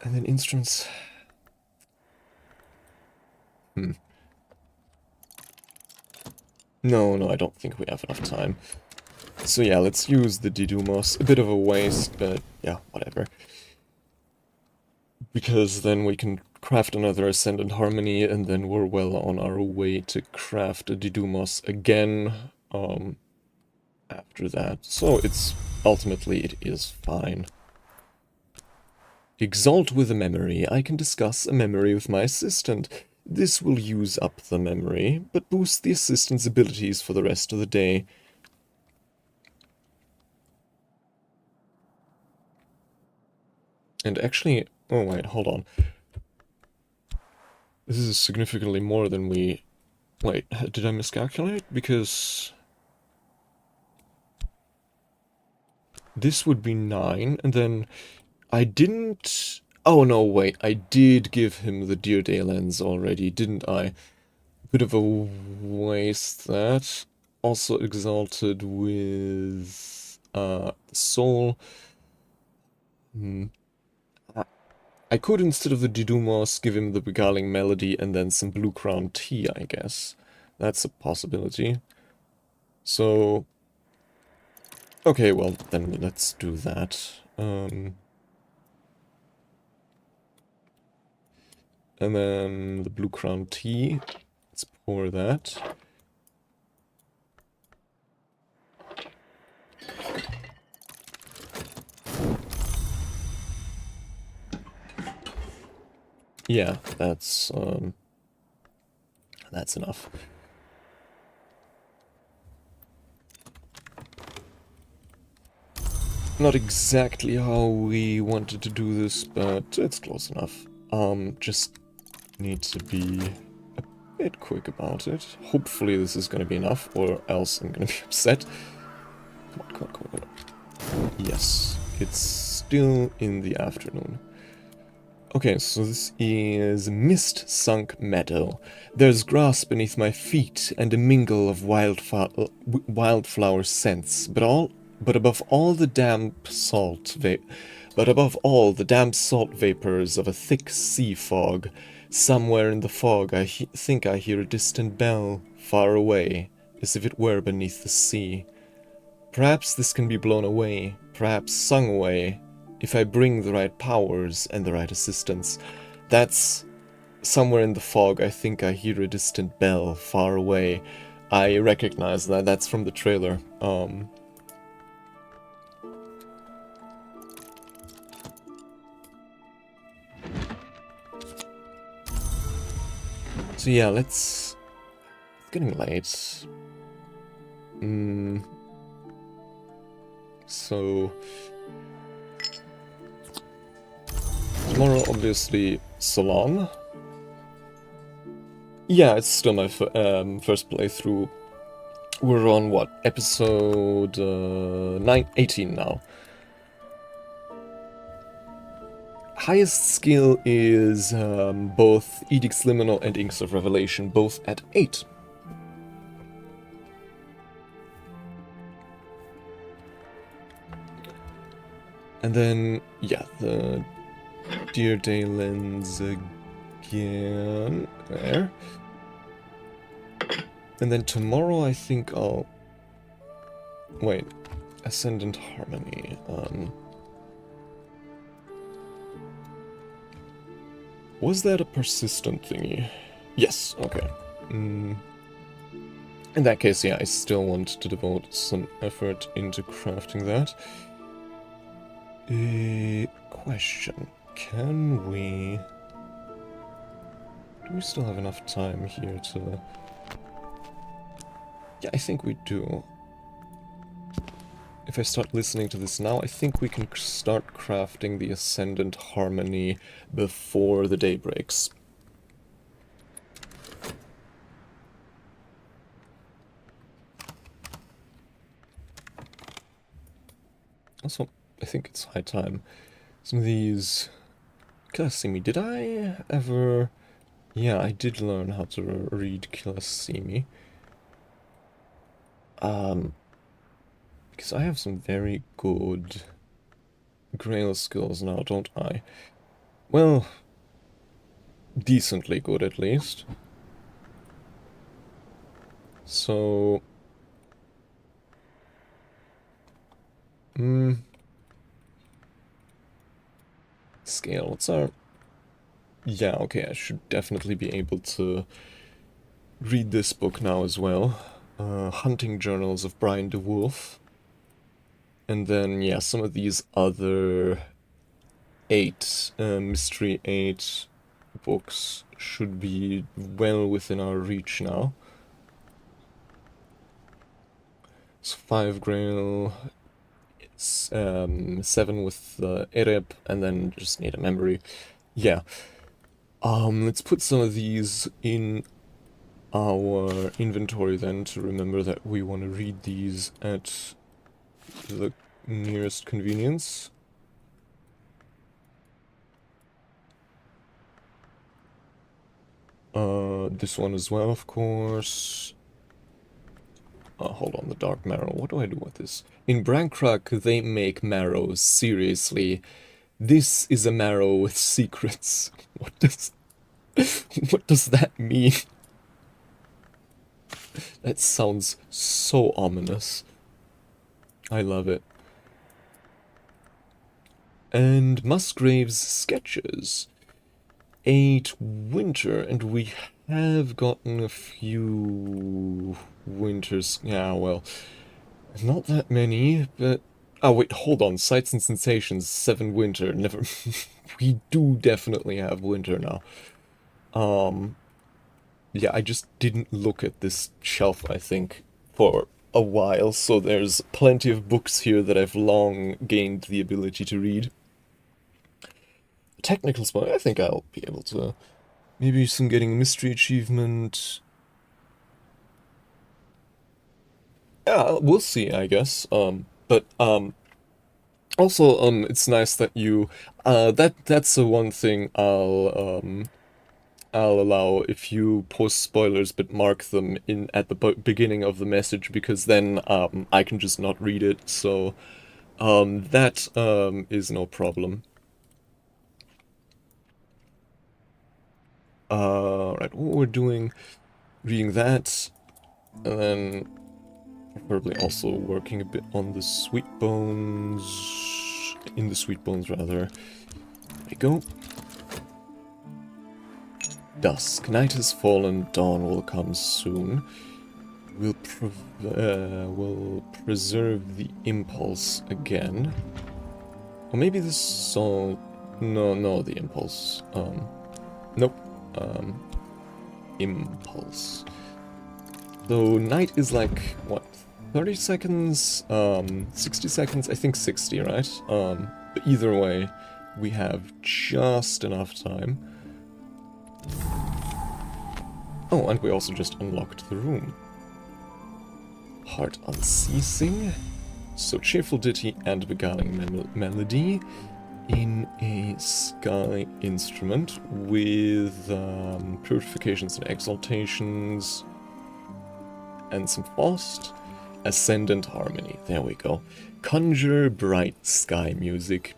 And then instruments... No, I don't think we have enough time. So yeah, let's use the 𝐬𝐞𝐚𝐬𝐬. A bit of a waste, but yeah, whatever. Because then we can craft another Ascendant Harmony, and then we're well on our way to craft a 𝐬𝐞𝐚𝐬𝐬 again after that. So it's ultimately it is fine. Exalt with a memory. I can discuss a memory with my assistant. This will use up the memory, but boost the assistant's abilities for the rest of the day. And actually... Oh wait, hold on. This is significantly more than we... Wait, did I miscalculate? Because... this would be 9, and then... I didn't... Oh no, wait, I did give him the Deerdale lens already, didn't I? Bit of a waste, that. Also exalted with... soul. I could, instead of the 𝐬𝐞𝐚𝐬𝐬𝐬, give him the Beguiling Melody and then some Blue Crown tea, I guess. That's a possibility. So... Okay, well, then let's do that. And then the Blue Crown tea. Let's pour that. Yeah, that's enough. Not exactly how we wanted to do this, but it's close enough. Just need to be a bit quick about it. Hopefully this is gonna be enough, or else I'm gonna be upset. Come on. Yes, it's still in the afternoon. Okay, so this is mist-sunk meadow. There's grass beneath my feet and a mingle of wildflower scents, but above all the damp salt vapors of a thick sea fog. Somewhere in the fog, I think I hear a distant bell, far away, as if it were beneath the sea. Perhaps this can be blown away, perhaps sung away, if I bring the right powers and the right assistance. That's somewhere in the fog. I think I hear a distant bell far away. I recognize that. That's from the trailer. So yeah, it's getting late. So tomorrow, obviously, Salon. Yeah, it's still my first playthrough. We're on, what, episode 18 now. Highest skill is both Edict's Liminal and Inks of Revelation, both at 8. And then, yeah, the Dear Day lens again. There. And then tomorrow I think I'll... Wait. Ascendant Harmony. Was that a persistent thingy? Yes, okay. In that case, yeah, I still want to devote some effort into crafting that. Question. Can we... Do we still have enough time here to... Yeah, I think we do. If I start listening to this now, I think we can start crafting the Ascendant Harmony before the day breaks. Also, I think it's high time. Some of these... 𝐬𝐶𝐸, did I ever... Yeah, I did learn how to read 𝐬𝐶𝐸. Because I have some very good Grail skills now, don't I? Well, decently good at least. So... Scale, what's our... Yeah, okay, I should definitely be able to read this book now as well. Hunting Journals of Brian de Wolf. And then, yeah, some of these other 8, Mystery 8 books should be well within our reach now. So 5 Grail, 7 with the Ereb, and then just need a memory. Yeah. Let's put some of these in our inventory then to remember that we want to read these at the nearest convenience. This one as well, of course. Hold on, the Dark Marrow. What do I do with this? In Brancrack, they make marrows, seriously. This is a marrow with secrets. What does that mean? That sounds so ominous. I love it. And Musgrave's sketches. 8 winter, and we have gotten a few winters. Yeah, well, not that many, but... Oh, wait, hold on. Sights and Sensations, 7 winter. Never... We do definitely have winter now. Yeah, I just didn't look at this shelf, I think, for a while, so there's plenty of books here that I've long gained the ability to read. Technical spot, I think I'll be able to. Maybe some getting a mystery achievement. Yeah, we'll see, I guess. Also, it's nice that you, that's the one thing I'll allow if you post spoilers, but mark them in at the beginning of the message, because then, I can just not read it, so, that, is no problem. Right, what we're doing, reading that, and then probably also working a bit on the sweet bones, in the sweet bones rather. There we go. Dusk. Night has fallen, dawn will come soon. We'll preserve the impulse again. Or maybe the soul... No, the impulse. Nope. Impulse. So night is like, what, 30 seconds? 60 seconds? I think 60, right? But either way, we have just enough time. Oh, and we also just unlocked the room. Heart unceasing. So cheerful ditty and beguiling melody in a sky instrument with purifications and exaltations and some fast ascendant harmony. There we go. Conjure bright sky music,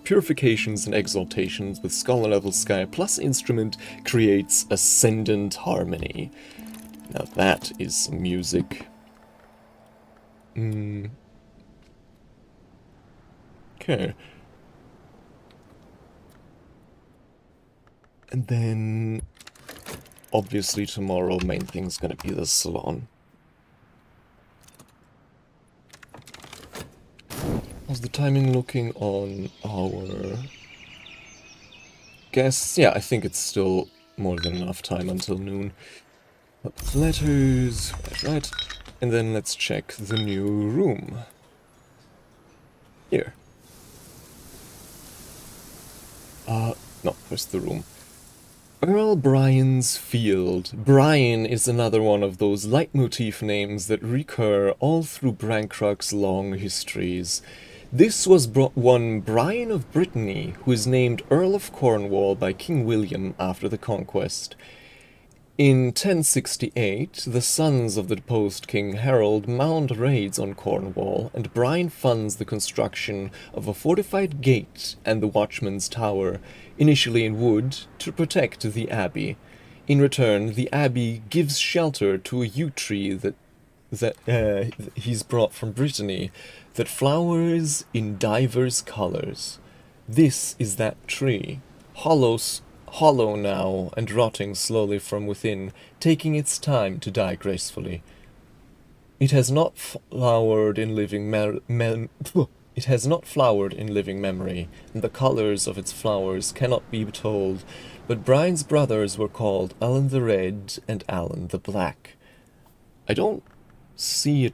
purifications and exaltations with scholar level sky plus instrument creates ascendant harmony. Now that is some music. Okay. And then, obviously tomorrow, main thing's gonna be the salon. How's the timing looking on our guests? Yeah, I think it's still more than enough time until noon. But letters, right. And then let's check the new room. Here. No, first the room. Earl Brian's Field. Brian is another one of those leitmotif names that recur all through Brancrock's long histories. This was one Brian of Brittany, who is named Earl of Cornwall by King William after the conquest. In 1068, the sons of the deposed King Harold mount raids on Cornwall, and Brian funds the construction of a fortified gate and the watchman's tower, initially in wood, to protect the abbey. In return, the abbey gives shelter to a yew tree that he's brought from Brittany, that flowers in divers colors. This is that tree, hollow now and rotting slowly from within, taking its time to die gracefully. It has not flowered in living It has not flowered in living memory, and the colors of its flowers cannot be told, but Brian's brothers were called Alan the Red and Alan the Black. I don't see it.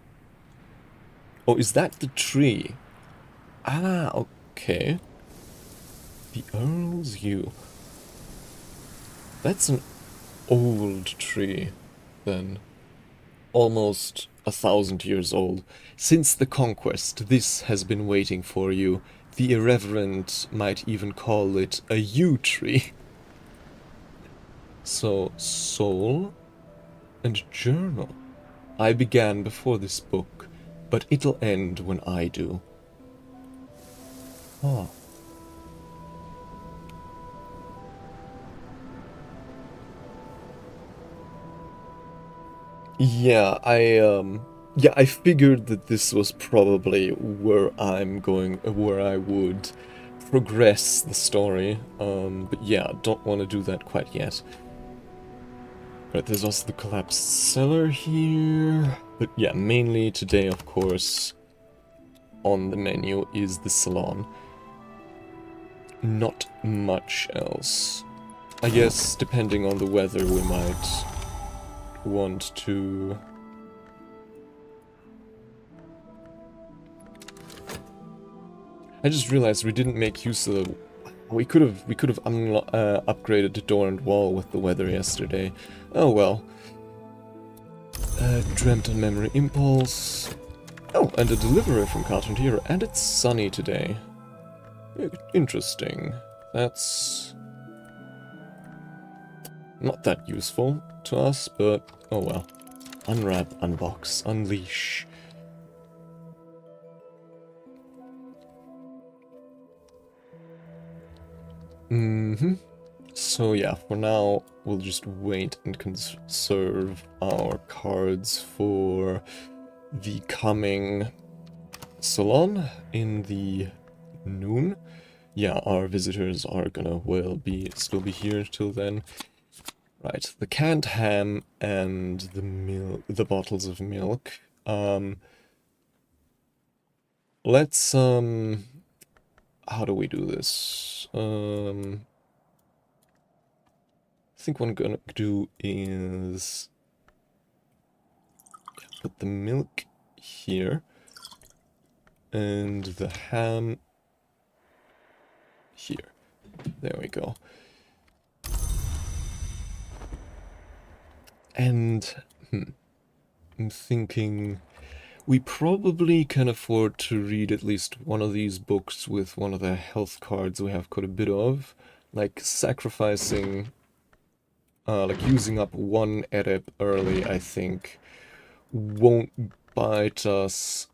Oh, is that the tree? Ah, okay. The Earl's Yew. That's an old tree, then. Almost 1,000 years old. Since the conquest, this has been waiting for you. The irreverent might even call it a yew tree. So, soul and journal. I began before this book, but it'll end when I do. Ah. Yeah, I figured that this was probably where where I would progress the story, but yeah, don't want to do that quite yet. Right, there's also the collapsed cellar here, but yeah, mainly today, of course, on the menu is the salon. Not much else. I guess, depending on the weather, we might want to... I just realized we didn't make use of the... We could have upgraded the door and wall with the weather yesterday. Oh well. Dreamt on memory impulse. Oh, and a delivery from Carton Hero, and it's sunny today. Interesting. That's not that useful to us, but oh well. Unwrap, unbox, unleash. So yeah, for now, we'll just wait and conserve our cards for the coming salon in the noon. Yeah, our visitors are gonna, still be here till then. Right, the canned ham and the bottles of milk. Let's, how do we do this? I think what I'm gonna do is put the milk here and the ham here. There we go. And I'm thinking we probably can afford to read at least one of these books with one of the health cards we have quite a bit of, like sacrificing, like using up one edip early, I think, won't bite us,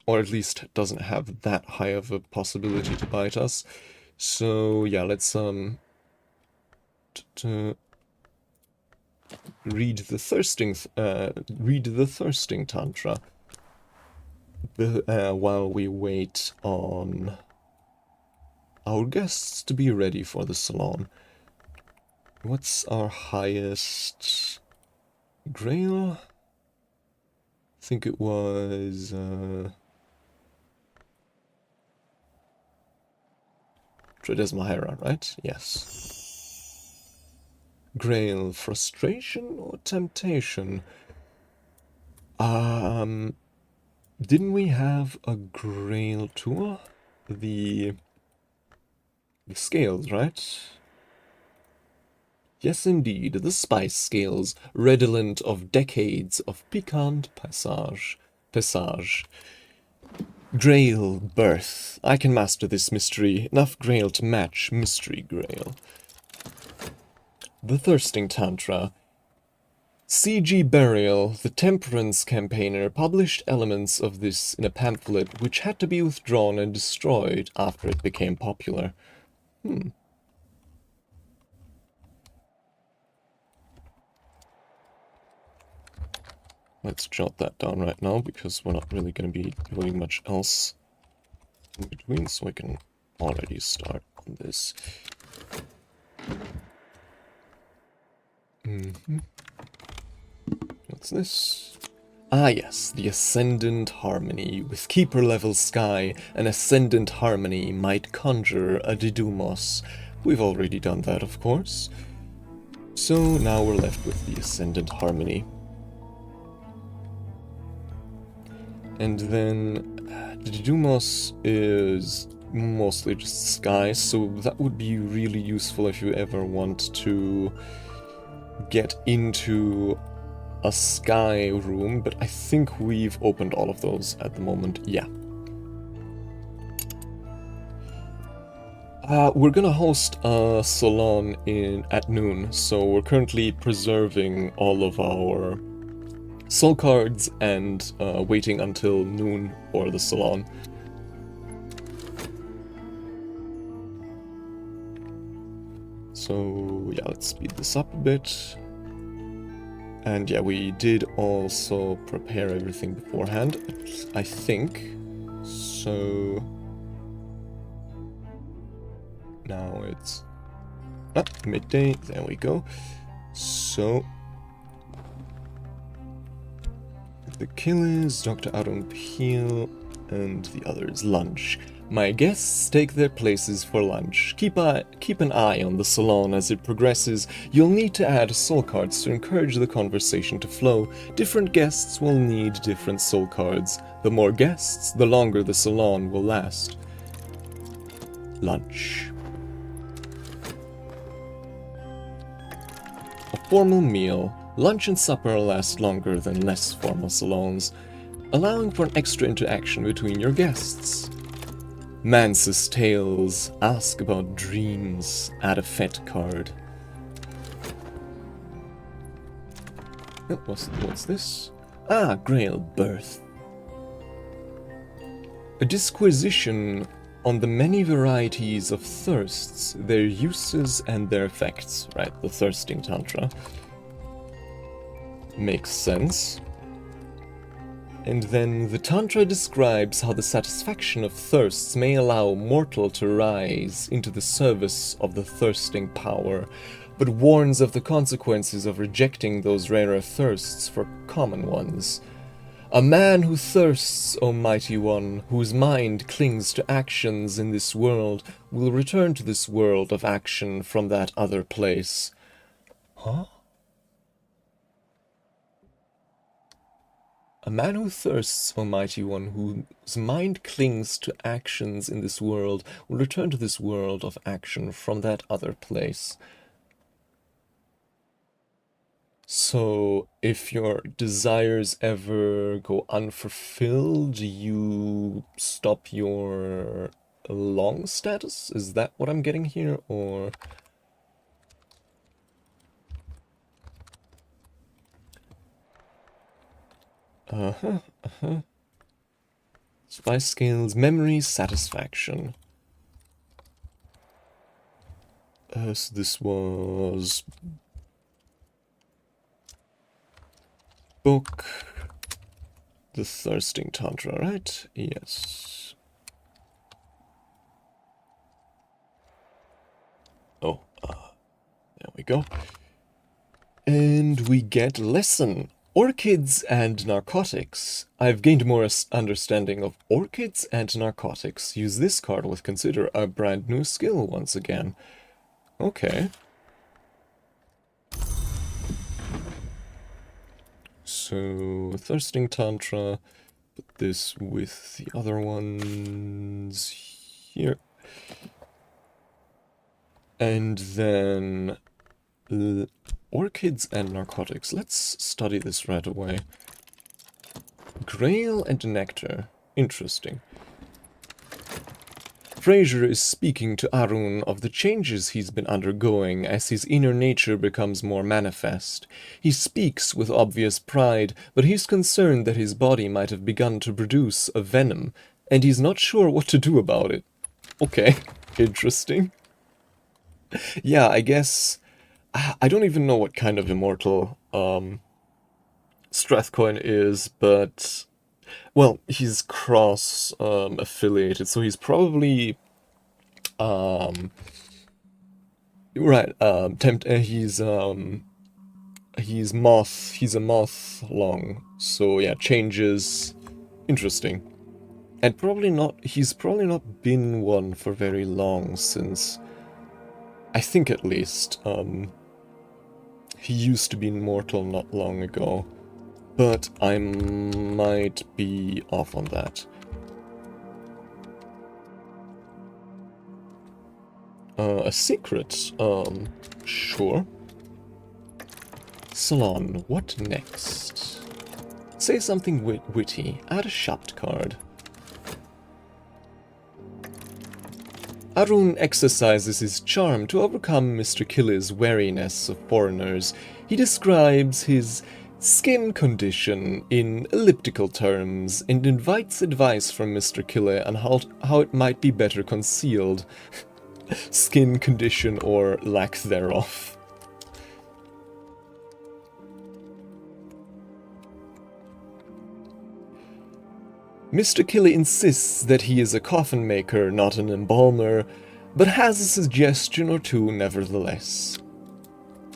or at least doesn't have that high of a possibility to bite us. So yeah, let's read the thirsting tantra while we wait on our guests to be ready for the salon. What's our highest grail? I think it was 𝐬𝐸𝐬𝐬, right? Yes. Grail, frustration or temptation? Didn't we have a grail tour? The scales, right? Yes, indeed, the spice scales, redolent of decades of piquant passage. Grail birth. I can master this mystery. Enough grail to match mystery grail. The Thirsting Tantra. 𝐶𝐯𝐞 Burial, the temperance campaigner, published elements of this in a pamphlet which had to be withdrawn and destroyed after it became popular. Let's jot that down right now, because we're not really going to be doing much else in between, so we can already start on this. What's this? Ah yes, the Ascendant Harmony. With Keeper-level sky, an Ascendant Harmony might conjure a 𝐬𝐸𝐸𝐬𝐸. We've already done that, of course. So now we're left with the Ascendant Harmony. And then the 𝐬𝐸𝐸𝐬𝐸 is mostly just sky, so that would be really useful if you ever want to get into a sky room, but I think we've opened all of those at the moment. Yeah. We're gonna host a salon at noon, so we're currently preserving all of our soul cards and waiting until noon for the salon. So yeah, let's speed this up a bit. And yeah, we did also prepare everything beforehand, I think. So now it's midday, there we go. So the killers, Dr. Aaron Peel, and the others, lunch. My guests take their places for lunch. Keep an eye on the salon as it progresses. You'll need to add soul cards to encourage the conversation to flow. Different guests will need different soul cards. The more guests, the longer the salon will last. Lunch. A formal meal. Lunch and supper last longer than less formal salons, allowing for an extra interaction between your guests. Mance's tales, ask about dreams, add a fet card. Oh, what's this? Ah, Grail Birth. A disquisition on the many varieties of thirsts, their uses and their effects. Right, the thirsting tantra. Makes sense. And then the tantra describes how the satisfaction of thirsts may allow mortal to rise into the service of the thirsting power, but warns of the consequences of rejecting those rarer thirsts for common ones. A man who thirsts, O mighty one, whose mind clings to actions in this world, will return to this world of action from that other place. Huh? A man who thirsts, O mighty one, whose mind clings to actions in this world, will return to this world of action from that other place. So, if your desires ever go unfulfilled, you stop your long status? Is that what I'm getting here, or...? Spice scales, memory, satisfaction. So this was... book... The Thirsting Tantra, right? Yes. Oh, there we go. And we get lesson. Orchids and narcotics. I've gained more understanding of orchids and narcotics. Use this card with consider a brand new skill once again. Okay. So, Thirsting Tantra. Put this with the other ones here. And then... orchids and narcotics. Let's study this right away. Grail and nectar. Interesting. Fraser is speaking to Arun of the changes he's been undergoing as his inner nature becomes more manifest. He speaks with obvious pride, but he's concerned that his body might have begun to produce a venom, and he's not sure what to do about it. Okay, interesting. Yeah, I guess... I don't even know what kind of immortal Strathcoin is, but... well, he's cross-affiliated, so he's probably... right, he's a moth long, so yeah, changes... interesting. And he's probably not been one for very long, since... I think at least, he used to be immortal not long ago, but I might be off on that. A secret? Sure. Salon, what next? Say something witty, add a shopped card. Arun exercises his charm to overcome Mr. Killer's wariness of foreigners. He describes his skin condition in elliptical terms and invites advice from Mr. Killer on how it might be better concealed. Skin condition or lack thereof. Mr. Killer insists that he is a coffin maker, not an embalmer, but has a suggestion or two nevertheless.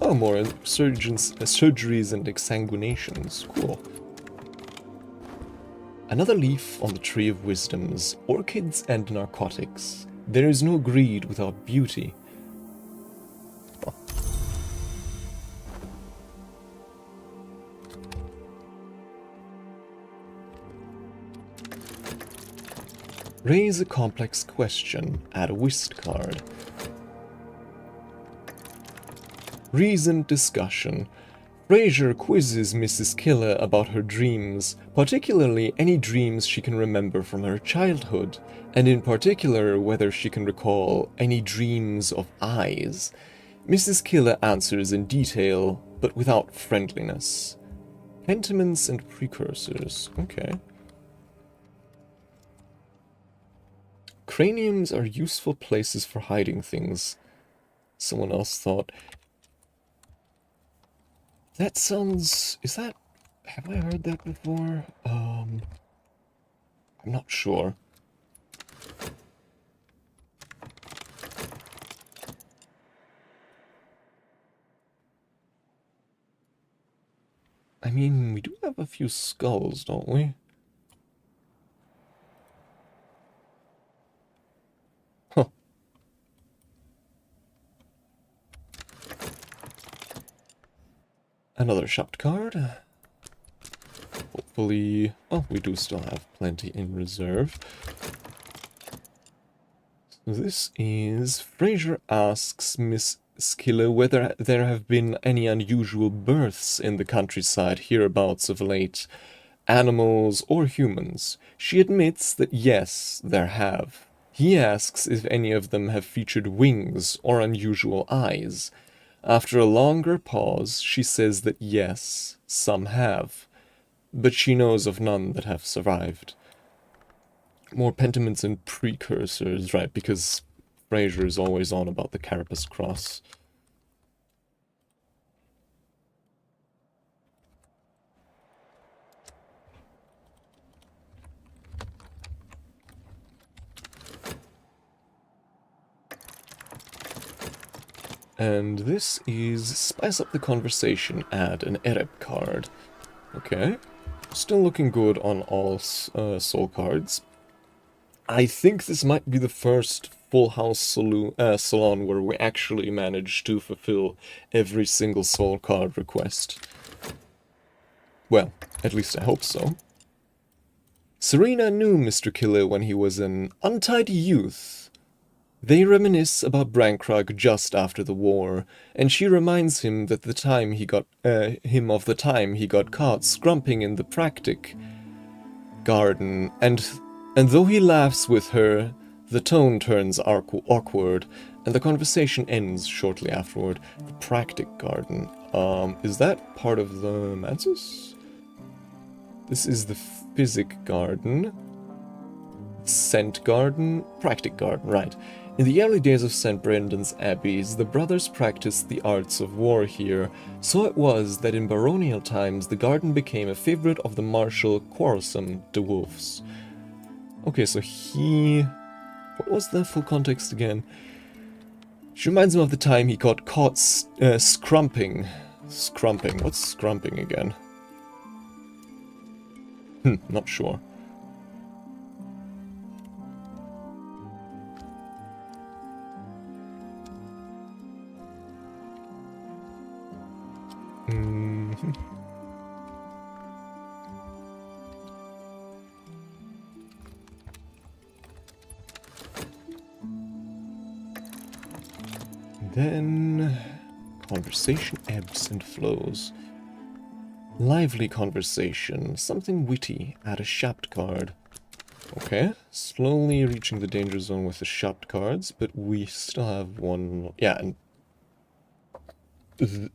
Oh, more surgeries and exsanguinations. Cool. Another leaf on the Tree of Wisdoms. Orchids and narcotics. There is no greed without beauty. Oh. Raise a complex question. Add a whist card. Reasoned discussion. Frasier quizzes Mrs. 𝐤𝐸 about her dreams, particularly any dreams she can remember from her childhood, and in particular whether she can recall any dreams of eyes. Mrs. 𝐤𝐸 answers in detail, but without friendliness. Pentiments and precursors. Okay. Craniums are useful places for hiding things. Someone else thought. That sounds... Is that... Have I heard that before? I'm not sure. I mean, we do have a few skulls, don't we? Huh. Another shot card. Hopefully... Oh, we do still have plenty in reserve. So this is... Frasier asks Miss 𝐤𝐸 whether there have been any unusual births in the countryside hereabouts of late, animals or humans. She admits that yes, there have. He asks if any of them have featured wings or unusual eyes. After a longer pause, she says that yes, some have, but she knows of none that have survived. More pentiments and precursors, right, because Frasier is always on about the carapace cross. And this is Spice Up the Conversation, add an Ereb card. Okay. Still looking good on all soul cards. I think this might be the first Full House salon where we actually managed to fulfill every single soul card request. Well, at least I hope so. Serena knew Mr. 𝐤𝐸 when he was an untidy youth. They reminisce about Brankrug just after the war, and she reminds him that the time he got of the time he got caught scrumping in the practic garden, and though he laughs with her, the tone turns awkward, and the conversation ends shortly afterward. The practic garden. Is that part of the Mansus? This is the physic garden. Scent garden. Practic garden, right. In the early days of St. Brendan's Abbeys, the brothers practiced the arts of war here, so it was that in baronial times the garden became a favorite of the Marshal 𝐿 de Wolf's. Okay, so he... What was the full context again? She reminds him of the time he got caught scrumping. Scrumping. What's scrumping again? Not sure. Then, conversation ebbs and flows. Lively conversation, something witty, add a shapt card. Okay, slowly reaching the danger zone with the shapt cards, but we still have one, yeah, and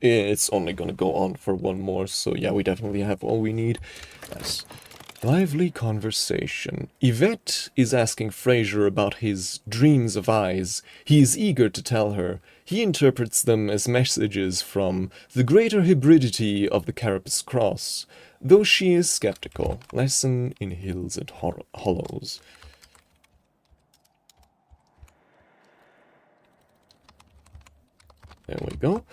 it's only gonna go on for one more, so yeah, we definitely have all we need. Nice. Lively conversation. Yvette is asking Frasier about his dreams of eyes. He is eager to tell her. He interprets them as messages from the greater hybridity of the carapace cross, though she is skeptical. Lesson in hills and hollows. There we go.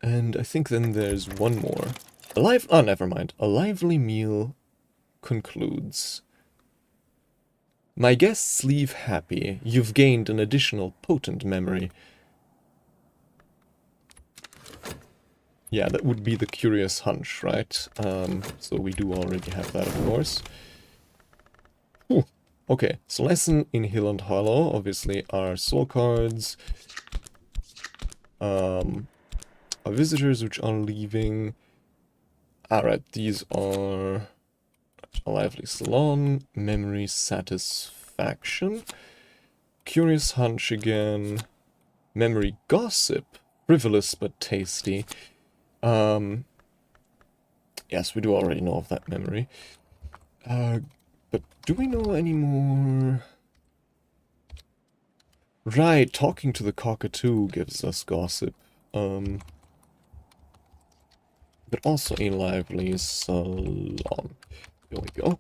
And I think then there's one more. Oh, never mind. A lively meal concludes. My guests leave happy. You've gained an additional potent memory. Yeah, that would be the curious hunch, right? So we do already have that, of course. Ooh. Okay, so lesson in Hill and Hollow, obviously, are soul cards. visitors which are leaving. Alright, these are a lively salon, memory satisfaction, curious hunch again, memory gossip, frivolous but tasty. Yes, we do already know of that memory. But do we know any more? Right, talking to the cockatoo gives us gossip. But also a lively salon. There we go.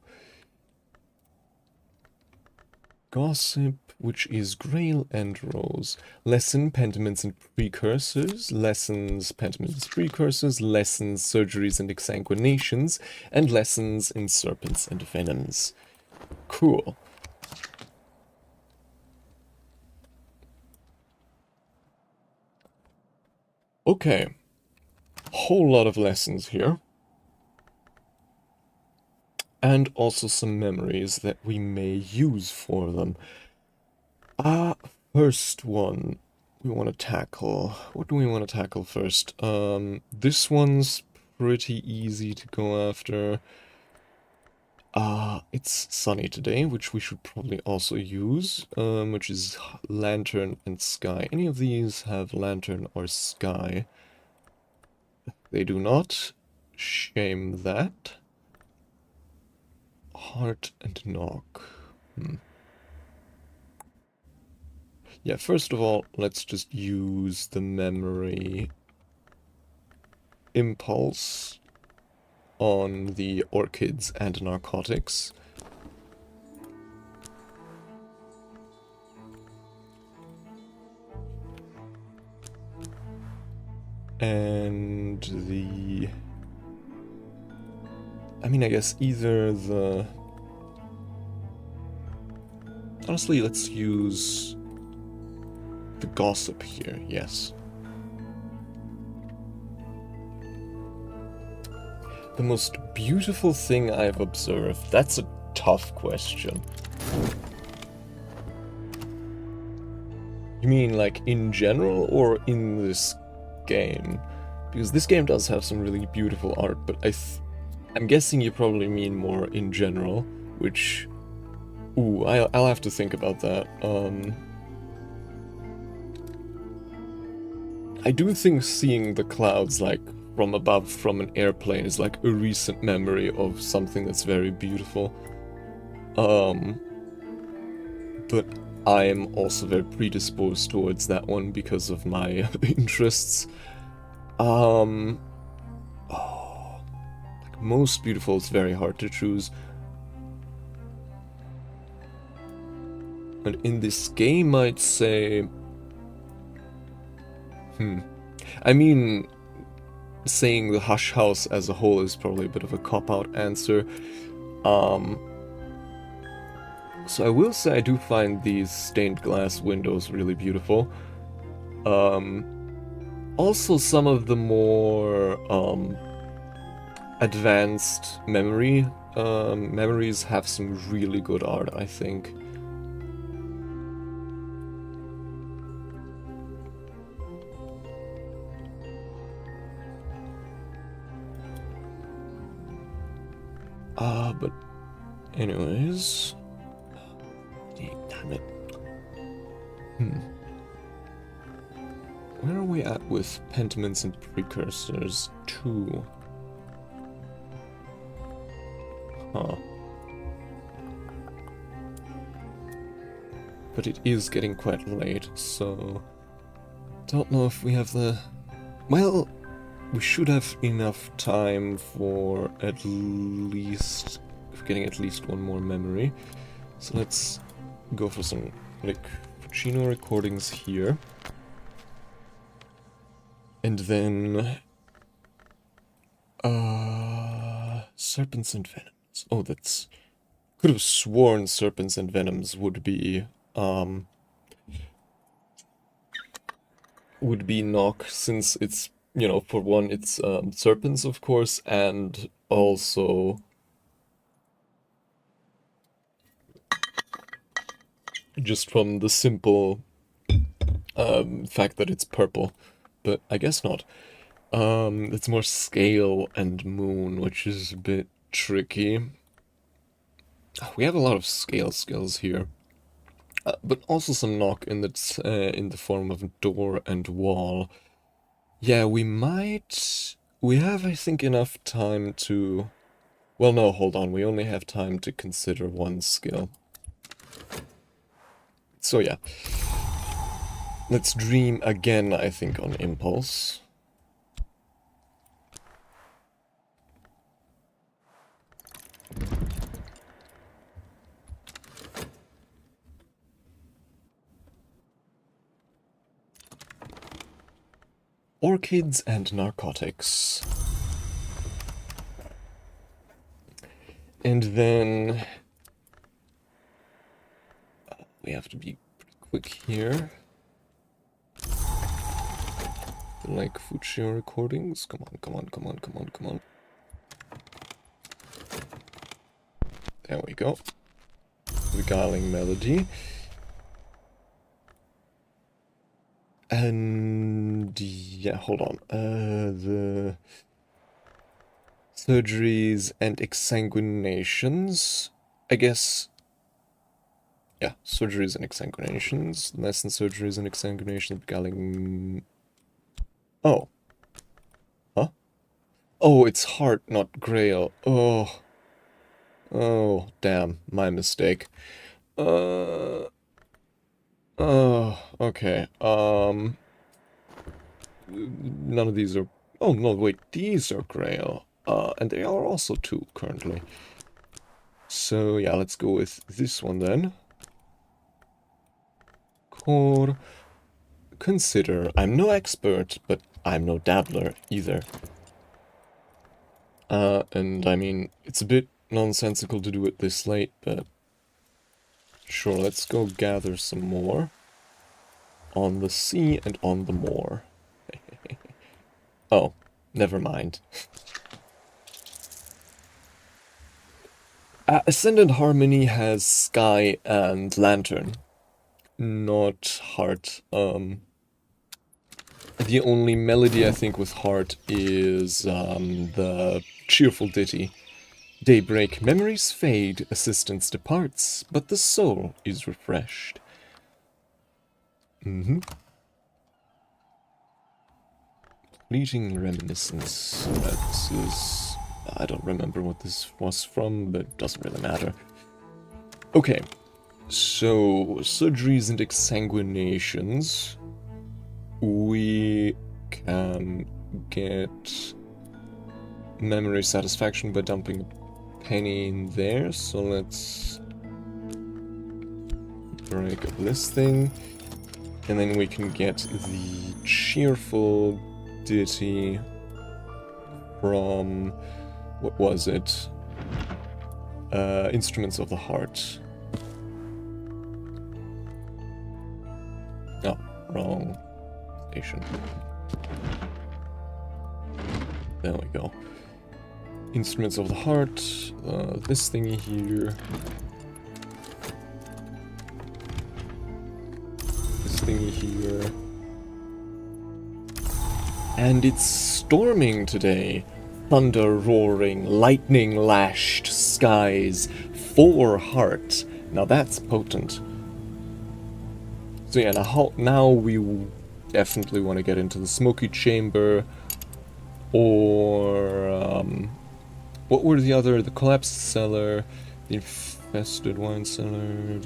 Gossip, which is Grail and Rose. Lesson, pentiments and precursors. Lessons, pentiments and precursors. Lessons, surgeries and exsanguinations. And lessons in serpents and venoms. Cool. Okay. Whole lot of lessons here. And also some memories that we may use for them. First one we want to tackle. What do we want to tackle first? This one's pretty easy to go after. It's sunny today, which we should probably also use, which is lantern and sky. Any of these have lantern or sky? They do not. Shame that. Heart and knock. Yeah, first of all, let's just use the memory impulse on the orchids and narcotics. And the... I mean, I guess either the... Honestly, let's use the gossip here, yes. The most beautiful thing I've observed. That's a tough question. You mean like in general or in this game? Because this game does have some really beautiful art, but I'm guessing you probably mean more in general, which... Ooh, I'll have to think about that. I do think seeing the clouds, like, from above from an airplane is like a recent memory of something that's very beautiful. But I am also very predisposed towards that one because of my interests. Like most beautiful is very hard to choose. And in this game, I'd say... I mean, saying the Hush House as a whole is probably a bit of a cop-out answer. So I will say I do find these stained glass windows really beautiful. Also some of the more advanced memories have some really good art, I think. But anyways... Damn it. Where are we at with pentiments and precursors 2? Huh. But it is getting quite late, so... Don't know if we have the... Well, we should have enough time for at least... getting at least one more memory. So let's go for some, like, Fuccino recordings here. And then... Serpents and Venoms. Oh, that's... Could have sworn Serpents and Venoms would be knock, since it's, you know, for one, it's serpents, of course, and also... just from the simple fact that it's purple, but I guess not. It's more scale and moon, which is a bit tricky. We have a lot of scale skills here. But also some knock in the form of door and wall. Yeah, we might... We have, I think, enough time to... Well, no, hold on. We only have time to consider one skill. So yeah. Let's dream again, I think, on impulse. Orchids and narcotics. And then... we have to be pretty quick here. Like Fuchsia recordings. Come on, come on, come on, come on, come on. There we go. Beguiling melody. And yeah, hold on. The surgeries and exsanguinations. I guess. Yeah, surgeries and exsanguinations. Less than surgeries and exsanguinations. Beguiling. Oh. Huh? Oh, it's heart, not grail. Oh. Oh, damn. My mistake. Oh, okay. None of these are... Oh, no, wait. These are grail. And they are also 2 currently. So, yeah, let's go with this one then. Core. Consider. I'm no expert, but I'm no dabbler either. And I mean, it's a bit nonsensical to do it this late, but... Sure, let's go gather some more. On the sea and on the moor. Oh, never mind. Ascendant Harmony has Sky and Lantern, not Heart. The only melody I think with Heart is the cheerful ditty. Daybreak memories fade, assistance departs, but the soul is refreshed. Fleeting reminiscence. This is... I don't remember what this was from, but it doesn't really matter. Okay, so surgeries and exsanguinations. We can get memory satisfaction by dumping a penny in there, so let's break up this thing. And then we can get the cheerful ditty from... what was it? Instruments of the Heart. No, wrong station. There we go. Instruments of the Heart, this thingy here. This thingy here. And it's storming today. Thunder roaring, lightning lashed skies, 4 heart. Now that's potent. So yeah, now we definitely want to get into the smoky chamber, or what were the other? The collapsed cellar, the infested wine cellar.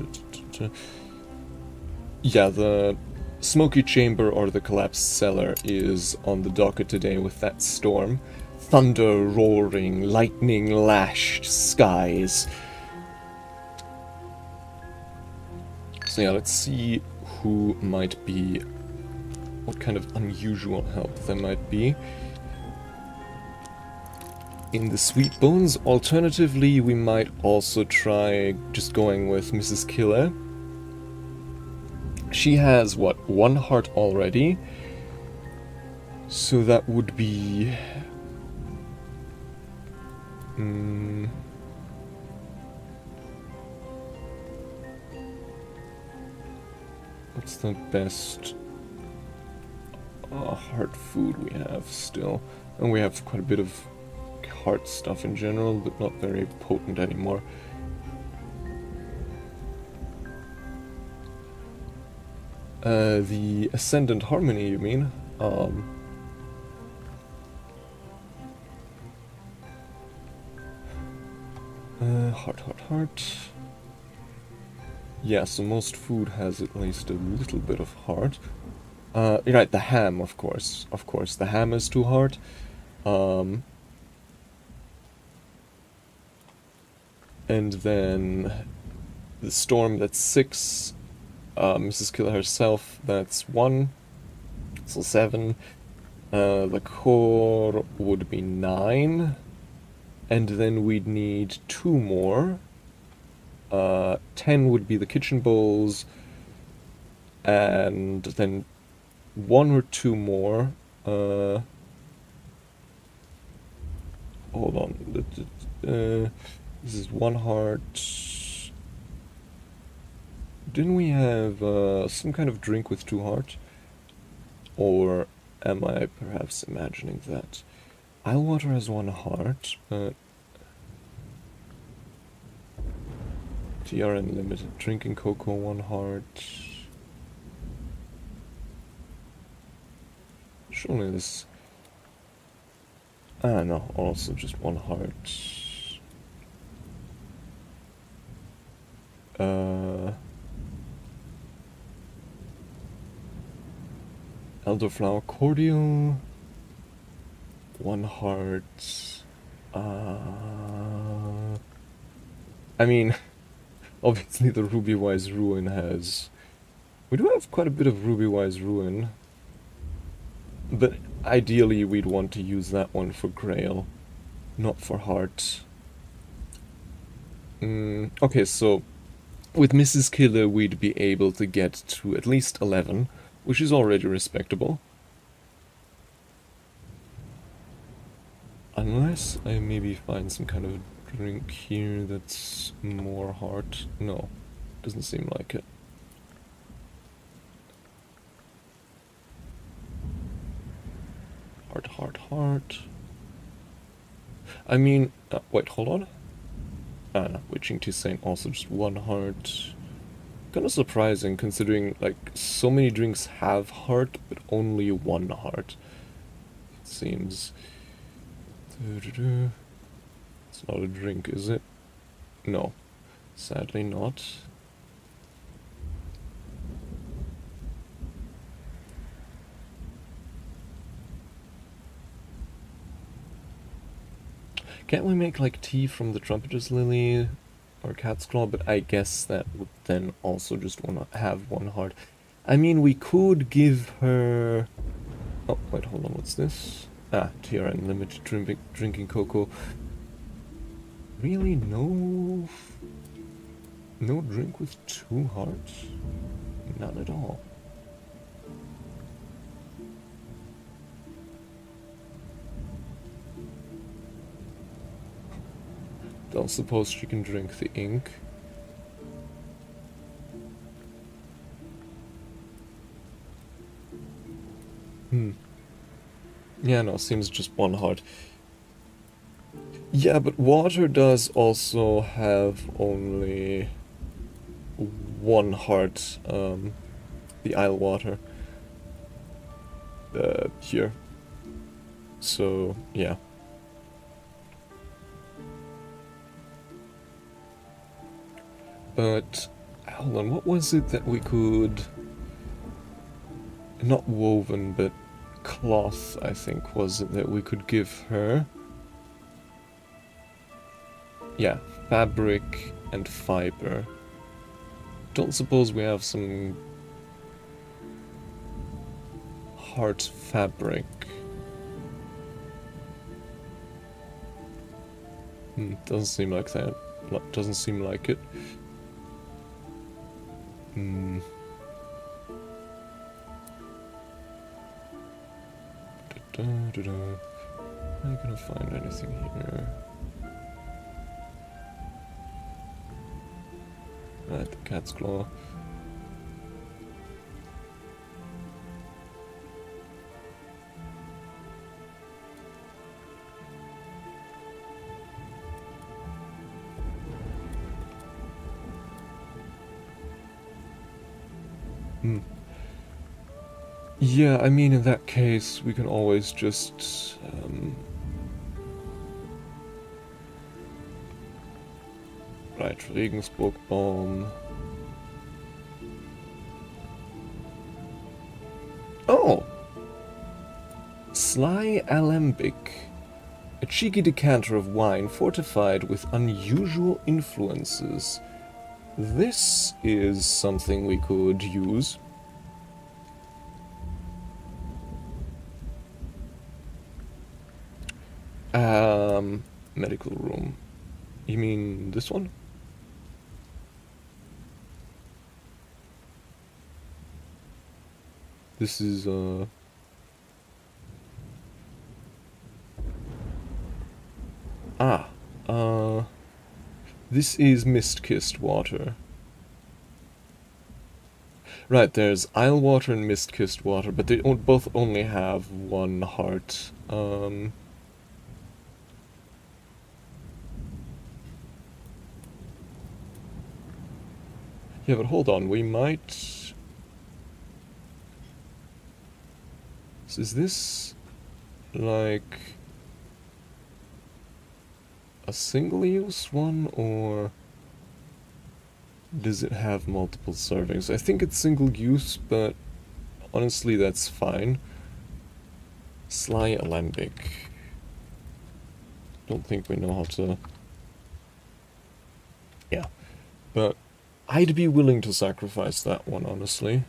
Yeah, the smoky chamber or the collapsed cellar is on the docket today with that storm. Thunder roaring, lightning lashed skies. So yeah, let's see who might be, what kind of unusual help there might be in the Sweet Bones. Alternatively, we might also try just going with Mrs. 𝐤𝐶𝐫. She has, what, 1 heart already? So that would be... what's the best heart food we have still. And we have quite a bit of heart stuff in general, but not very potent anymore. The Ascendant Harmony, you mean? Heart. Yeah, so most food has at least a little bit of heart. You're right, the ham, of course. Of course, the ham is too hard. And then the storm, that's 6. Mrs. Killer herself, that's 1. So 7. The core would be 9. And then we'd need 2 more. 10 would be the kitchen bowls. And then 1 or 2 more. Hold on. This is 1 heart. Didn't we have some kind of drink with 2 heart? Or am I perhaps imagining that? Isle water has 1 heart, but TRN limited. Drinking cocoa 1 heart. Surely this... Ah, no, also just 1 heart. Elderflower cordial. 1 heart. I mean, obviously the Ruby Wise Ruin has... We do have quite a bit of Ruby Wise Ruin. But ideally we'd want to use that one for Grail, not for heart. Okay, so with Mrs. Killer we'd be able to get to at least 11, which is already respectable. Unless I maybe find some kind of drink here that's more heart. No, doesn't seem like it. Heart. I mean, wait, hold on. No, Witching Tea Saint also just 1 heart. Kind of surprising considering, like, so many drinks have heart, but only 1 heart. It seems. It's not a drink, is it? No. Sadly not. Can't we make, like, tea from the Trumpeter's Lily or Cat's Claw? But I guess that would then also just want to have 1 heart. I mean, we could give her... Oh, wait, hold on, what's this? Ah, TRN limited drinking cocoa. Really? No drink with 2 hearts? None at all. Don't suppose she can drink the ink. Yeah, no, seems just 1 heart. Yeah, but water does also have only 1 heart, the Isle water. Here. So, yeah. But, hold on, what was it that we could... Not woven, but cloth, I think, was it that we could give her? Yeah, fabric and fiber. Don't suppose we have some heart fabric. Doesn't seem like that. Doesn't seem like it. Am I gonna find anything here? Right, the Cat's Claw. Hmm. Yeah, I mean, in that case, we can always just... right, Regensburg-Baum. Oh! Sly Alembic. A cheeky decanter of wine fortified with unusual influences. This is something we could use. Medical room. You mean this one? This is, Ah, this is mist-kissed water. Right, there's isle water and mist-kissed water, but they both only have one heart. Yeah, but hold on, we might... Is this, like, a single-use one, or does it have multiple servings? I think it's single-use, but honestly, that's fine. Sly Alembic. Don't think we know how to... Yeah, but I'd be willing to sacrifice that one, honestly.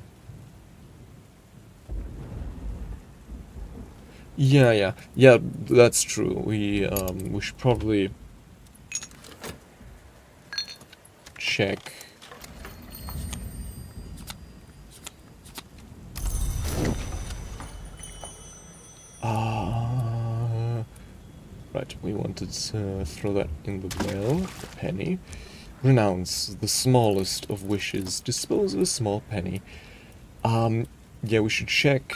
Yeah, that's true. We should probably check. Right, we wanted to throw that in the well, the penny. Renounce the smallest of wishes. Dispose of a small penny. Yeah, we should check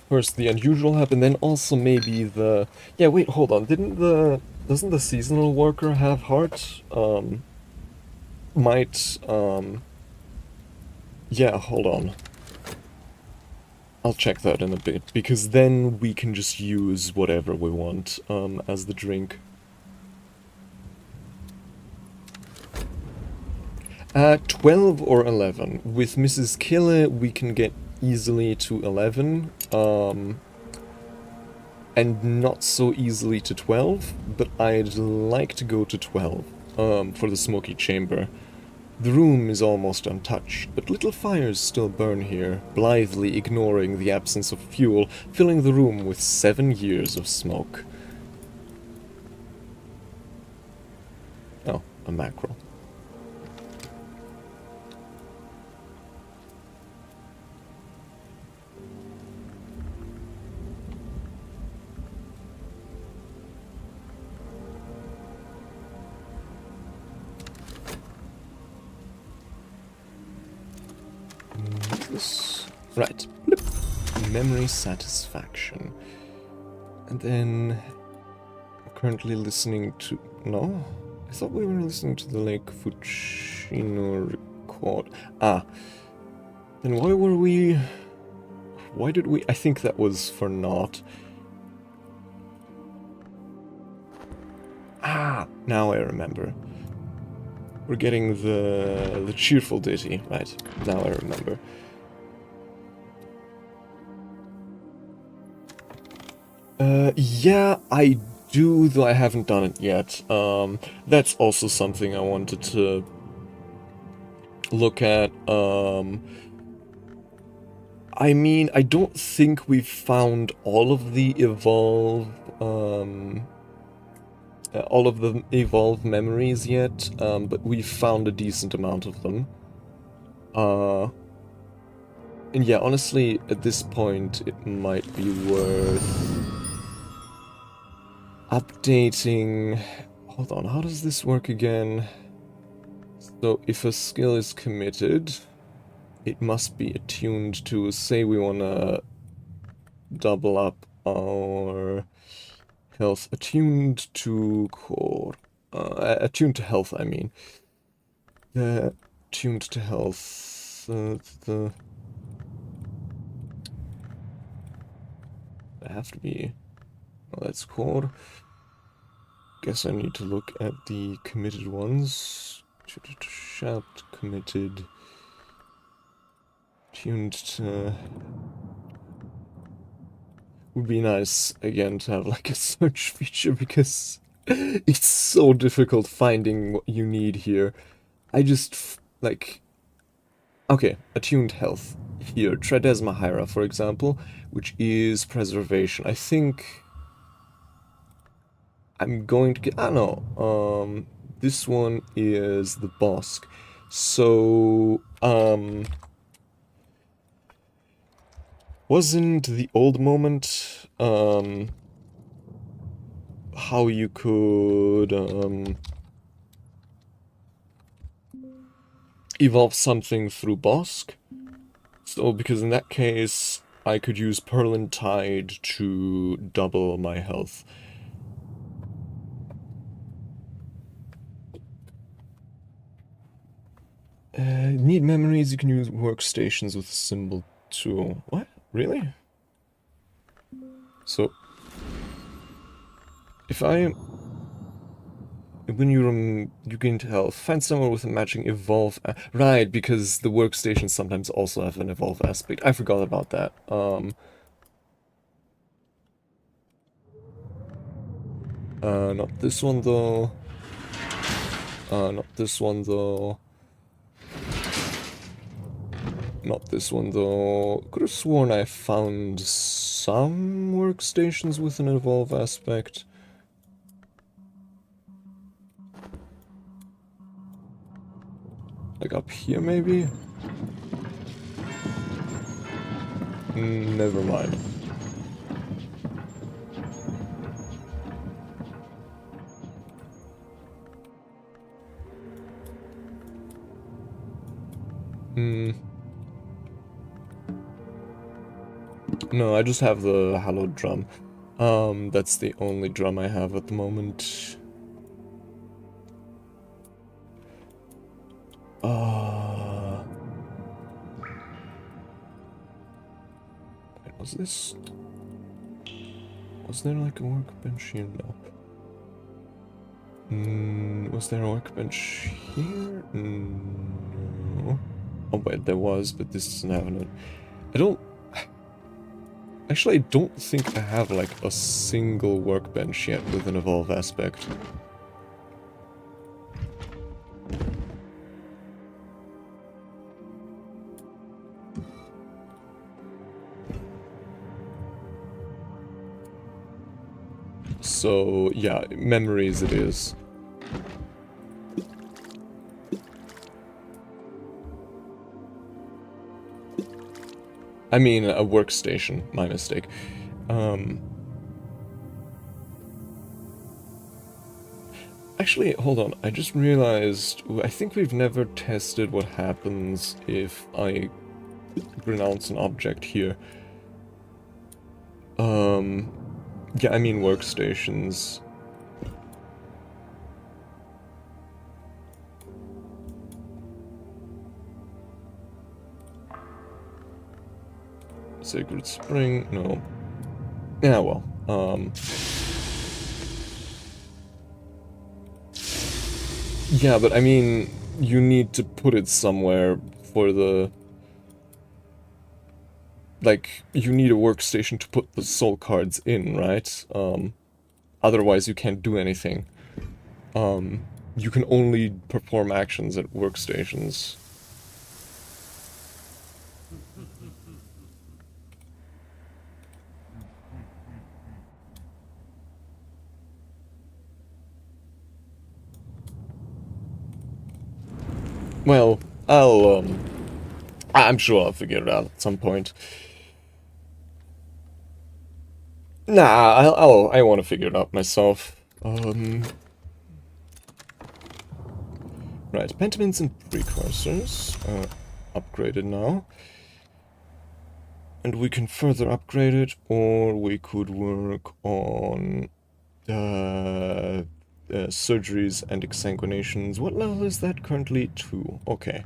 first the unusual hub, and then also maybe the... Yeah, wait, hold on. Doesn't the seasonal worker have heart? Yeah, hold on. I'll check that in a bit, because then we can just use whatever we want, as the drink. 12 or 11. With Mrs. Killer, we can get easily to 11, and not so easily to 12, but I'd like to go to 12, for the smoky chamber. The room is almost untouched, but little fires still burn here, blithely ignoring the absence of fuel, filling the room with 7 years of smoke. Oh, a mackerel. Right. Blip. Memory satisfaction. And then... I'm currently listening to... No? I thought we were listening to the Lake Fucino record. Ah. Then why were we... Why did we... I think that was for naught. Ah! Now I remember. We're getting the cheerful ditty. Right. Now I remember. Yeah, I do, though I haven't done it yet. That's also something I wanted to look at. I mean, I don't think we've found all of the evolve memories yet, but we've found a decent amount of them. And yeah, honestly, at this point, it might be worth updating... Hold on, how does this work again? So, if a skill is committed, it must be attuned to... Say we want to double up our health. Attuned to core... attuned to health, I mean. tuned to health. They have to be... Well, that's core. Guess I need to look at the committed ones. Chat committed. Tuned to... Would be nice, again, to have like a search feature, because it's so difficult finding what you need here. I just, like... Okay, attuned health. Here, 𝐬𝐸𝐬𝐬, for example, which is preservation. I think... I'm going to get... no. This one is the Bosque. So, wasn't the old moment, how you could, evolve something through Bosque? So, because in that case, I could use Perlin Tide to double my health. Need memories, you can use workstations with symbol too. What? Really? So, if when you gain health, find someone with a matching evolve... right, because the workstations sometimes also have an evolve aspect. I forgot about that. Not this one though. Not this one though. Not this one though. Could have sworn I found some workstations with an evolve aspect. Like up here maybe? Never mind. No, I just have the hallowed drum. That's the only drum I have at the moment. Wait, was this... Was there like a workbench here? No. Was there a workbench here? No. Oh wait, there was, but this doesn't have it. I don't... Actually, I don't think I have like a single workbench yet with an evolve aspect. So, yeah, memories it is. I mean, a workstation, my mistake. Actually, hold on, I just realized, I think we've never tested what happens if I renounce an object here. Yeah, I mean workstations. Sacred Spring, no. Yeah, well, yeah, but I mean, you need to put it somewhere for the... Like, you need a workstation to put the soul cards in, right? Otherwise you can't do anything. You can only perform actions at workstations. Well, I'm sure I'll figure it out at some point. Nah, I want to figure it out myself. Right, pentaments and precursors are upgraded now. And we can further upgrade it, or we could work on surgeries and exsanguinations. What level is that currently? 2. Okay.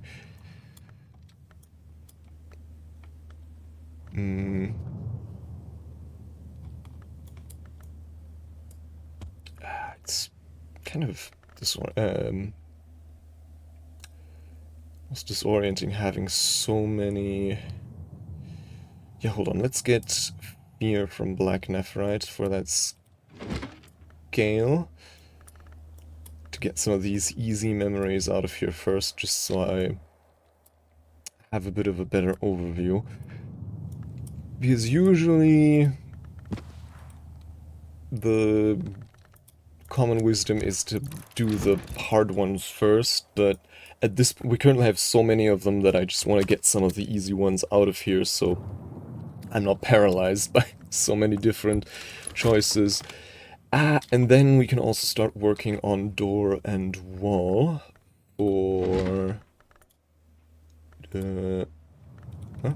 It's kind of it's disorienting having so many. Yeah, hold on. Let's get Fear from Black Nephrite for that scale. To get some of these easy memories out of here first, just so I have a bit of a better overview. Because usually the common wisdom is to do the hard ones first, but at this we currently have so many of them that I just want to get some of the easy ones out of here so I'm not paralyzed by so many different choices. And then we can also start working on door and wall for... huh?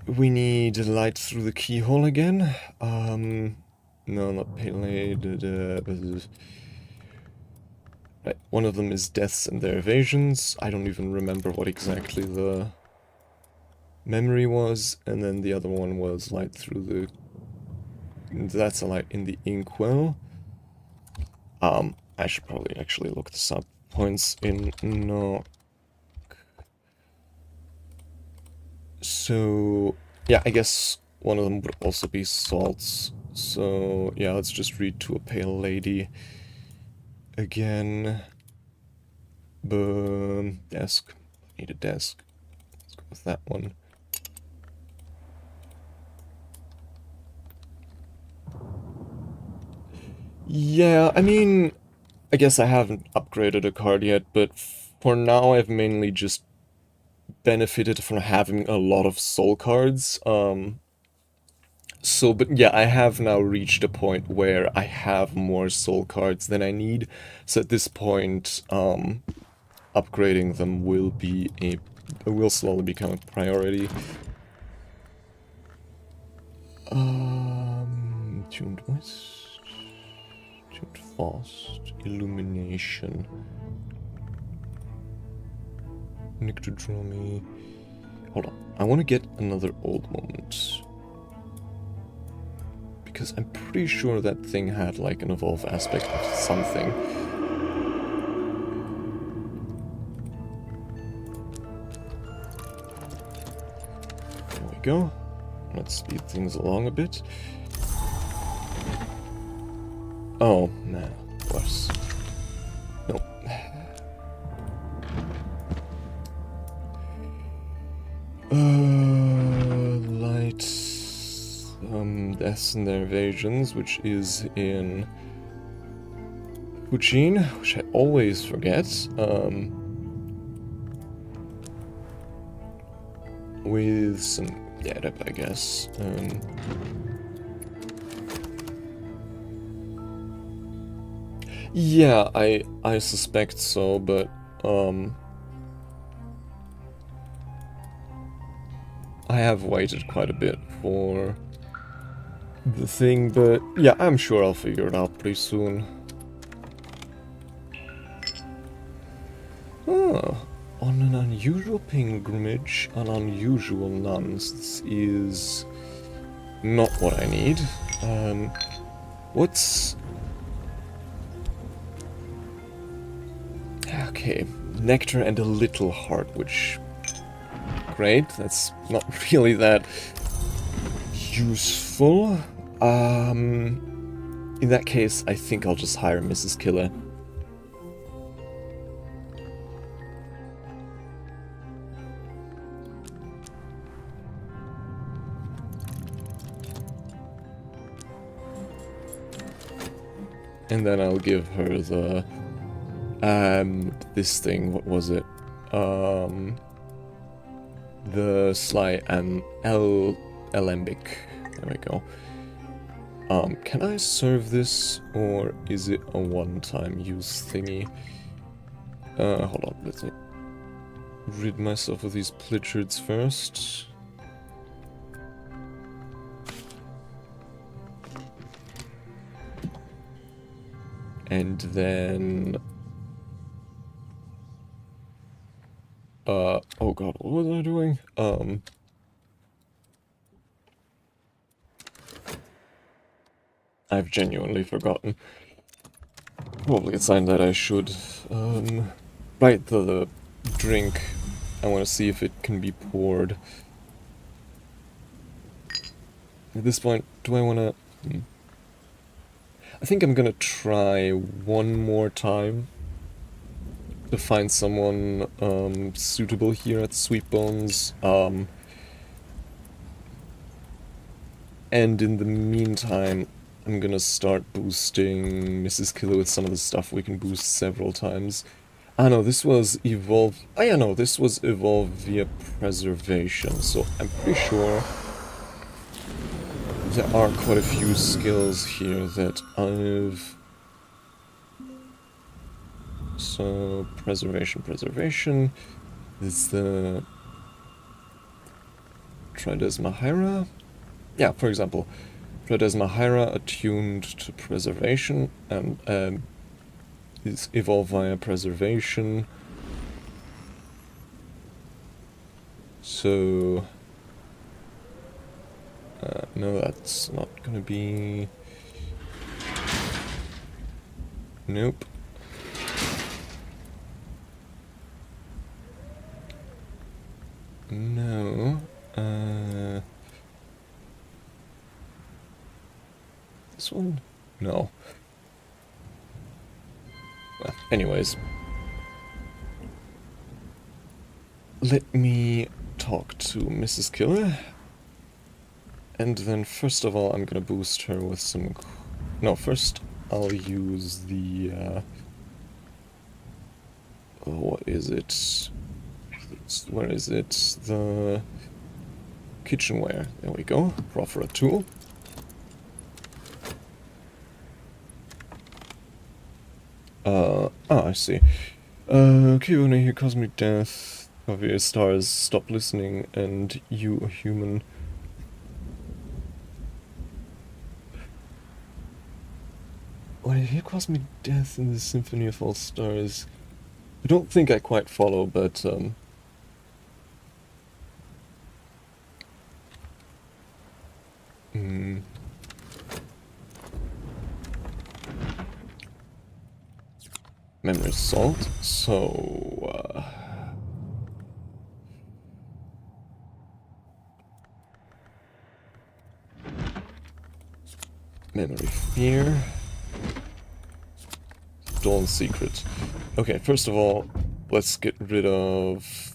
We need light through the keyhole again. No, not pale. Right, one of them is deaths and their evasions. I don't even remember what exactly the memory was. And then the other one was light through the... That's a light in the inkwell. I should probably actually look this up. Points in knock. So, yeah, I guess one of them would also be salts. So, yeah, let's just read to a pale lady again. Boom. Desk. Need a desk. Let's go with that one. Yeah, I mean, I guess I haven't upgraded a card yet, but for now I've mainly just benefited from having a lot of soul cards. So, but yeah, I have now reached a point where I have more soul cards than I need. So at this point, upgrading them will slowly become a priority. Tuned West, tuned Fast, Illumination, Nictodromy. Hold on, I want to get another old moment. Because I'm pretty sure that thing had like an evolve aspect of something. There we go. Let's speed things along a bit. Oh, man, worse. Nope. Light... Deaths and their evasions, which is in... Puccine, which I always forget. With some Derep, I guess. Yeah, I suspect so, but I have waited quite a bit for the thing, but yeah, I'm sure I'll figure it out pretty soon. Oh, on an unusual pilgrimage on unusual nuns. This is not what I need. What's... Okay, nectar and a little heart, which... Great, that's not really that useful. In that case, I think I'll just hire Mrs. Killer. And then I'll give her the... this thing, what was it? The Sly and Alembic. There we go. Can I serve this, or is it a one-time use thingy? Hold on, let me rid myself of these Pritchards first. And then... oh god, what was I doing? I've genuinely forgotten. Probably a sign that I should, write the drink. I want to see if it can be poured. At this point, do I want to... I think I'm gonna try one more time to find someone suitable here at Sweet Bones. And in the meantime, I'm gonna start boosting Mrs. Killer with some of the stuff we can boost several times. Ah no, this was evolved... Ah yeah, no, this was evolved via preservation, so I'm pretty sure there are quite a few skills here that I've... So, preservation. This is the... 𝐬𝐸𝐬𝐬𝐬? Yeah, for example, 𝐬𝐸𝐬𝐬𝐬 attuned to preservation and is evolved via preservation. So... no, that's not gonna be... Nope. No. This one? No. Well, anyways. Let me talk to Mrs. Killer. And then first of all, I'm gonna boost her with some... No, first I'll use the... what is it? Where is it? The kitchenware. There we go. Proffer a tool. I see. Okay, when I hear cosmic death, of your stars stop listening, and you, a human... When I hear cosmic death in the symphony of all stars... I don't think I quite follow, but, Memory salt, so, memory fear. Dawn secret. Okay, first of all, let's get rid of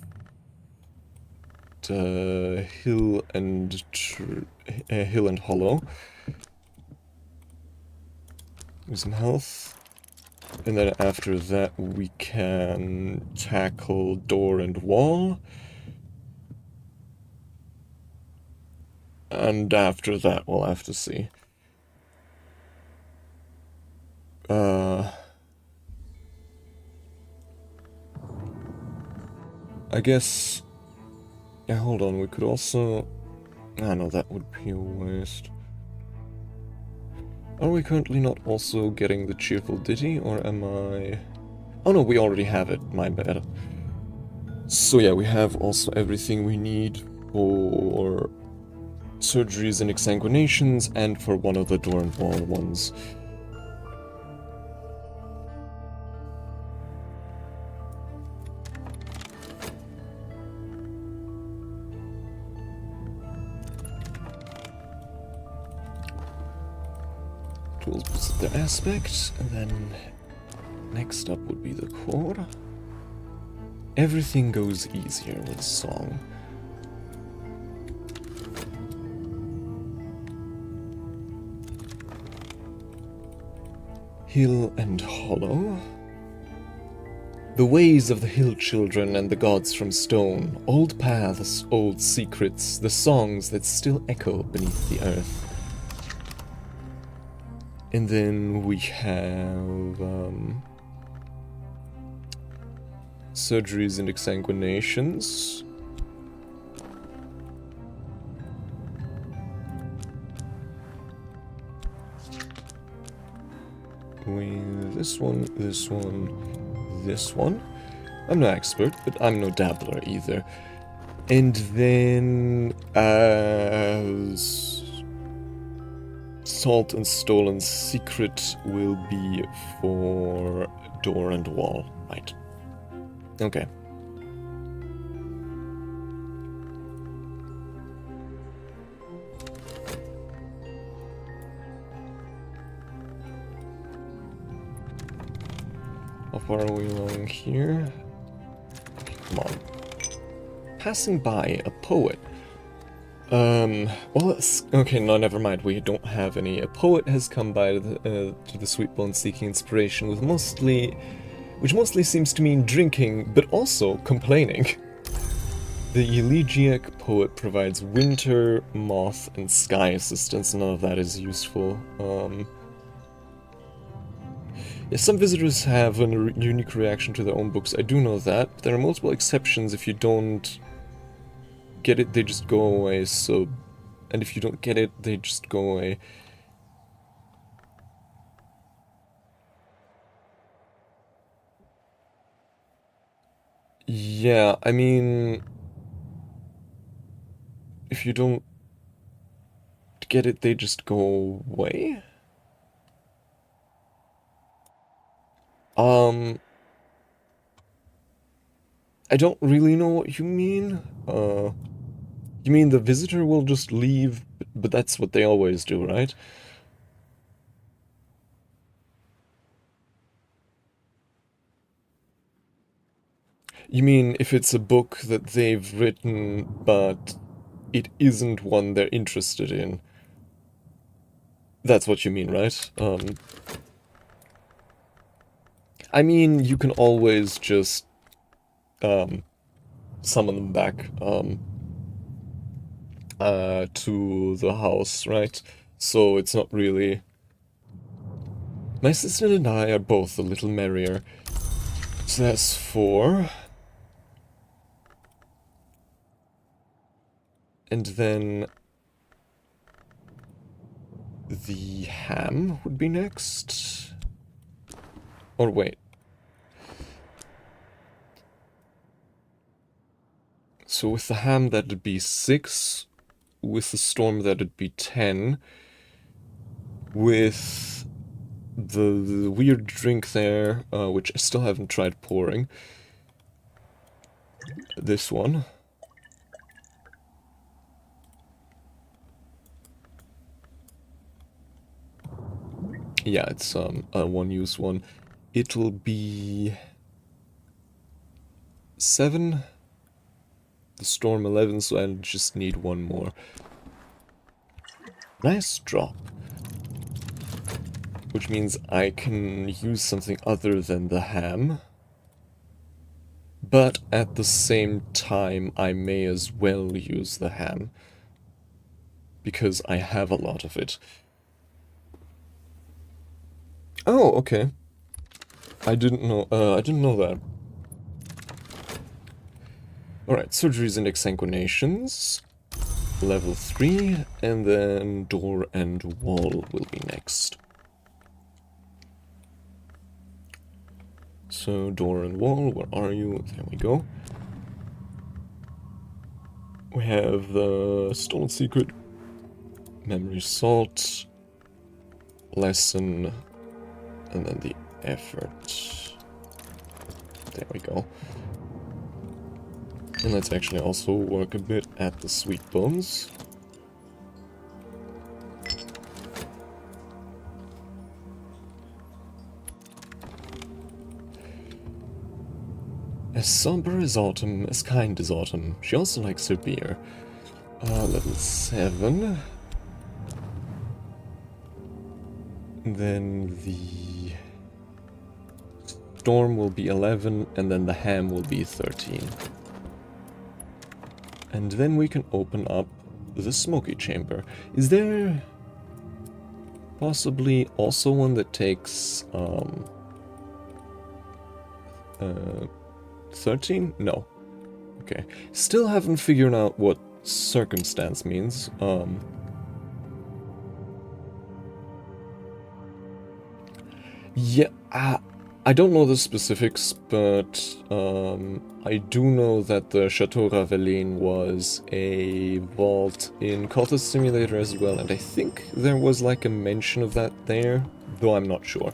the hill and hollow. Some health. And then after that we can tackle door and wall. And after that we'll have to see. I guess... Yeah, hold on, we could also... Ah, no, that would be a waste. Are we currently not also getting the cheerful ditty, or am I... Oh no, we already have it, my bad. So yeah, we have also everything we need for surgeries and exsanguinations, and for one of the door and wall ones. Tools boosted the aspect, and then next up would be the core. Everything goes easier with song. Hill and hollow. The ways of the hill children and the gods from stone, old paths, old secrets, the songs that still echo beneath the earth. And then we have surgeries and exsanguinations. with this one, this one, this one. I'm no expert, but I'm no dabbler either. And then, Salt and Stolen Secret will be for door and wall, right? Okay. How far are we along here? Come on. Passing by a poet. Well, okay, no, never mind. We don't have any. A poet has come by to the Sweetbone seeking inspiration which mostly seems to mean drinking, but also complaining. The elegiac poet provides winter, moth, and sky assistance. None of that is useful. Yeah, some visitors have a unique reaction to their own books. I do know that. There are multiple exceptions. If you don't get it, they just go away, so... And if you don't get it, they just go away. Yeah, I mean... If you don't get it, they just go away? I don't really know what you mean. You mean the visitor will just leave, but that's what they always do, right? You mean if it's a book that they've written, but it isn't one they're interested in? That's what you mean, right? I mean, you can always just, summon them back, to the house, right? So it's not really... My assistant and I are both a little merrier. So that's 4. And then... the ham would be next? Or wait. So with the ham that'd be 6. With the storm that'd be 10. With the weird drink there, which I still haven't tried pouring. This one. Yeah, it's a one-use one. It'll be 7. The storm 11, so I just need one more. Nice drop. Which means I can use something other than the ham. But at the same time, I may as well use the ham. Because I have a lot of it. Oh, okay. I didn't know that. Alright, surgeries and exsanguinations. Level 3, and then door and wall will be next. So, door and wall, where are you? There we go. We have the Stolen Secret, Memory Salt, Lesson, and then the Effort. There we go. And let's actually also work a bit at the sweet bones. As somber as autumn, as kind as autumn. She also likes her beer. Level 7. Then the storm will be 11, and then the ham will be 13. And then we can open up the smoky chamber. Is there possibly also one that takes 13? No. Okay. Still haven't figured out what circumstance means. Yeah, I don't know the specifics, but I do know that the Chateau Ravelin was a vault in __ℏ Simulator as well, and I think there was like a mention of that there, though I'm not sure.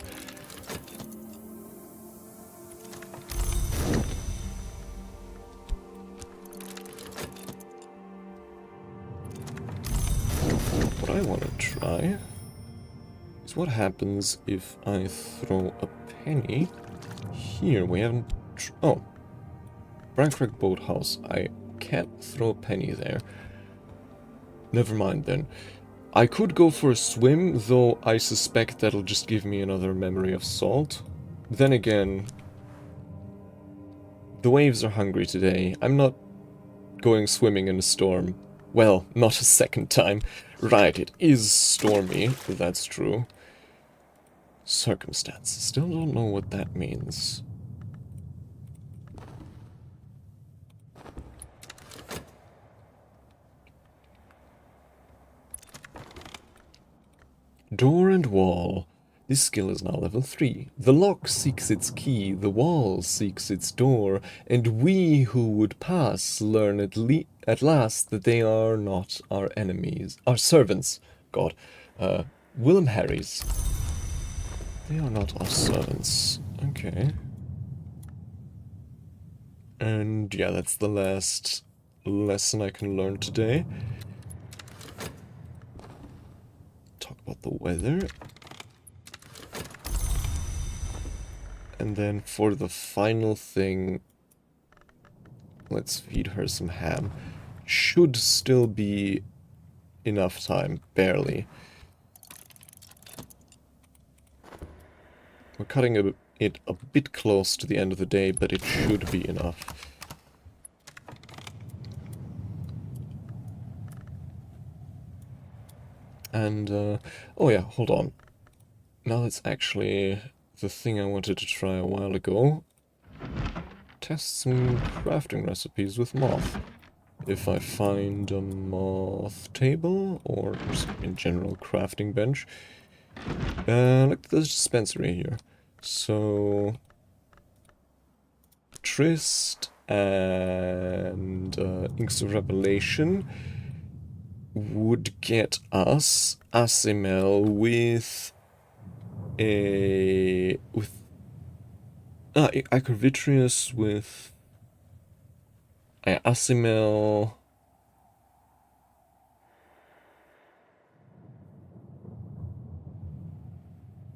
What I want to try is what happens if I throw a penny here. We haven't... Oh. Brancrack Boathouse. I can't throw a penny there. Never mind then. I could go for a swim, though I suspect that'll just give me another memory of salt. Then again, the waves are hungry today. I'm not going swimming in a storm. Well, not a second time. Right, it is stormy, that's true. Circumstance. Still don't know what that means. Door and wall. This skill is now level 3. The lock seeks its key, the wall seeks its door, and we who would pass learn at last that they are not our enemies. Our servants. God. Willem Harry's. They are not our servants. Okay. And yeah, that's the last lesson I can learn today. Talk about the weather. And then for the final thing, let's feed her some ham. Should still be enough time, barely. We're cutting it a bit close to the end of the day, but it should be enough. And, oh yeah, hold on. Now that's actually the thing I wanted to try a while ago. Test some crafting recipes with moth. If I find a moth table, or just in general crafting bench. Look at the dispensary here. So... Trist and Inks of Revelation would get us Asimel with a... Acrovitrius with... Asimel...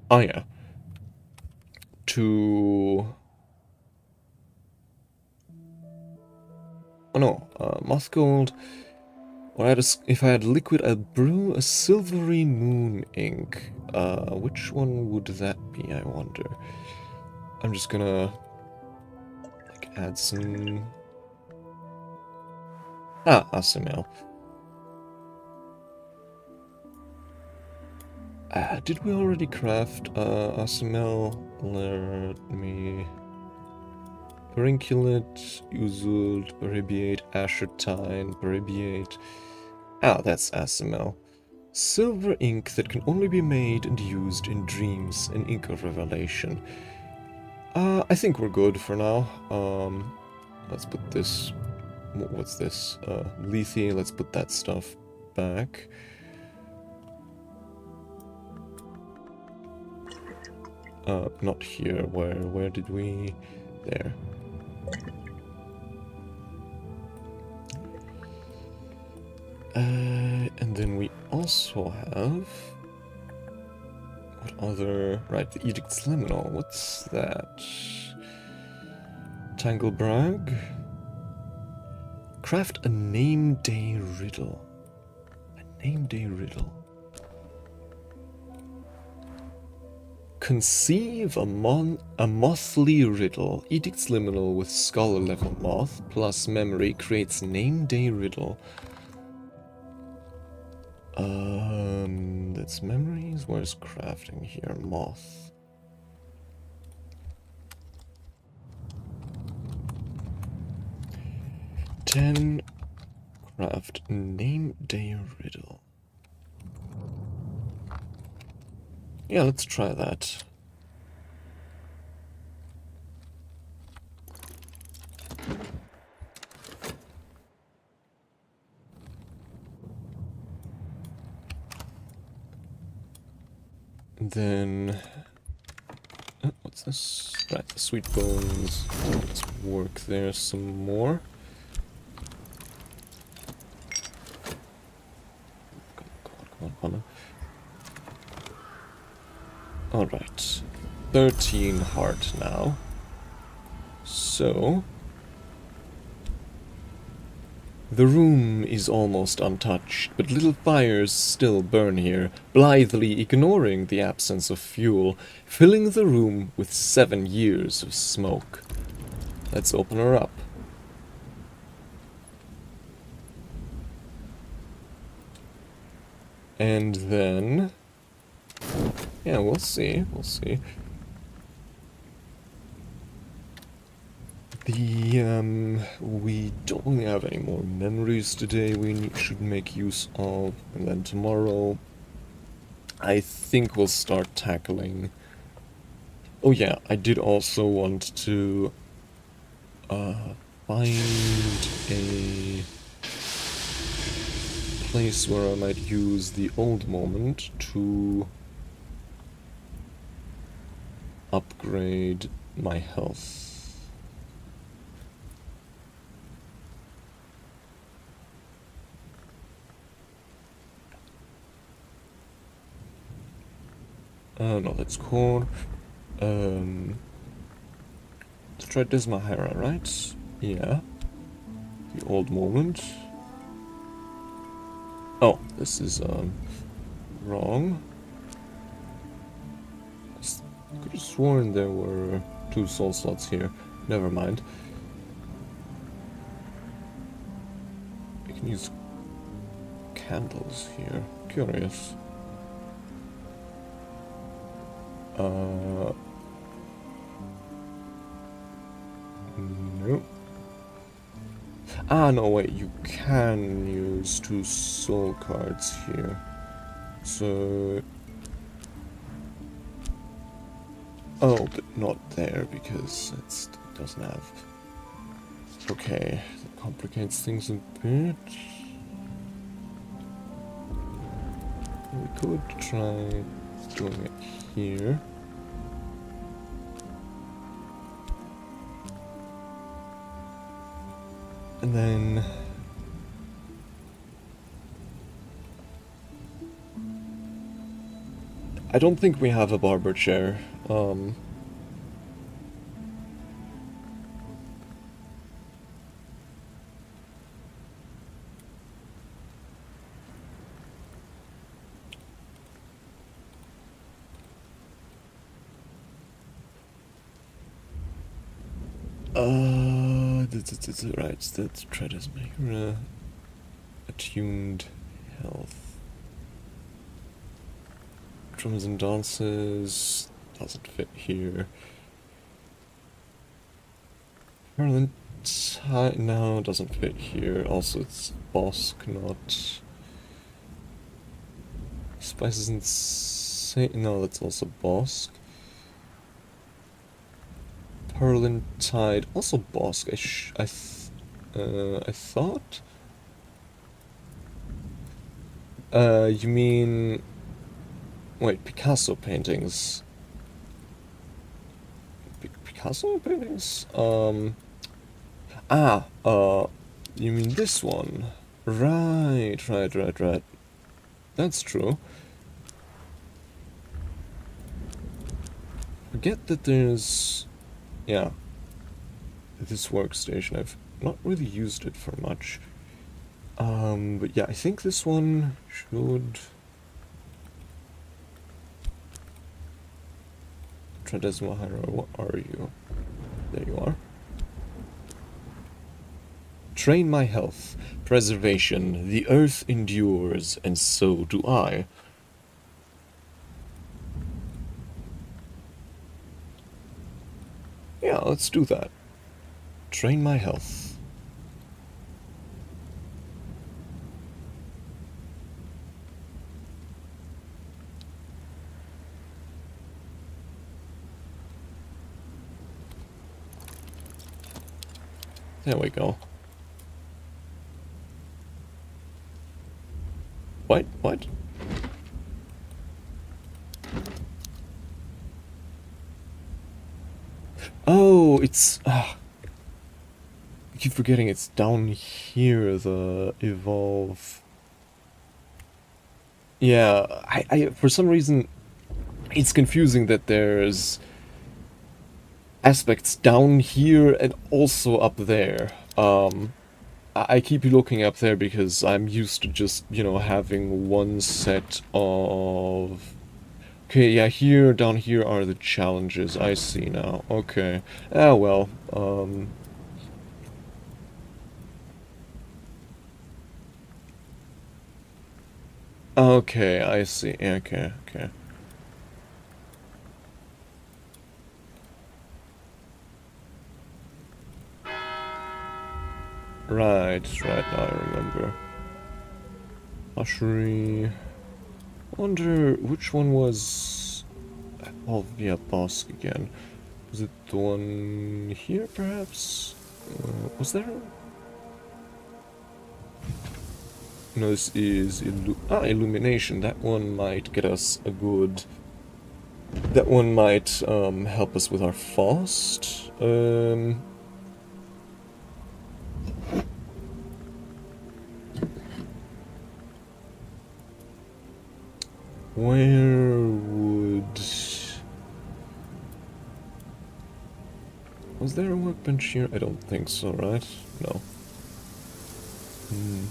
Oh yeah. To... Oh no, moth gold. Or if I had liquid, I'd brew a silvery moon ink. Which one would that be, I wonder? I'm just gonna... like, add some... Asimel. Did we already craft Asimel? Let me... Perinculate, Uzult, Peribiate, Ashertine, Peribiate. That's Asimel. Silver ink that can only be made and used in dreams, an ink of revelation. I think we're good for now. Let's put this... What's this? Lethe, let's put that stuff back. Not here. Where did we... There. And then we also have... What other... Right, the Edict's Liminal. What's that? Tanglebrag? Craft a name day riddle. A name day riddle. Conceive a mothly riddle. Edict's Liminal with scholar level moth plus memory creates name day riddle. That's memories. Where's crafting here? Moth. Ten. Craft name day riddle. Yeah, let's try that. Then... what's this? Right, the sweet bones. Let's work there some more. Come on. Alright. 13 heart now. So... the room is almost untouched, but little fires still burn here, blithely ignoring the absence of fuel, filling the room with 7 years of smoke. Let's open her up. And then... yeah, we'll see. We don't really have any more memories today should make use of, and then tomorrow I think we'll start tackling... oh yeah, I did also want to find a place where I might use the old moment to upgrade my health. No, that's core. Let's try 𝐬𝐸𝐬𝐬, right? Yeah. The old moment. Oh, this is, wrong. I could have sworn there were 2 soul slots here. Never mind. I can use candles here. Curious. No. Ah, no, wait, you can use 2 soul cards here. So... oh, but not there, because it doesn't have... okay, that complicates things a bit. We could try doing it here. And then... I don't think we have a barber chair. Right, that's 𝐬𝐸𝐬𝐬. Attuned health. Drums and dances doesn't fit here. 𝐵𝑜𝑠𝐶, no, doesn't fit here. Also, it's Bosk, not Spices and no, that's also Bosk. 𝐵𝑜𝑠𝐶, also Bosk. I thought. You mean? Wait, Picasso paintings. Picasso paintings? You mean this one? Right. That's true. Forget that there's... yeah. This workstation, I've not really used it for much. But yeah, I think this one should... 𝐬𝐸𝐬𝐬, what are you? There you are. Train my health, preservation, the earth endures, and so do I. Yeah, let's do that. Train my health. There we go. What? Oh, it's... I keep forgetting it's down here, the evolve. Yeah, for some reason, it's confusing that there's aspects down here and also up there. I keep looking up there because I'm used to just, you know, having one set of... Okay, yeah, here, down here are the challenges. I see now. Okay. Ah, well, okay, I see. Okay, okay. Right, right, now I remember. Ushery. Wonder which one was... Oh, yeah, boss again. Was it the one here, perhaps? Was there... No, this is illumination. That one might get us a good... That one might help us with our fast. Where would... Was there a workbench here? I don't think so, right? No. Hmm.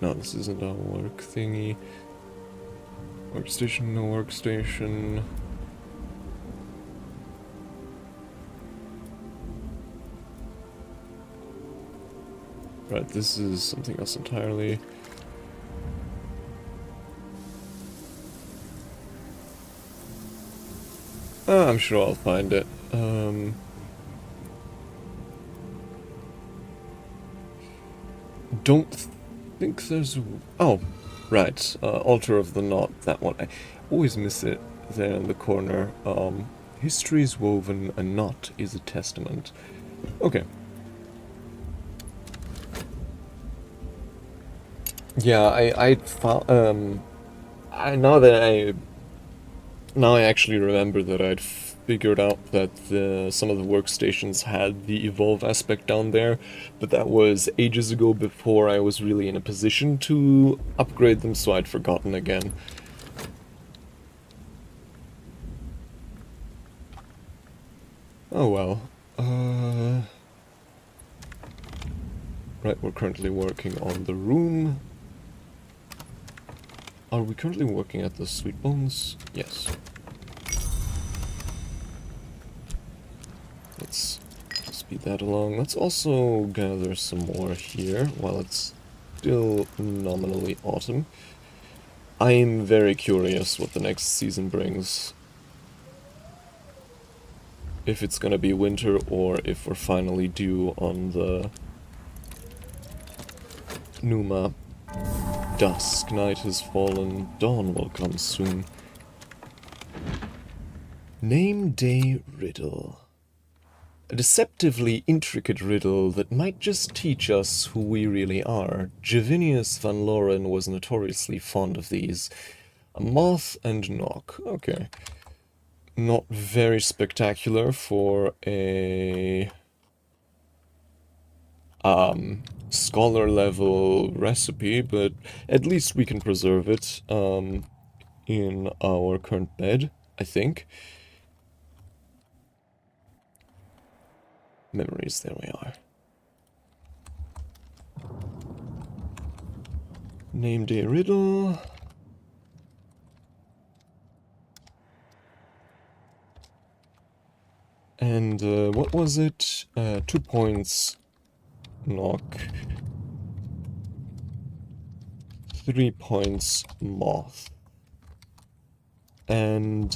No, this isn't our work thingy. Workstation, no workstation. Right, this is something else entirely. I'm sure I'll find it. Don't think there's... Oh, right. Altar of the Knot, that one. I always miss it there in the corner. History is woven, a knot is a testament. Okay. Yeah, I found... Now I actually remember that I'd figured out that some of the workstations had the evolve aspect down there, but that was ages ago before I was really in a position to upgrade them, so I'd forgotten again. Oh well. Right, we're currently working on the room. Are we currently working at the Sweet Bones? Yes. Let's speed that along. Let's also gather some more here while it's still nominally autumn. I'm very curious what the next season brings. If it's gonna be winter or if we're finally due on the new map. Dusk, night has fallen, dawn will come soon. Name day riddle. A deceptively intricate riddle that might just teach us who we really are. Jevinius van Loren was notoriously fond of these. A moth and knock. Okay. Not very spectacular for a... scholar level recipe, but at least we can preserve it in our current bed, I think. Memories, there we are. Name day riddle. And what was it? 2 points knock. 3 points moth. And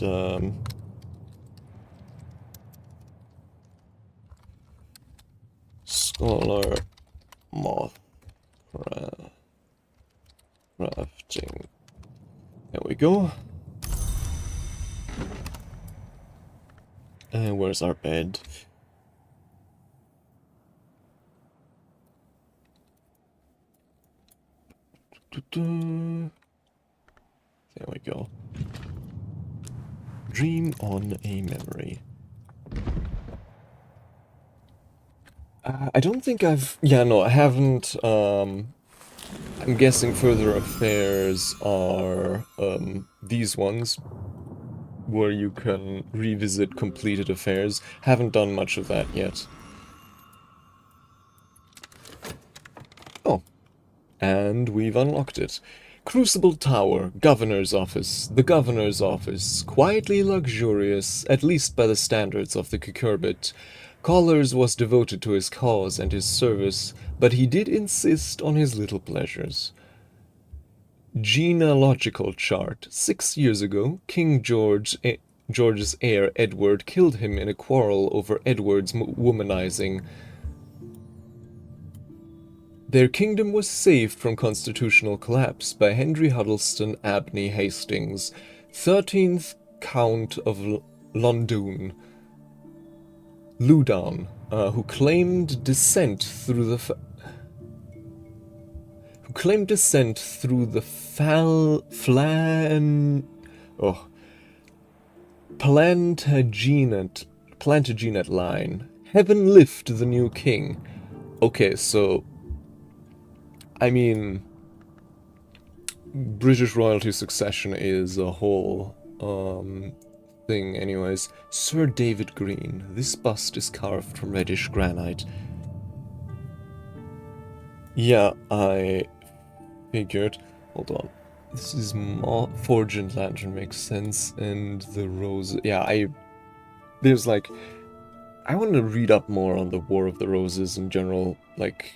scholar moth. Crafting. There we go. Where's our bed? There we go. Dream on a memory. I don't think I've... Yeah, no, I haven't... I'm guessing further affairs are these ones, where you can revisit completed affairs. Haven't done much of that yet. Oh. And we've unlocked it. Crucible Tower, Governor's Office. The Governor's Office, quietly luxurious, at least by the standards of the 𝐶𝐶𝐫. Collars was devoted to his cause and his service, but he did insist on his little pleasures. Genealogical chart. 6 years ago, King George's heir Edward killed him in a quarrel over Edward's womanizing. Their kingdom was saved from constitutional collapse by Henry Huddleston Abney Hastings, 13th Count of Loudoun, who claimed descent through the Plantagenet line. Heaven lift the new king. Okay, so I mean, British royalty succession is a whole thing anyways. Sir David Green. This bust is carved from reddish granite. Yeah, I figured. Hold on. This is Forge and Lantern makes sense, and the rose. Yeah, there's like, I want to read up more on the War of the Roses in general, like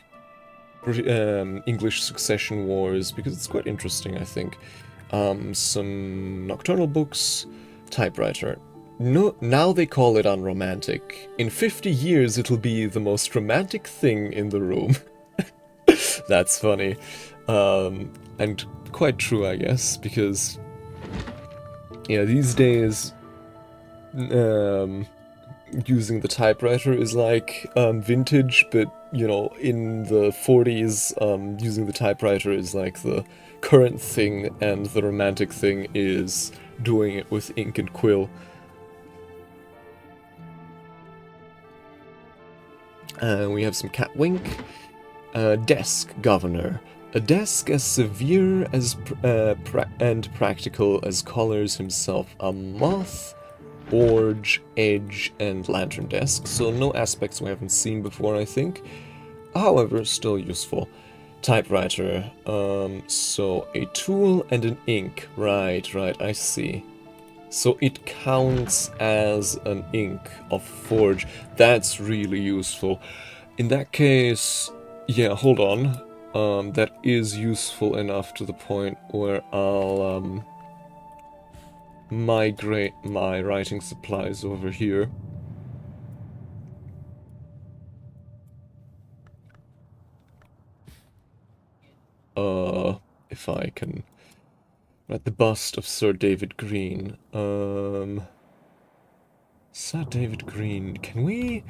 English succession wars, because it's quite interesting, I think. Some nocturnal books, typewriter. No, now they call it unromantic. In 50 years it'll be the most romantic thing in the room. That's funny. And quite true, I guess, because yeah, these days using the typewriter is like vintage, but you know, in the 40s, using the typewriter is like the current thing, and the romantic thing is doing it with ink and quill. We have some cat wink. Desk governor. A desk as severe as and practical as Collars himself. A moth, forge, edge, and lantern desk. So no aspects we haven't seen before, I think. However, still useful. Typewriter. So a tool and an ink. Right, I see. So it counts as an ink of forge. That's really useful. In that case, yeah, hold on. That is useful enough to the point where I'll migrate my writing supplies over here. If I can write the bust of Sir David Green. Sir David Green, can we...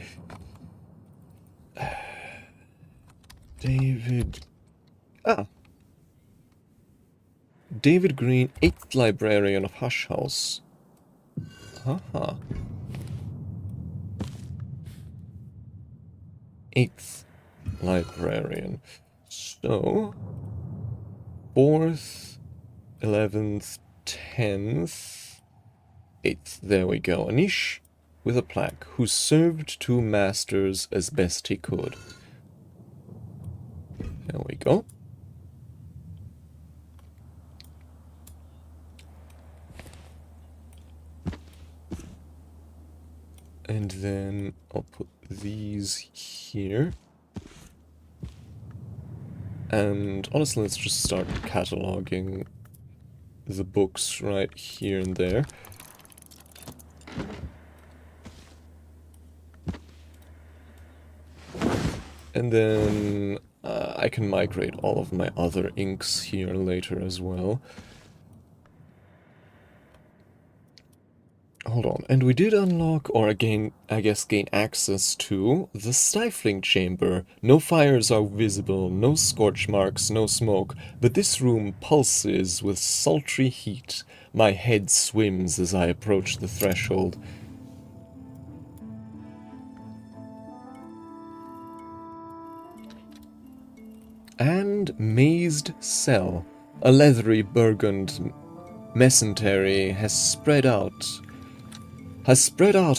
David Green, 8th librarian of Hush House. Haha. 8th librarian. So, 4th, 11th, 10th, 8th. There we go. Anish with a plaque, who served 2 masters as best he could. There we go. And then I'll put these here. And honestly, let's just start cataloging the books right here and there. And then I can migrate all of my other inks here later as well. Hold on, and we did unlock, or again, I guess gain access to, the stifling chamber. No fires are visible, no scorch marks, no smoke, but this room pulses with sultry heat. My head swims as I approach the threshold. And mazed cell. A leathery burgund mesentery has spread out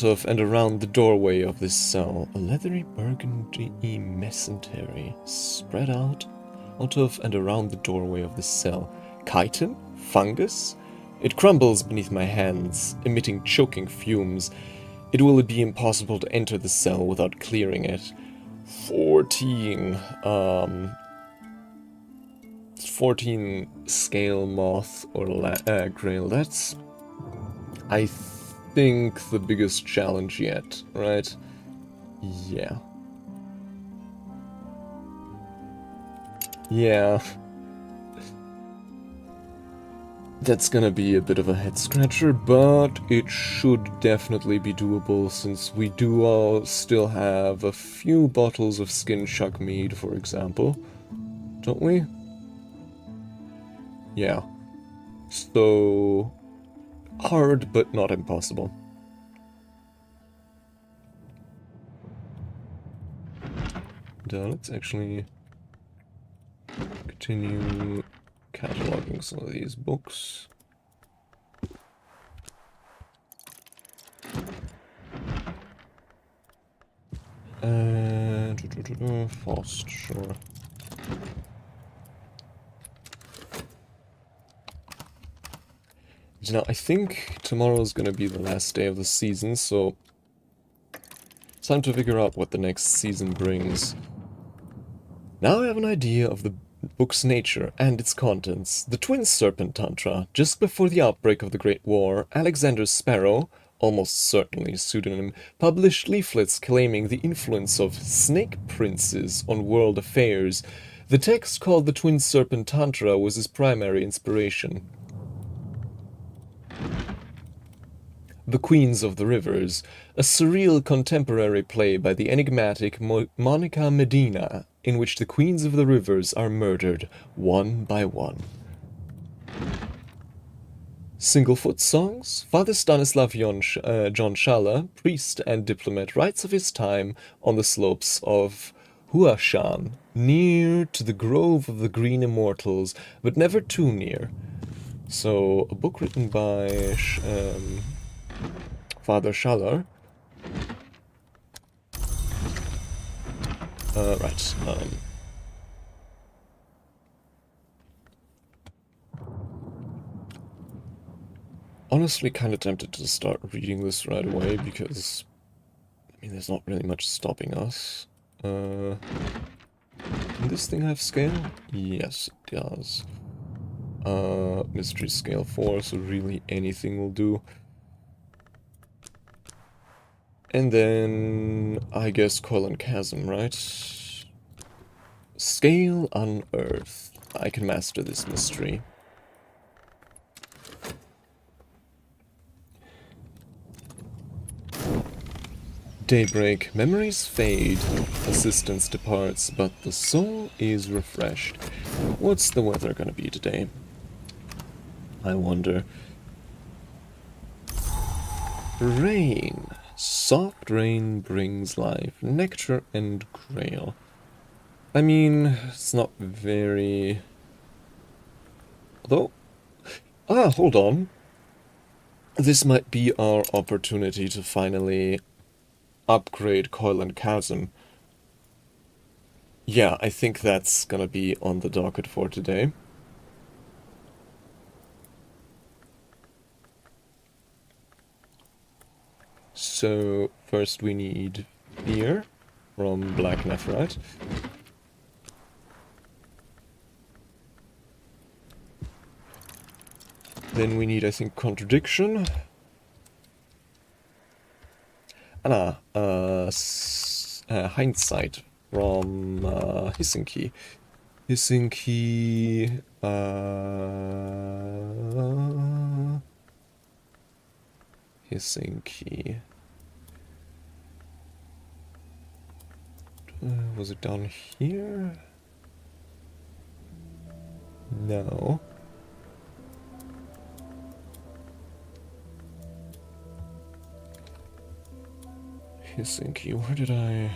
of and around the doorway of this cell. A leathery burgundy mesentery spread out of and around the doorway of this cell. Chitin? Fungus? It crumbles beneath my hands, emitting choking fumes. It will be impossible to enter the cell without clearing it. 14 scale moth or grail. That's, I think, the biggest challenge yet, right? Yeah. Yeah. That's gonna be a bit of a head scratcher, but it should definitely be doable since we do all still have a few bottles of Skin Shuck mead, for example. Don't we? Yeah. So hard, but not impossible. Let's actually continue cataloging some of these books. Fast, sure. Now, I think tomorrow's gonna be the last day of the season, so it's time to figure out what the next season brings. Now I have an idea of the book's nature and its contents. The Twin Serpent Tantra. Just before the outbreak of the Great War, Alexander Sparrow, almost certainly a pseudonym, published leaflets claiming the influence of snake princes on world affairs. The text called the Twin Serpent Tantra was his primary inspiration. The Queens of the Rivers, a surreal contemporary play by the enigmatic Monica Medina, in which the Queens of the Rivers are murdered, one by one. Singlefoot songs? Father Stanislav John Schaller, priest and diplomat, writes of his time on the slopes of Huashan, near to the grove of the green immortals, but never too near. So, a book written by Father Schaller. Right. Honestly, kind of tempted to start reading this right away because, I mean, there's not really much stopping us. Can this thing have scale? Yes, it does. Mystery scale 4, so really anything will do. And then, I guess 𝐭𝐮𝐬𝐬𝐬, right? Scale unearthed. I can master this mystery. Daybreak. Memories fade. Assistance departs, but the soul is refreshed. What's the weather gonna be today? I wonder. Rain. Soft rain brings life. Nectar and grail. I mean, it's not very... Although... hold on. This might be our opportunity to finally upgrade 𝐭𝐮𝐬𝐬𝐬. Yeah, I think that's gonna be on the docket for today. So, first we need beer from Black Nephrite. Then we need, I think, contradiction. Hindsight from ℍ𝐶𝐞𝐫. ℍ𝐶𝐞𝐫, ℍ𝐶𝐞𝐫. Was it down here? No. ℍ𝐶𝐞𝐫, where did I...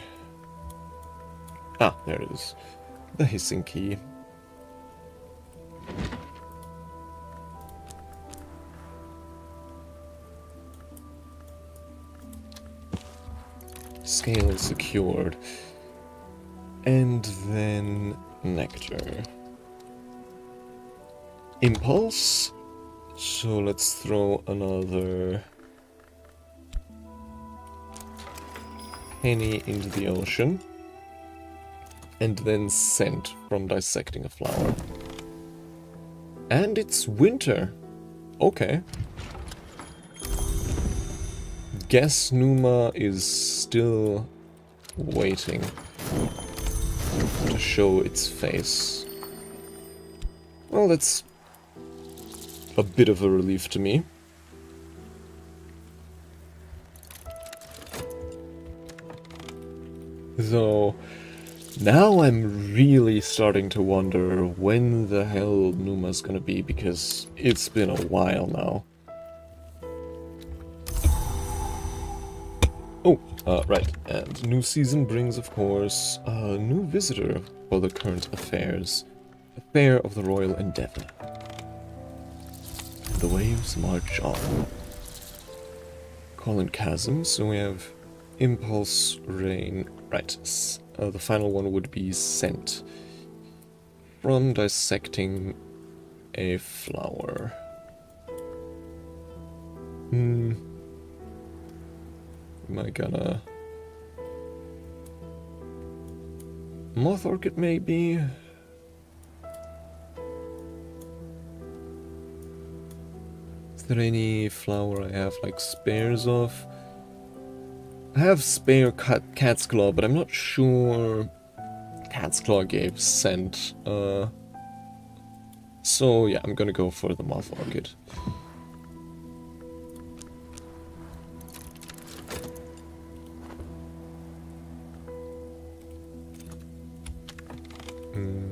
Ah, there it is. The ℍ𝐶𝐞𝐫. Scale secured. And then nectar. Impulse. So let's throw another penny into the ocean. And then scent from dissecting a flower. And it's winter. Okay. Guess Numa is still waiting to show its face. Well, that's a bit of a relief to me. Though, now I'm really starting to wonder when the hell Numa's gonna be, because it's been a while now. Oh, right, and new season brings, of course, a new visitor for the current affairs. Affair of the Royal Endeavor. The waves march on. ℏ𝐿𝐴, so we have Impulse, Rain, right, the final one would be Scent. From dissecting a flower. Am I gonna... Moth Orchid, maybe? Is there any flower I have, like, spares of? I have spare Cat's Claw, but I'm not sure Cat's Claw gave scent. So, yeah, I'm gonna go for the Moth Orchid.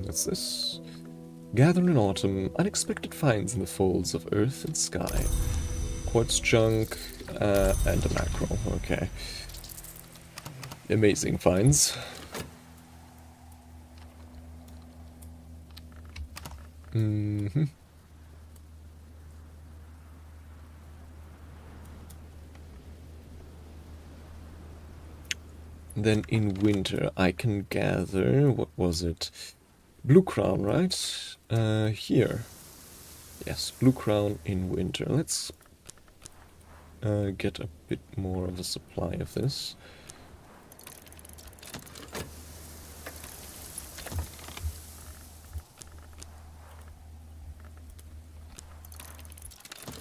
What's this? Gather in autumn, unexpected finds in the folds of earth and sky. Quartz junk, and a mackerel, okay. Amazing finds. Then in winter I can gather, what was it? Blue crown, right? Here. Yes, blue crown in winter. Let's get a bit more of a supply of this.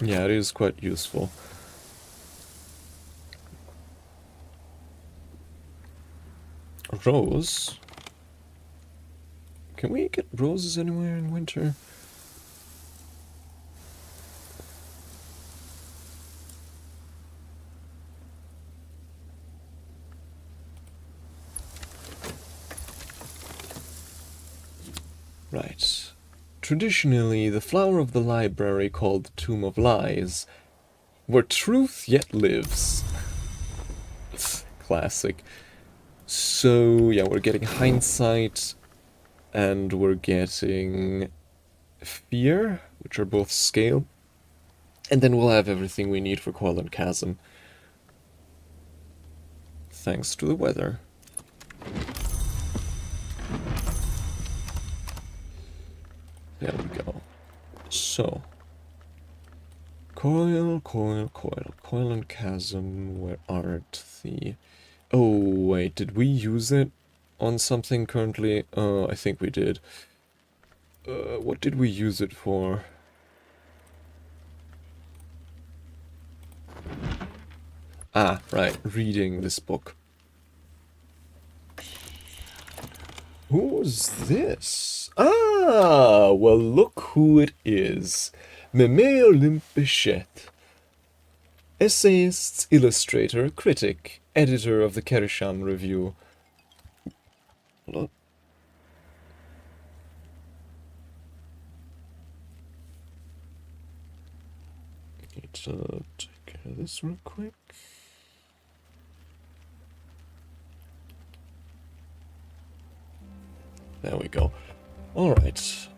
Yeah, it is quite useful. Rose? Can we get roses anywhere in winter? Right. Traditionally, the flower of the library called the Tomb of Lies, where truth yet lives. Classic. So, yeah, we're getting hindsight, and we're getting fear, which are both scale. And then we'll have everything we need for ℏ𝐿𝐴. Thanks to the weather. There we go. So, ℏ𝐿𝐴, where art the... Oh, wait, did we use it on something currently? I think we did. What did we use it for? Ah, right, reading this book. Who's this? Ah, well, look who it is. 𝐬𝐞𝐚𝐬𝐬𝐧𝐬. Essayist, illustrator, critic, editor of the 𝐤𝐶𝐚 Review. Look. Need to take care of this real quick. There we go. Alright.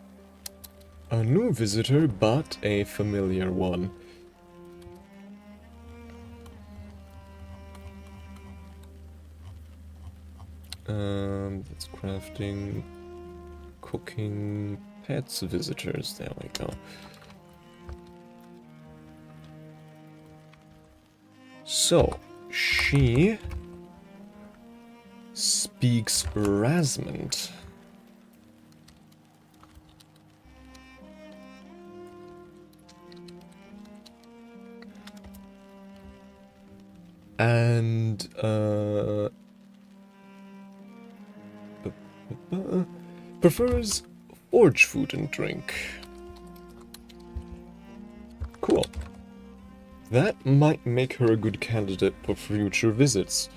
A new visitor, but a familiar one. That's crafting, cooking, pets, visitors. There we go. So, she speaks Razmant. And, prefers forge food and drink. Cool. That might make her a good candidate for future visits.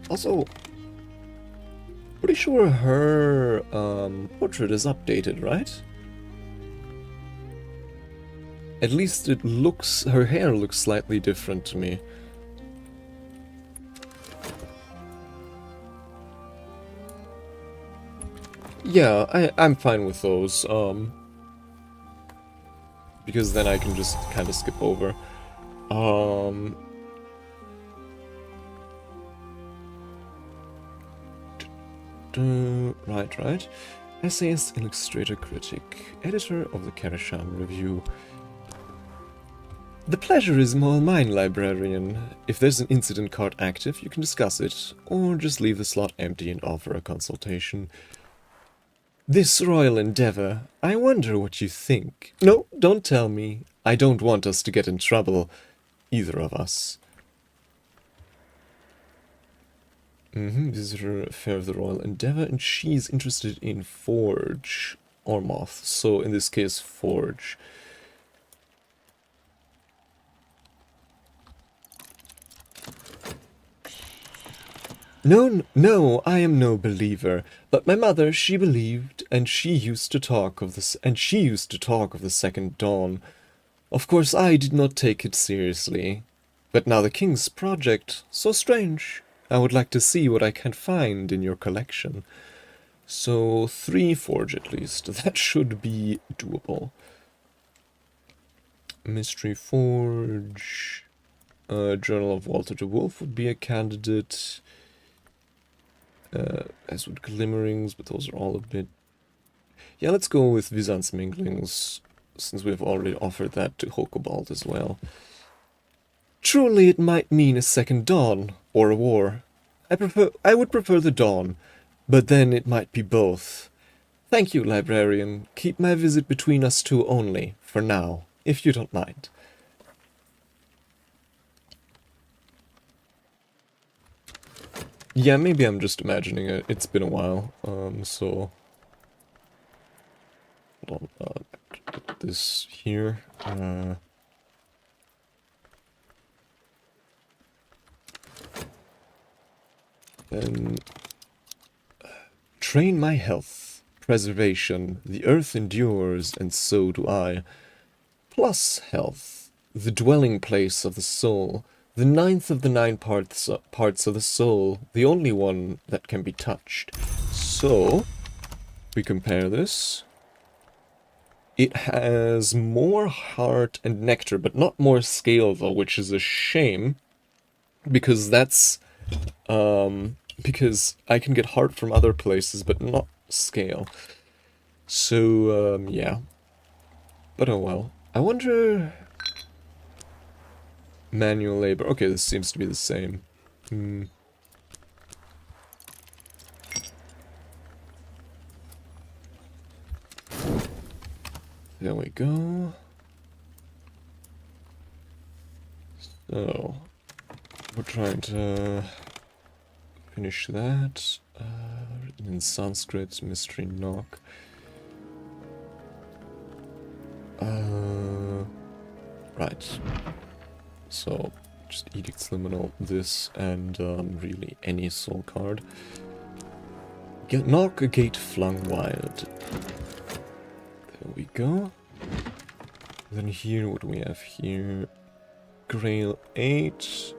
Also, pretty sure her portrait is updated, right? At least it looks, her hair looks slightly different to me. Yeah, I'm fine with those, because then I can just kind of skip over. Right. Essayist, illustrator, critic, editor of the 𝐤𝐶𝐚 Review. The pleasure is all mine, librarian. If there's an incident card active, you can discuss it, or just leave the slot empty and offer a consultation. This royal endeavor, I wonder what you think. No, don't tell me. I don't want us to get in trouble, either of us. Visitor affair of the royal endeavor, and she's interested in forge or moth. So in this case, forge. No, I am no believer. But my mother, she believed, and she used to talk of this, and she used to talk of the second dawn. Of course, I did not take it seriously. But now the king's project, so strange. I would like to see what I can find in your collection. So 3 forge at least. That should be doable. Mystery forge. Journal of Walter de Wolf would be a candidate. As would Glimmerings, but those are all a bit... Yeah, let's go with Byzantsminglings, since we've already offered that to ℍ𝐿𝐵 as well. Truly it might mean a second dawn, or a war. I would prefer the dawn, but then it might be both. Thank you, librarian. Keep my visit between us two only, for now, if you don't mind. Yeah, maybe I'm just imagining it. It's been a while, so... Hold on, put this here. Then... Train my health, preservation, the earth endures, and so do I. Plus health, the dwelling place of the soul, the 9th of the 9 parts of the soul, the only one that can be touched. So, we compare this. It has more heart and nectar, but not more scale though, which is a shame, because that's, because I can get heart from other places, but not scale. So, yeah. But oh well. I wonder... Manual labor. Okay, this seems to be the same. There we go. So... we're trying to finish that. Written in Sanskrit, mystery knock. Right. So, just Edict's Liminal, this, and really any soul card. Knock a gate flung wild. There we go. Then here, what do we have here? Grail 8,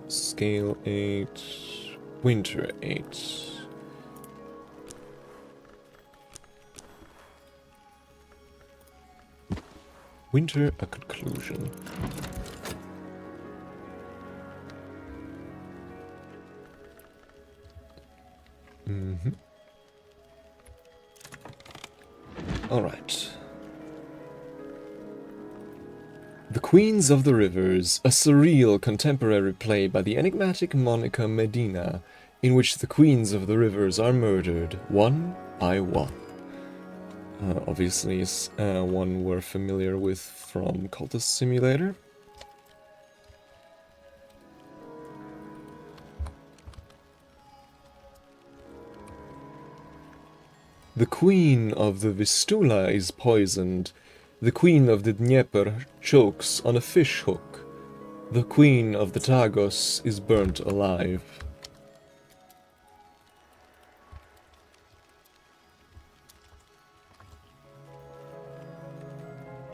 Scale 8, Winter 8. Winter, a conclusion. Alright. The Queens of the Rivers, a surreal contemporary play by the enigmatic Monica Medina, in which the Queens of the Rivers are murdered, one by one. Obviously, one we're familiar with from Cultist Simulator. The Queen of the Vistula is poisoned. The Queen of the Dnieper chokes on a fish hook. The Queen of the Tagos is burnt alive.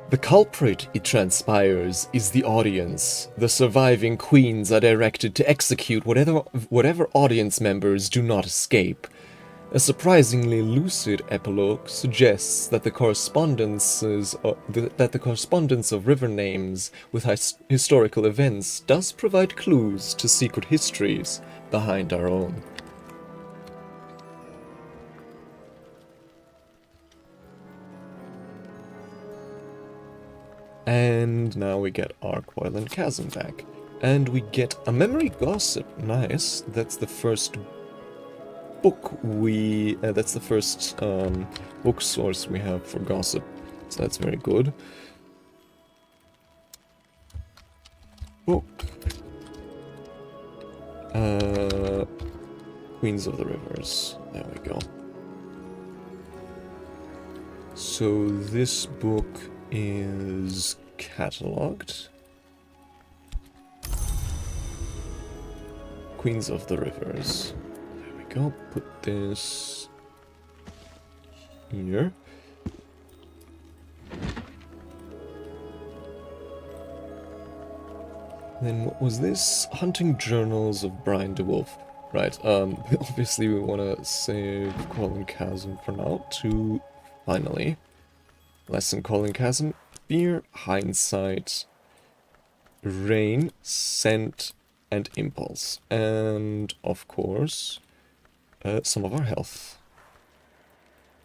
The culprit, it transpires, is the audience. The surviving queens are directed to execute whatever audience members do not escape. A surprisingly lucid epilogue suggests that the correspondence of river names with historical events does provide clues to secret histories behind our own. And now we get our 𝐿𝐴 back. And we get a memory gossip. Nice. That's the first book that's the first book source we have for gossip. So that's very good. Book. Queens of the Rivers. There we go. So this book is catalogued. Queens of the Rivers. There we go. Put this here. Then what was this? Hunting Journals of Brian DeWolf. Right, obviously we want to save 𝐿𝐴 for now to finally lesson 𝐿𝐴. Fear, hindsight, rain, scent, and impulse. And, of course, some of our health.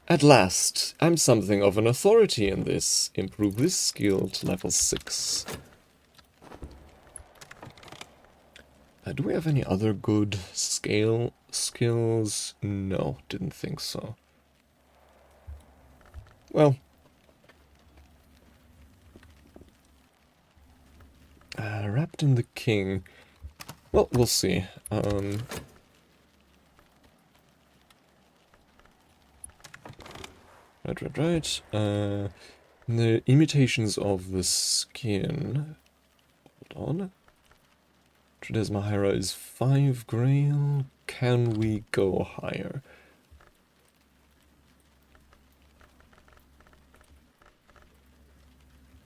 At last, I'm something of an authority in this. Improve this skill to level 6. Do we have any other good skills? No, didn't think so. Well, wrapped in the king. Well, we'll see. Right. The imitations of the skin. Hold on. 𝐬𝐶𝐬𝐬 is 5 grail. Can we go higher?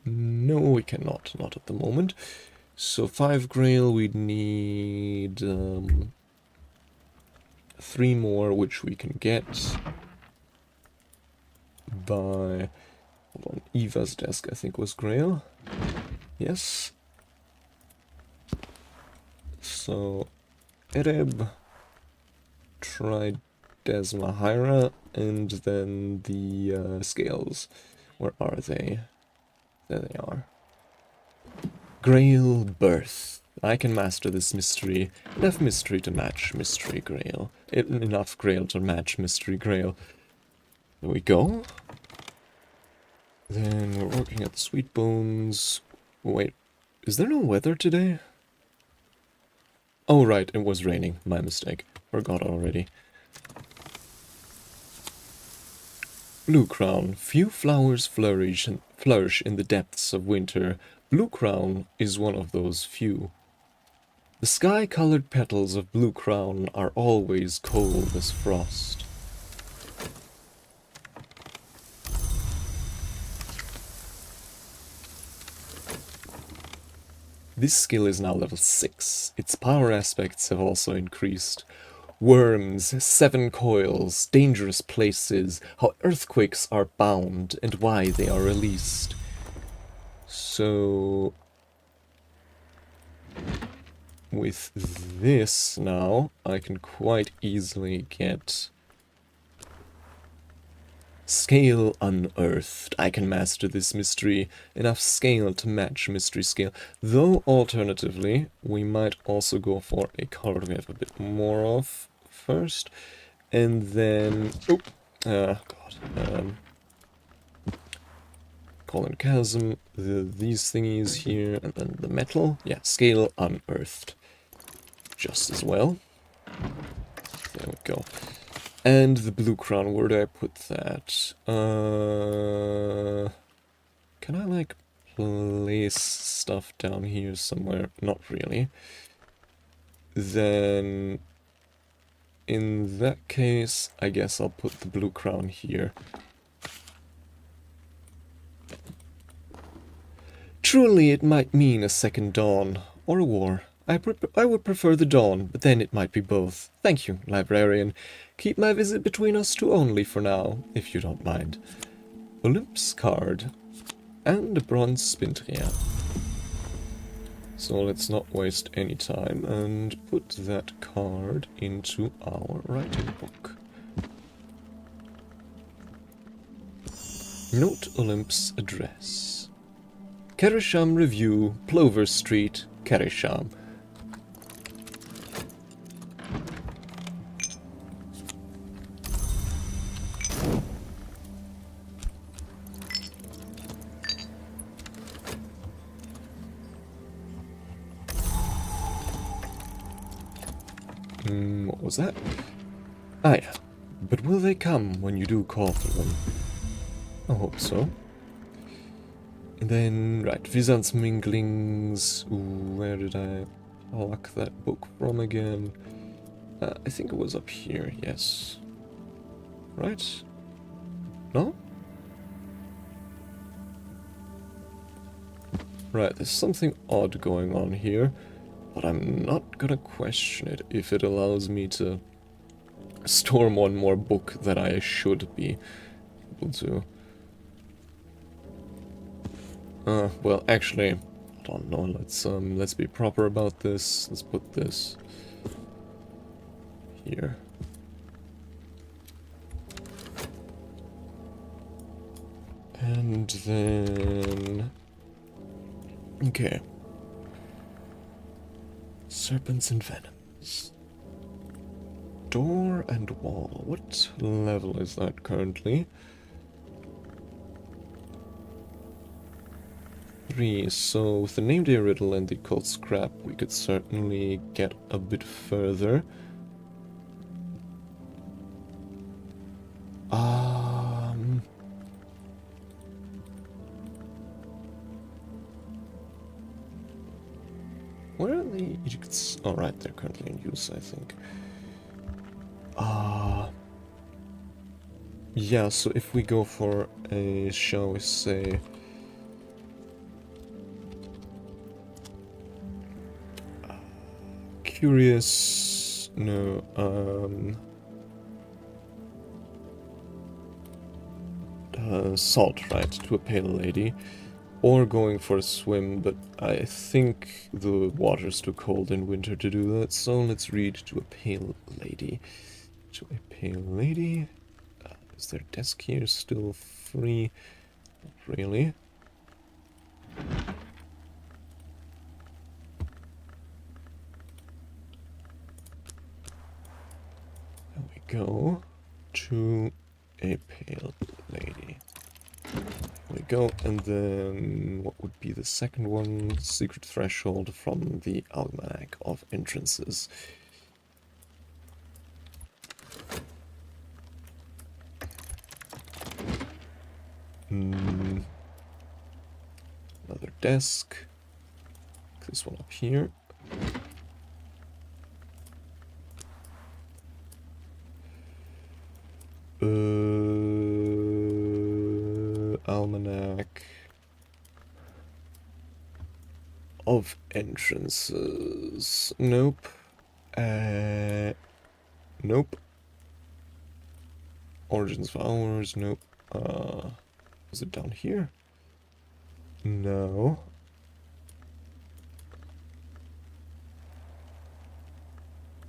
No, we cannot. Not at the moment. So 5 grail, we'd need 3 more, which we can get by... Hold on, Eva's desk, I think, was grail. Yes. So, Ereb, try 𝐬𝐶𝐬𝐬, and then the scales. Where are they? There they are. Grail Birth. I can master this mystery. Enough mystery to match mystery grail. Enough grail to match mystery grail. There we go. Then we're working at the Sweet Bones. Wait, is there no weather today? Oh, right, it was raining. My mistake. Forgot already. Blue crown. Few flowers flourish in the depths of winter. Blue crown is one of those few. The sky-colored petals of blue crown are always cold as frost. This skill is now level 6. Its power aspects have also increased. Worms, 7 coils, dangerous places, how earthquakes are bound, and why they are released. So, with this now, I can quite easily get Scale unearthed. I can master this mystery, enough scale to match mystery scale. Though, alternatively, we might also go for a card we have a bit more of first. And then... oh, God. 𝐭𝐮𝐬𝐬𝐧, these thingies here, and then the metal. Yeah, scale unearthed. Just as well. There we go. And the blue crown, where do I put that? Can I, like, place stuff down here somewhere? Not really. Then, in that case, I guess I'll put the blue crown here. Truly, it might mean a second dawn, or a war. I would prefer the dawn, but then it might be both. Thank you, librarian. Keep my visit between us two only for now, if you don't mind. 𝐬𝐞𝐚𝐬𝐬 card. And a bronze spintria. So let's not waste any time and put that card into our writing book. Note 𝐬𝐴𝐬𝐻's address. ℍ𝐻𝐿 Review, Plover Street, ℍ𝐻𝐿. What was that? Ah, yeah. But will they come when you do call for them? I hope so. And then, right, Visant's Minglings. Ooh, where did I pluck that book from again? I think it was up here, yes. Right? No? Right, there's something odd going on here, but I'm not gonna question it if it allows me to store one more book that I should be able to. Well, actually, I don't know, let's be proper about this. Let's put this here. And then... okay. Serpents and Venoms. Door and wall. What level is that currently? 3. So with the named riddle and the occult scrap, we could certainly get a bit further. Where are the edicts? Oh, right, they're currently in use, I think. Yeah, so if we go for a, shall we say... curious... no, salt, right, to a pale lady. Or going for a swim, but I think the water's too cold in winter to do that, so let's read to a pale lady. To a pale lady. Is their desk here still free? Not really. There we go. To a pale lady. There we go. And then what would be the second one? Secret Threshold from the Almanac of Entrances. Another desk. This one up here. Almanac of Entrances. Nope. Nope. Origins of Hours. Nope. Is it down here? No.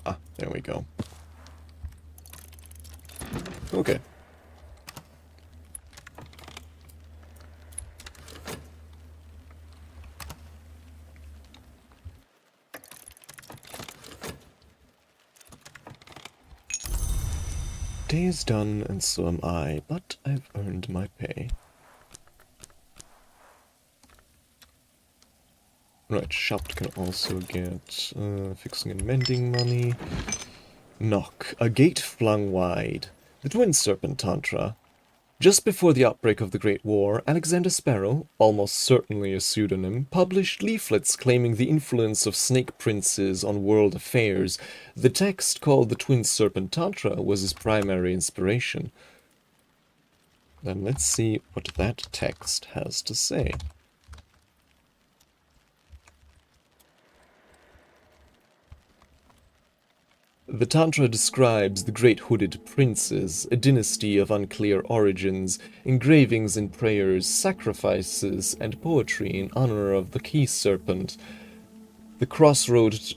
Ah, there we go. Okay. Day is done, and so am I, but I've earned my pay. Right, shopped can also get fixing and mending money. Knock. A gate flung wide. The Twin Serpent Tantra. Just before the outbreak of the Great War, Alexander Sparrow, almost certainly a pseudonym, published leaflets claiming the influence of snake princes on world affairs. The text, called the Twin Serpent Tantra, was his primary inspiration. Then let's see what that text has to say. The Tantra describes the great hooded princes, a dynasty of unclear origins, engravings and prayers, sacrifices, and poetry in honor of the key serpent, the crossroads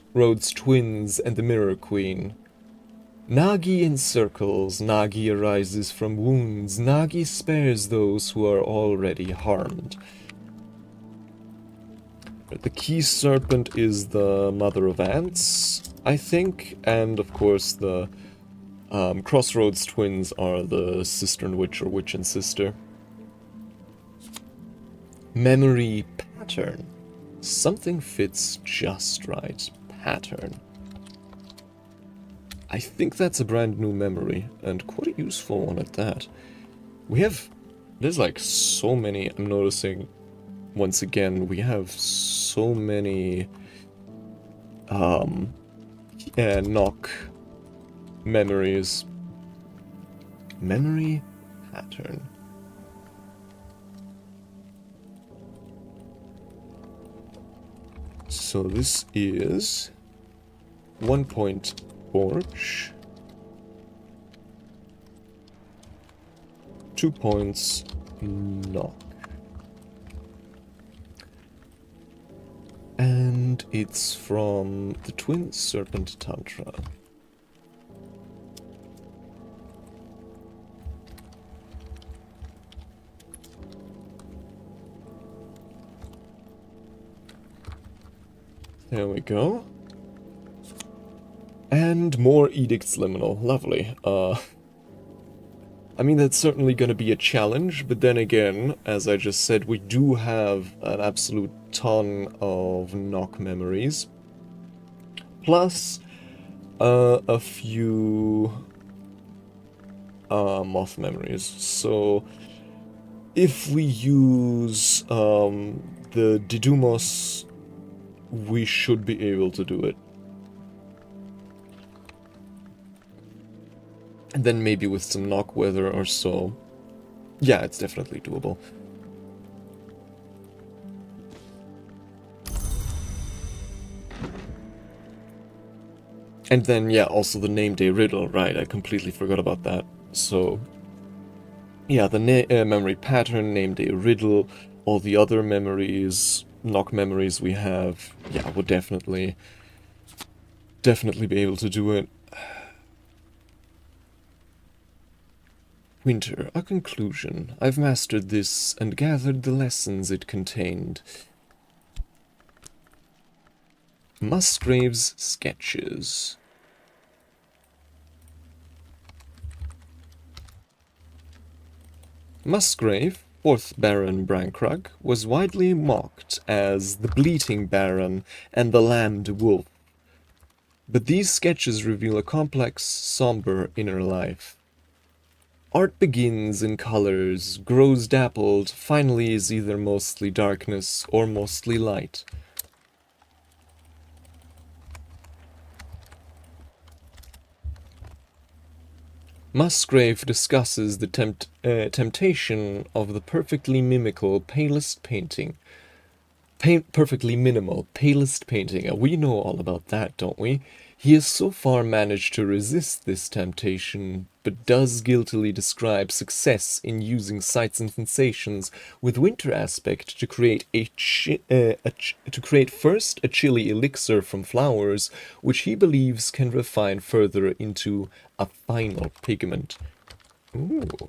twins, and the mirror queen. Nagi encircles, Nagi arises from wounds, Nagi spares those who are already harmed. The key serpent is the mother of ants, I think, and of course the crossroads twins are the sister and witch, or witch and sister. Memory pattern. Something fits just right. Pattern. I think that's a brand new memory, and quite a useful one at that. There's like so many, I'm noticing, once again, we have so many knock memories. Memory pattern. So this is 1 point forge, 2 points knock. And it's from the Twin Serpent Tantra. There we go. And more Edicts Liminal. Lovely. I mean, that's certainly going to be a challenge, but then again, as I just said, we do have an absolute ton of knock memories. Plus, a few moth memories. So, if we use the Didumos, we should be able to do it. And then maybe with some knock weather or so. Yeah, it's definitely doable. And then, yeah, also the name day riddle, right, I completely forgot about that. So, yeah, the memory pattern, name day riddle, all the other memories, knock memories we have, yeah, we'll definitely be able to do it. Winter, a conclusion. I've mastered this and gathered the lessons it contained. Musgrave's sketches. Musgrave, fourth Baron Brankrug was widely mocked as the Bleating Baron and the Lambed Wolf. But these sketches reveal a complex, somber inner life. Art begins in colors, grows dappled, finally is either mostly darkness or mostly light. Musgrave discusses the temptation of the perfectly mimical, palest painting. Perfectly minimal, palest painting. We know all about that, don't we? He has so far managed to resist this temptation, but does guiltily describe success in using sights and sensations with winter aspect to create first a chilly elixir from flowers, which he believes can refine further into a final pigment. Ooh.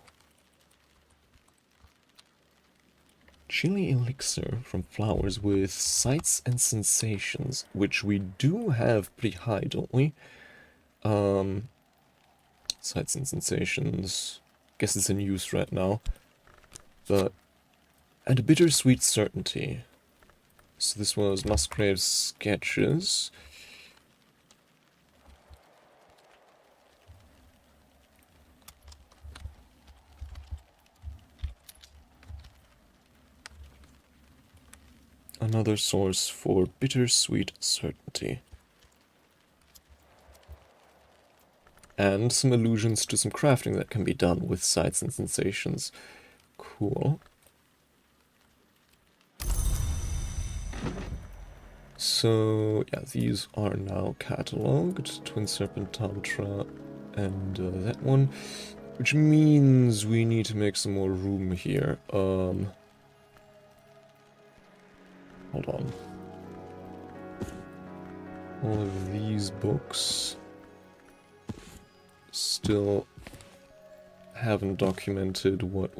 Chilly elixir from flowers with sights and sensations, which we do have pretty high, don't we? Sights and sensations. Guess it's in use right now. But and a bittersweet certainty. So this was Musgrave's sketches. Another source for bittersweet certainty. And some allusions to some crafting that can be done with sights and sensations. Cool. So, yeah, these are now catalogued. Twin Serpent Tantra and that one. Which means we need to make some more room here. Hold on. All of these books still haven't documented what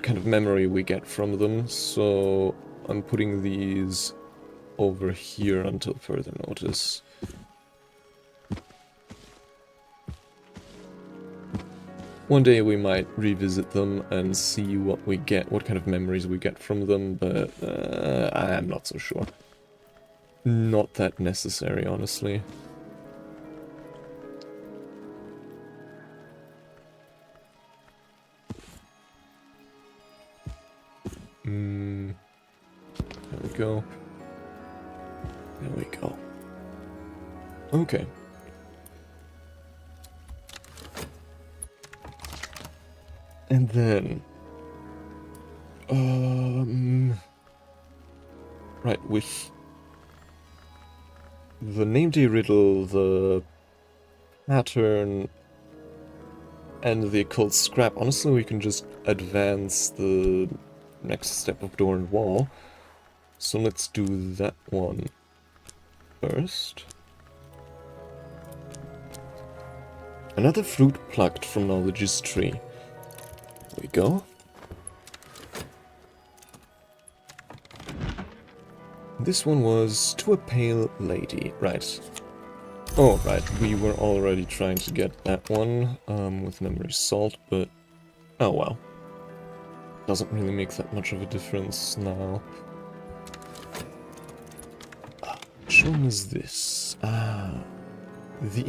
kind of memory we get from them, so I'm putting these over here until further notice. One day we might revisit them and see what we get, what kind of memories we get from them, but I'm not so sure. Not that necessary, honestly. There we go. There we go. Okay. And then, right, with the name day riddle, the pattern, and the occult scrap, honestly we can just advance the next step of door and wall. So let's do that one first. Another fruit plucked from knowledge's tree. There we go. This one was to a pale lady, right. Oh, right, we were already trying to get that one with memory salt, but oh well. Doesn't really make that much of a difference now. Which one is this? The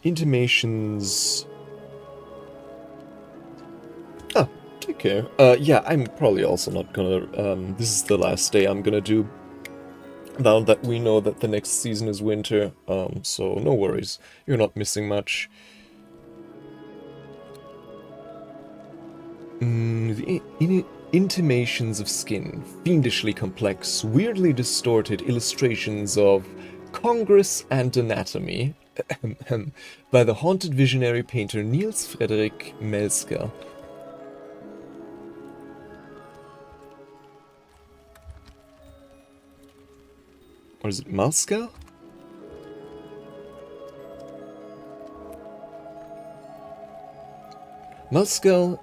intimations. Ah, take care. Yeah, I'm probably also not gonna. This is the last day I'm gonna do. Now that we know that the next season is winter, so no worries. You're not missing much. The intimations of skin, fiendishly complex, weirdly distorted illustrations of Congress and Anatomy by the haunted visionary painter Niels Frederik Melsker. Or is it Malska? Malska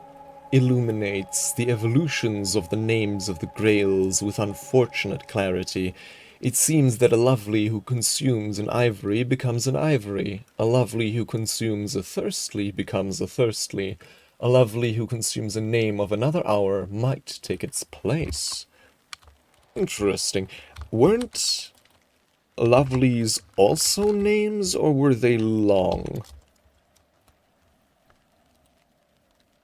illuminates the evolutions of the names of the Grails with unfortunate clarity. It seems that a lovely who consumes an ivory becomes an ivory. A lovely who consumes a thirstly becomes a thirstly. A lovely who consumes a name of another hour might take its place. Interesting. Weren't lovelies also names, or were they long?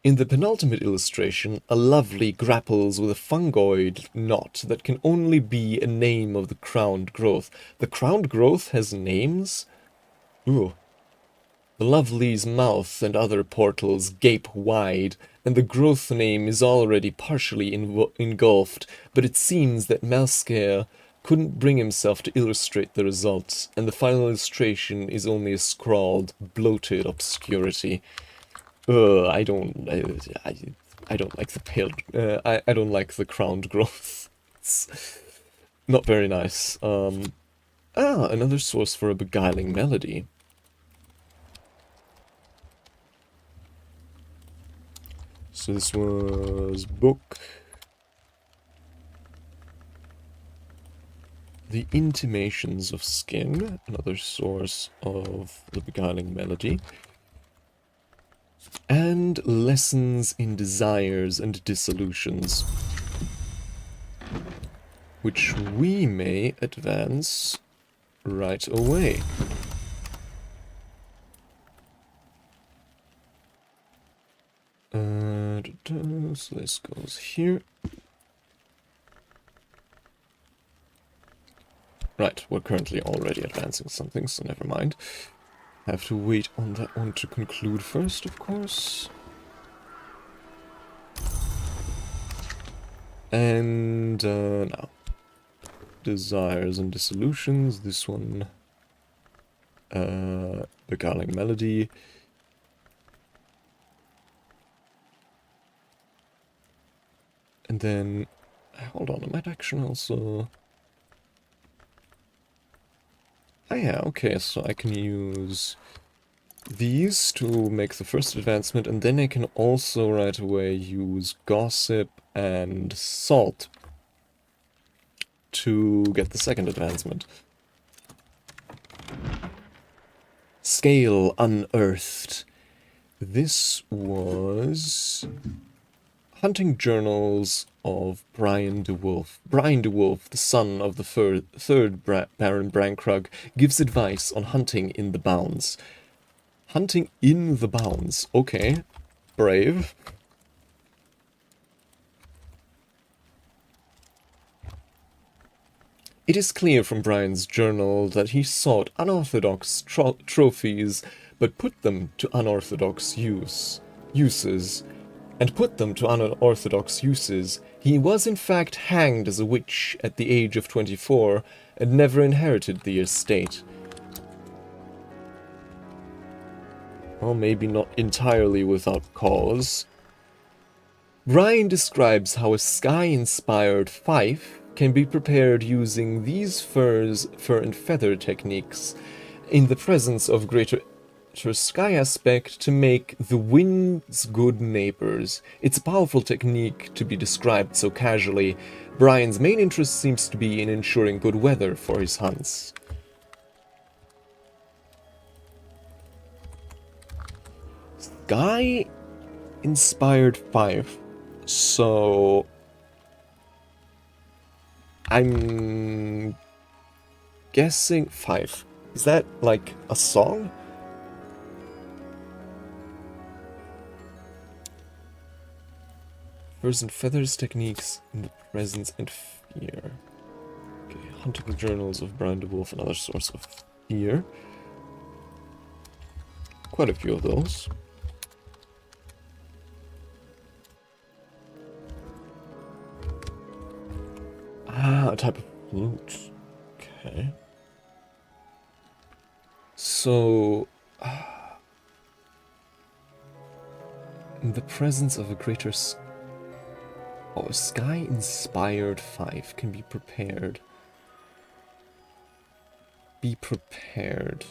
In the penultimate illustration, a lovely grapples with a fungoid knot that can only be a name of the crowned growth. The crowned growth has names? Ooh. The lovely's mouth and other portals gape wide, and the growth name is already partially engulfed, but it seems that 𝐬𝐸𝐬𝐬 couldn't bring himself to illustrate the results, and the final illustration is only a scrawled, bloated obscurity. I don't like the pale. I don't like the crowned growth. It's not very nice. Another source for a beguiling melody. So this was book. The Intimations of Skin, another source of the beguiling melody. And Lessons in Desires and Dissolutions, which we may advance right away. So this goes here. Right, we're currently already advancing something, so never mind. Have to wait on that one to conclude first, of course. And now, Desires and Dissolutions. This one, beguiling melody. And then, hold on, I might actually also. Oh yeah, okay, so I can use these to make the first advancement, and then I can also right away use Gossip and Salt to get the second advancement. Scale Unearthed. This was Hunting Journals of Brian de Wolf. Brian de Wolf, the son of the third Baron Brankrug, gives advice on hunting in the bounds. Hunting in the bounds. Okay. Brave. It is clear from Brian's journal that he sought unorthodox trophies, but put them to unorthodox uses. And put them to unorthodox uses. He was in fact hanged as a witch at the age of 24, and never inherited the estate. Well, maybe not entirely without cause. Brian describes how a sky-inspired fife can be prepared using these fur and feather techniques in the presence of greater sky aspect to make the winds good neighbors. It's a powerful technique to be described so casually. Brian's main interest seems to be in ensuring good weather for his hunts. Sky-inspired fife. So I'm guessing fife. Is that like a song? Furs and feathers techniques in the presence and fear. Okay, hunting journals of Brian de Wolf, another source of fear. Quite a few of those. Ah, a type of flute. Okay. So, in the presence of a greater a sky-inspired fife can be prepared. Be prepared.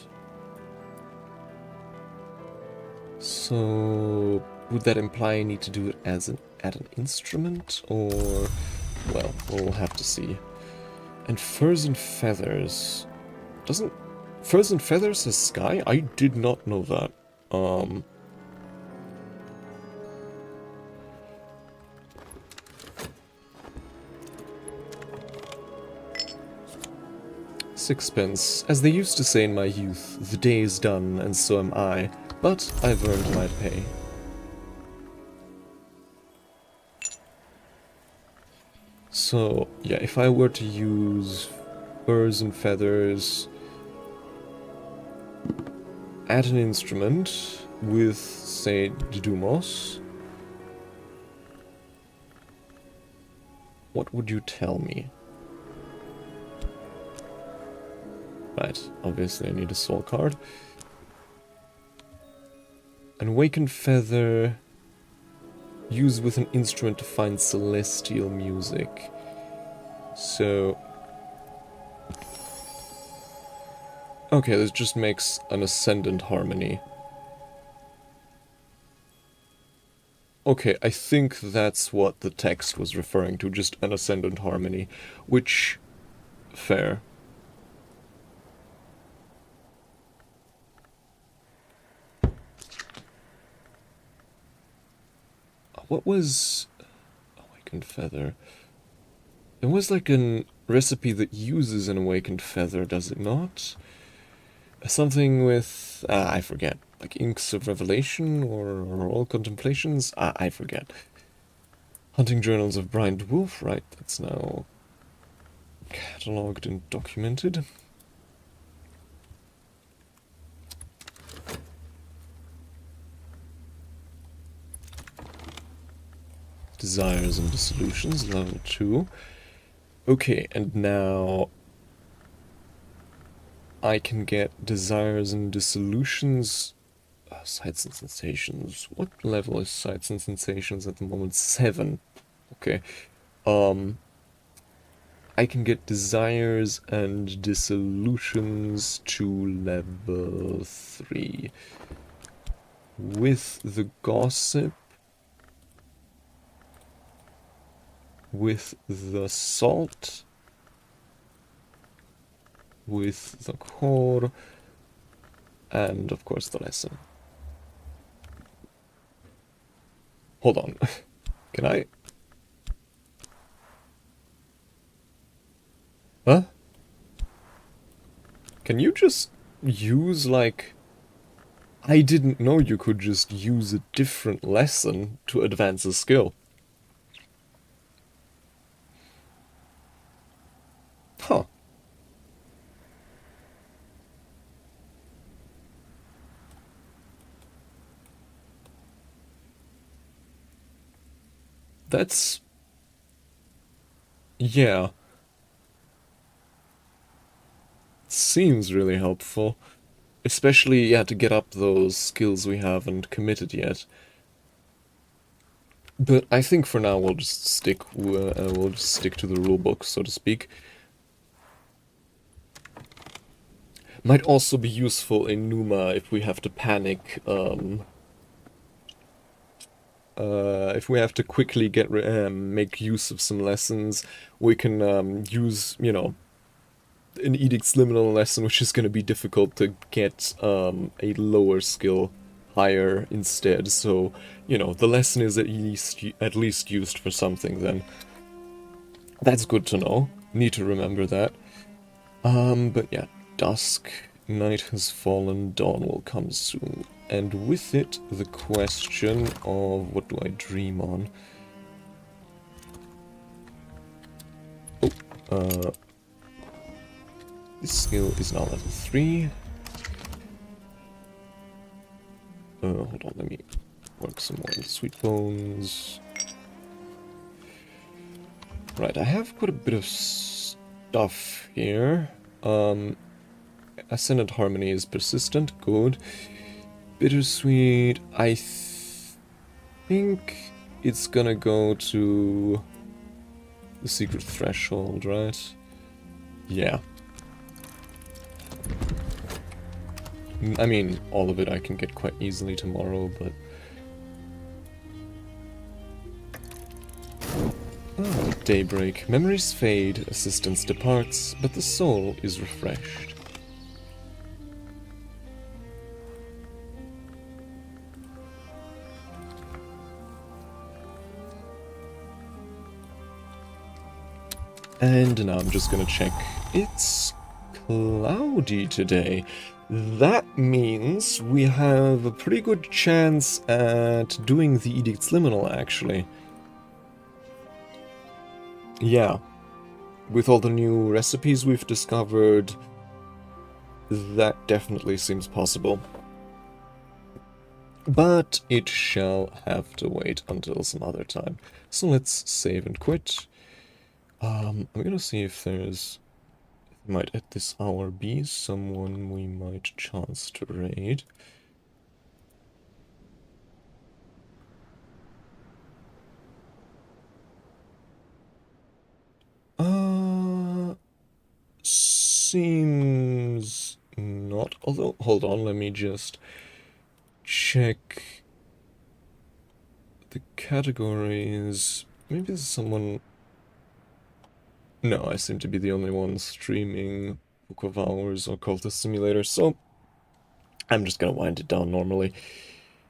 So, would that imply I need to do it as at an instrument, or well, we'll have to see. And furs and feathers. Doesn't furs and feathers is sky? I did not know that. Sixpence. As they used to say in my youth, the day is done and so am I, but I've earned my pay. So, yeah, if I were to use furs and feathers, add an instrument with, say, 𝐬𝐞𝐚𝐬𝐬𝐬, what would you tell me? Right, obviously I need a soul card. An awakened feather, use with an instrument to find celestial music. So... okay, this just makes an ascendant harmony. Okay, I think that's what the text was referring to, just an ascendant harmony, which... fair. What was awakened feather? It was like a recipe that uses an awakened feather, does it not? Something with... I forget. Like Inks of Revelation or Oral Contemplations? I forget. Hunting Journals of Brian Wolf, right? That's now catalogued and documented. Desires and Dissolutions, level 2. Okay, and now I can get Desires and Dissolutions, Sights and Sensations. What level is Sights and Sensations at the moment? 7. Okay. I can get Desires and Dissolutions to level 3. With the Gossip, with the Salt, with the core, and of course the lesson. Hold on. Can I? Huh? Can you just use, like... I didn't know you could just use a different lesson to advance a skill. Huh. That's... yeah. Seems really helpful. Especially, yeah, to get up those skills we haven't committed yet. But I think for now we'll just stick to the rulebook, so to speak. Might also be useful in Numa if we have to panic, if we have to quickly make use of some lessons, we can use, you know, an Edict's Liminal lesson, which is going to be difficult to get a lower skill higher instead. So, you know, the lesson is at least used for something then. That's good to know. Need to remember that. But yeah, dusk, night has fallen, dawn will come soon. And with it, the question of what do I dream on? Oh, this skill is now level 3. Hold on, let me work some more in Sweet Bones. Right, I have quite a bit of stuff here. Ascendant Harmony is persistent, good. Bittersweet, I think it's gonna go to the Secret Threshold, right? Yeah. I mean, all of it I can get quite easily tomorrow, but... oh, daybreak, memories fade, assistance departs, but the soul is refreshed. And now I'm just gonna check. It's cloudy today. That means we have a pretty good chance at doing the Edict's Liminal, actually. Yeah. With all the new recipes we've discovered, that definitely seems possible. But it shall have to wait until some other time. So let's save and quit. I'm gonna see if there's... might at this hour be someone we might chance to raid. Seems not, although, hold on, let me just check the categories. Maybe there's someone... No, I seem to be the only one streaming Book of Hours or Cultist Simulator, so I'm just gonna wind it down normally.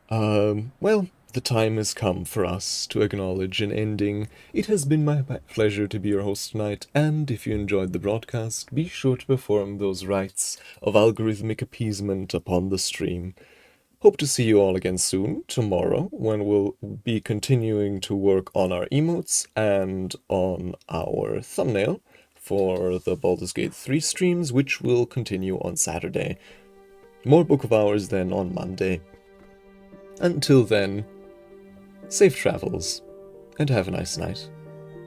Well, the time has come for us to acknowledge an ending. It has been my pleasure to be your host tonight, and if you enjoyed the broadcast, be sure to perform those rites of algorithmic appeasement upon the stream. Hope to see you all again soon, tomorrow, when we'll be continuing to work on our emotes and on our thumbnail for the Baldur's Gate 3 streams, which will continue on Saturday. More Book of Hours then on Monday. Until then, safe travels, and have a nice night.